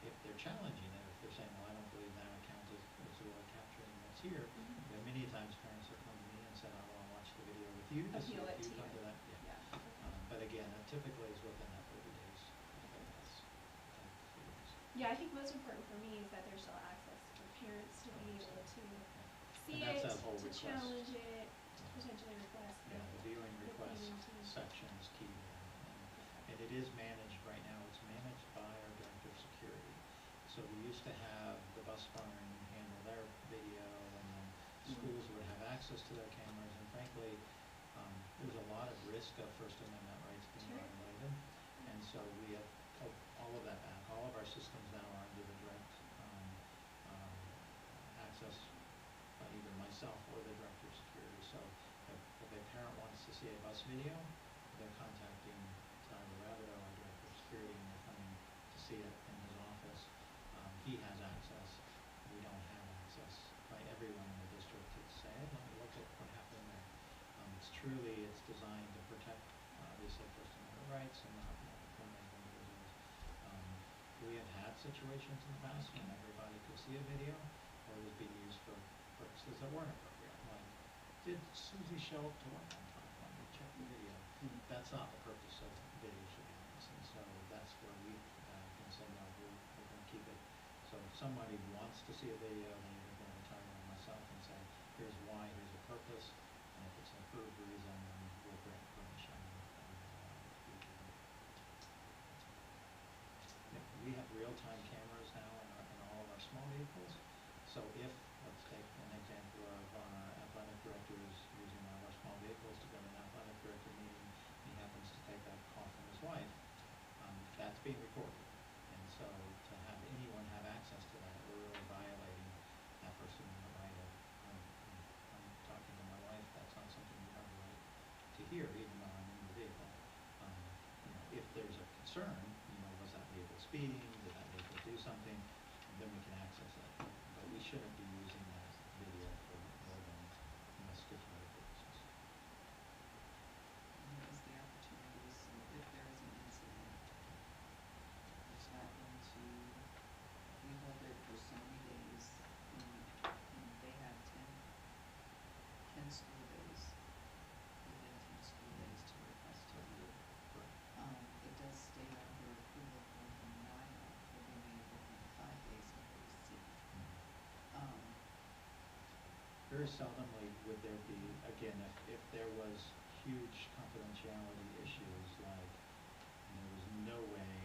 If they're challenging it, if they're saying, well, I don't believe that account is really capturing what's here, then many times parents have come to me and said, I want to watch the video with you to see Appeal if it you to come you. to that. Yeah. But again, it typically is within that 30 days. Yeah, I think most important for me is that there's still access for parents to be able to see And that's it, that whole to request. challenge it, to potentially request. Yeah, the viewing the request cleaning team. section is key there. And it is managed right now, it's managed security. So we used to have the bus barn handle their video, and then schools would have access to their cameras, and frankly, there's a lot of risk of First Amendment rights being violated. And so we have pulled all of that back. All of our systems now are under the direct access by either myself or the director of security. So if a parent wants to see a bus video, they're contacting Tyler Rabideau, our director of security, and they're coming to see it in his office. He has access. We don't have access by everyone in the district to say, let me look at what happened there. It's designed to protect, obviously, First Amendment rights and not criminate individuals. We have had situations in the past when everybody could see a video, or it was being used for purposes that weren't appropriate. Like, did Susie show up to work on time? Let me check the video. That's not the purpose of video surveillance, and so that's where we can say, no, we're going to keep it. So if somebody wants to see a video, then you're going to Tyler and myself and say, here's why, here's a purpose, and if it's an approved reason, then we'll grant permission. We have real-time cameras now in all of our small vehicles. So if, let's take an example of our athletic director is using one of our small vehicles to go to an athletic director meeting, he happens to take a call from his wife, that's being recorded. And so to have anyone have access to that, we're really violating that First Amendment right of, I'm talking to my wife, that's not something you have the right to hear, even though I'm in the vehicle. If there's a concern, was that vehicle speeding, did that vehicle do something, then we can access it. But we shouldn't be using that video for more than investigatory purposes. And there is the opportunity, so if there is an incident, it's not going to, we hold it for so many days, and they have 10 school days, within 10 school days to request a view. It does state under approval for denial for being able in 5 days of the receipt. Very seldomly would there be, again, if there was huge confidentiality issues, like there was no way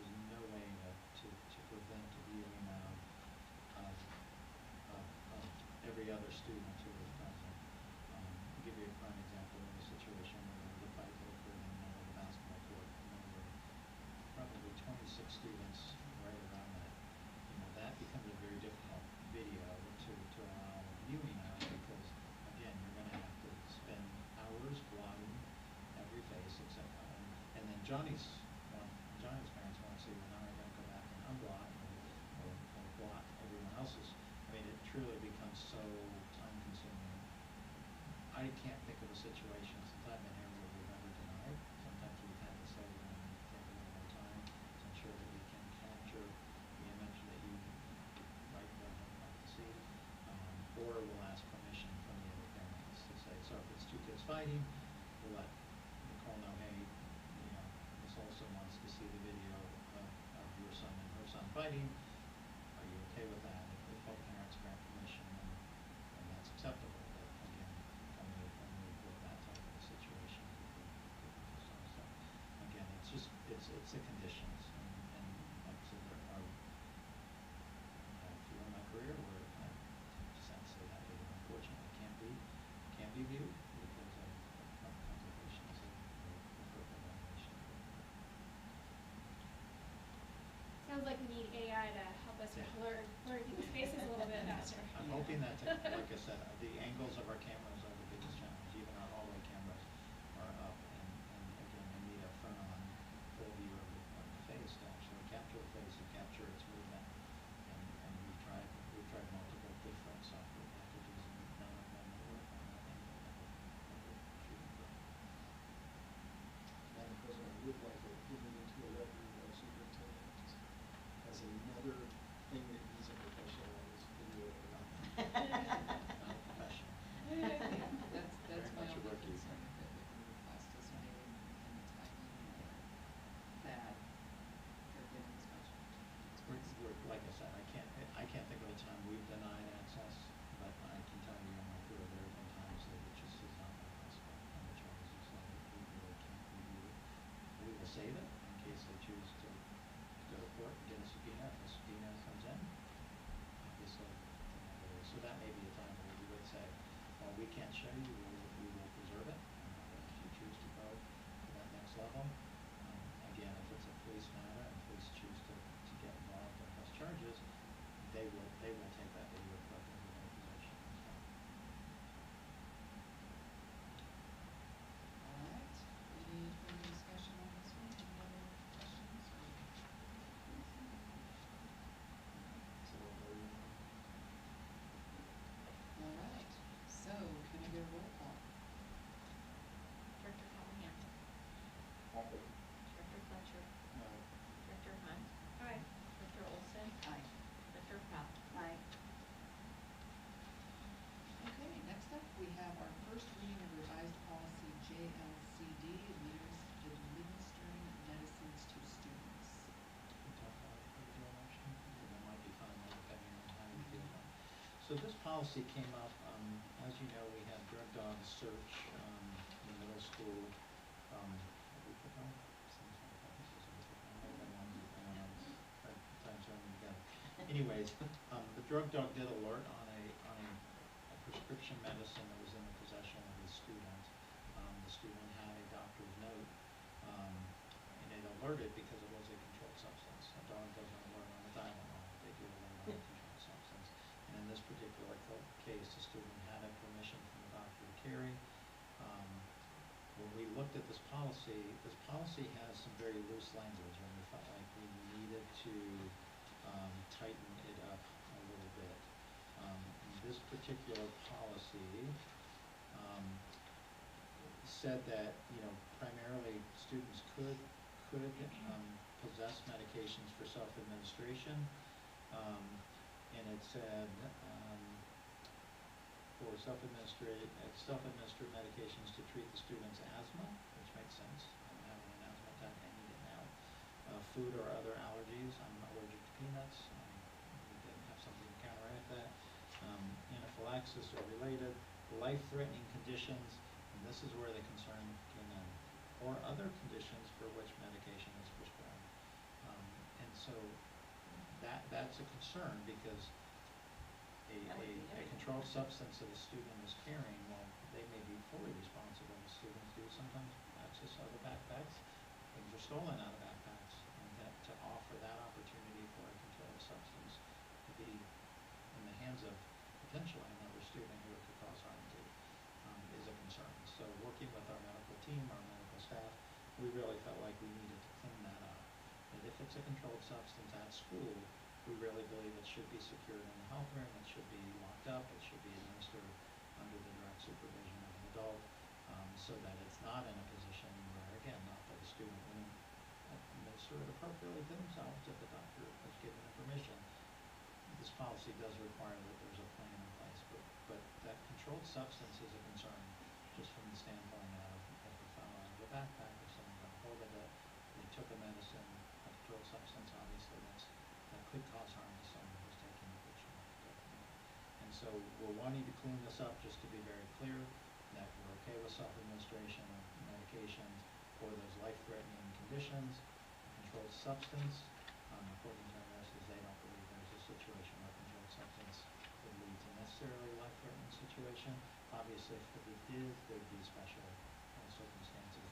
to prevent a viewing of every other student who was present. I'll give you a prime example of a situation where there was a fight that occurred in the middle of the basketball court, and there were probably 26 students right around that. That becomes a very difficult video to allow viewing of, because again, you're going to have to spend hours blotting every face except and then Johnny's parents want to see, well, now I'm going to go back and unblot or blot everyone else's. It truly becomes so time consuming. I can't think of a situation since I've been here where we've ever denied. Sometimes we've had to say we're going to take a little more time to ensure that we can capture the image that you might like to see, or we'll ask permission from the other parents to say, so if it's 2 kids fighting, we'll let Nicole know, hey, Miss Olson wants to see the video of your son and her son fighting. Are you okay with that? If both parents grant permission, then that's acceptable. But again, only with that type of a situation. So again, it's the conditions, and like I said, there are through my career where I've sensed that video unfortunately can't be viewed because of complications of appropriate violation. Sounds like we need AI to help us learn people's faces a little bit faster. I'm hoping that, like I said, the angles of our cameras are the biggest challenge. Even our hallway cameras are up, and again, we need a front-on full view of the face to actually capture the face and capture its movement. And we've tried multiple different software packages, and none of them work on that angle that we're shooting for. Madam President, I would like to give it into a record of our superintendent as another thing that needs a professional on this video. Not professional. can't show you, we will preserve it, if you choose to go to that next level. Again, if it's a police matter and police choose to get involved and press charges, they will take that video clip into their possession as well. All right, any further discussion on this one? Any other questions? So, All right, so can I get a roll call? Director Callahan, Director Fletcher, Director Hunt, Aye. Director Olson, Aye. Director Pratt. Aye. Okay, next up, we have our first reading of revised policy JLCD, administering medicines to students. Can we talk about it for the election? That might be fun, depending on how you feel about it. So this policy came up, as you know, we had drug dog search, in middle school, a week ago. Seems like that was just a week ago. Maybe that long, I don't know, but time's running together. Anyways, the drug dog did alert on a prescription medicine that was in the possession of a student. The student had a doctor's note, and it alerted because it was a controlled substance. A dog doesn't alert on a Tylenol, they do alert on a controlled substance. And in this particular case, the student had a permission from the doctor to carry. When we looked at this policy has some very loose language, and we felt like we needed to tighten it up a little bit. This particular policy said that, primarily students could possess medications for self-administration, and it said for self-administered medications to treat the student's asthma, which makes sense. I'm having an asthma attack, I need it now. Food or other allergies, I'm allergic to peanuts, we didn't have something to counteract that. Anaphylaxis or related, life-threatening conditions, and this is where the concern came in, or other conditions for which medication is prescribed. And so that's a concern, because a controlled substance that a student is carrying, well, they may be fully responsible. Students do sometimes access other backpacks. Things are stolen out of backpacks, and that to offer that opportunity for a controlled substance to be in the hands of potentially another student who it could cause harm to is a concern. So working with our medical team, our medical staff, we really felt like we needed to clean that up. That if it's a controlled substance at school, we really believe it should be secured in the health room, it should be locked up, it should be administered under the direct supervision of an adult, so that it's not in a position where, again, not that a student wouldn't administer it appropriately to themselves if the doctor has given them permission. This policy does require that there's a plan in place, but that controlled substance is a concern, just from the standpoint of if it fell out of a backpack, if someone got hold of it, they took a medicine, a controlled substance, obviously that could cause harm to someone who's taking it that should not be taking it. And so we're wanting to clean this up, just to be very clear, that we're okay with self-administration of medications for those life-threatening conditions. A controlled substance, according to our nurses, they don't believe there's a situation where a controlled substance would lead to necessarily life-threatening situation. Obviously, if it did, there'd be special circumstances.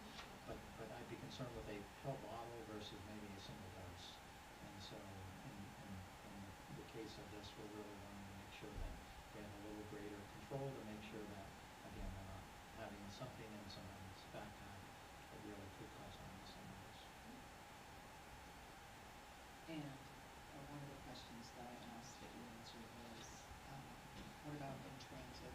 But I'd be concerned with a pill bottle versus maybe a single dose. And so in the case of this, we're really wanting to make sure that we have a little greater control to make sure that, again, we're not having something in someone's backpack that really could cause harm to someone else. And one of the questions that I asked that you answered was, what about in transit?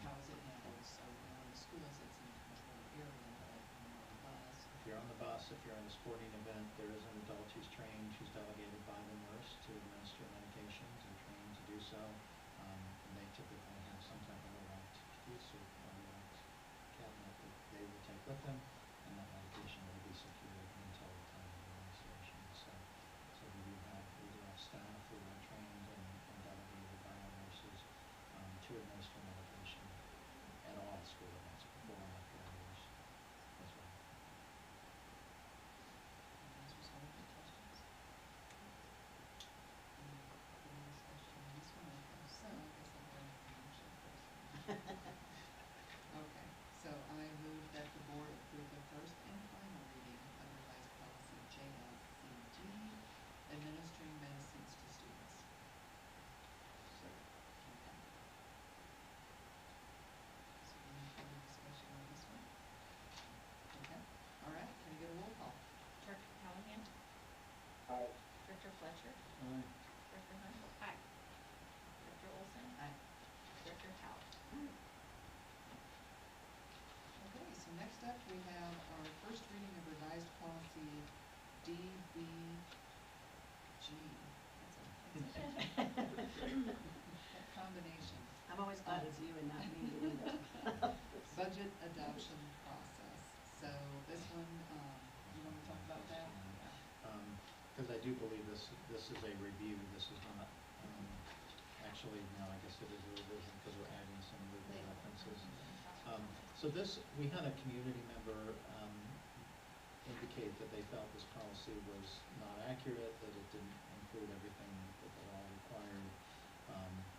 How is it handled? So in the schools, it's in a controlled area, but when you're on a bus. If you're on the bus, if you're at a sporting event, there is an adult who's trained, who's delegated by the nurse to administer medications, and trained to do so. And they typically have some type of locked case or locked cabinet that they will take with them, and that medication will be secured until the time of administration. So we do have staff who are trained and delegated by our nurses to administer medication at all school events, before and after hours as well. Answers all of the questions. Any discussion on this one? I'll pass Director Fletcher, Aye. Director Hunt. Aye. Director Olson. Aye. Director Powell. Okay, so next up, we have our first reading of revised policy DBG. That combination. I'm always glad it's you and not me doing it. Budget adoption process. So this one, you want to talk about that? Because I do believe this is a review, this is not, actually, no, I guess it is a revision because we're adding some legal references. So this, we had a community member indicate that they felt this policy was not accurate, that it didn't include everything that the law required.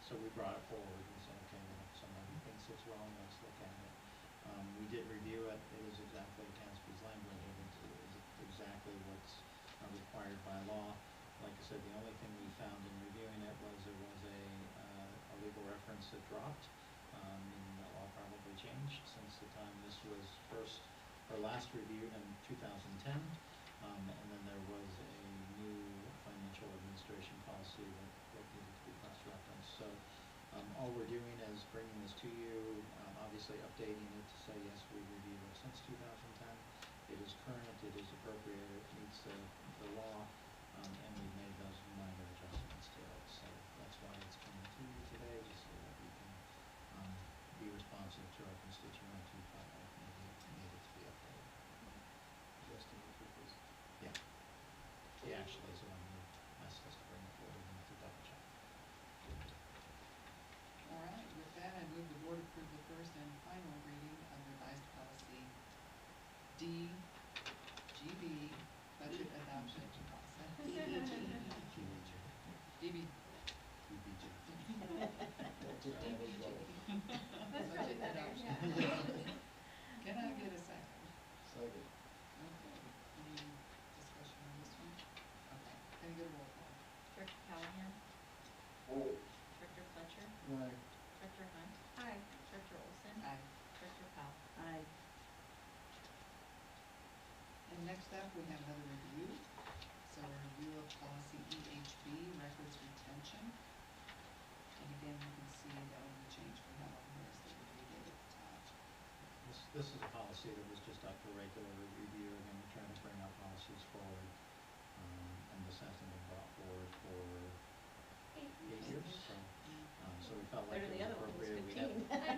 So we brought it forward and said, okay, well, if somebody thinks it's wrong, let's look at it. We did review it, it is exactly Cansby's language, it is exactly what's required by law. Like I said, the only thing we found in reviewing it was there was a legal reference that dropped, meaning the law probably changed since the time this was last reviewed in 2010. And then there was a new financial administration policy that needed to be cross-referenced. So all we're doing is bringing this to you, obviously updating it to say, yes, we reviewed it since 2010. It is current, it is appropriate, it meets the law, and we've made those minor adjustments to it. So that's why it's coming to you today, just so that we can be responsive to our constituents who felt like needed to be updated. Justin, if it was. Yeah. He actually is the one who asked us to bring it forward and to double check. All right, with that, I move the board approve the first and final reading of revised policy DGB, budget adoption process. GBJ. DB. GBJ. Budget adoption. Can I get a second? Second. Okay, any discussion on this one? Okay, can I get a roll call? Director Callahan. Aye. Director Fletcher. Aye. Director Hunt. Aye. Director Olson. Aye. Director Powell. Aye. And next up, we have another review. So a review of policy EHB, records retention. And again, you can see the only change we have on here is the review date at the top. This is a policy that was just up for regular review, and we're trying to bring our policies forward. And this hasn't been brought forward for 8 years, so we felt like Where it do the was other ones, appropriate. We 15? had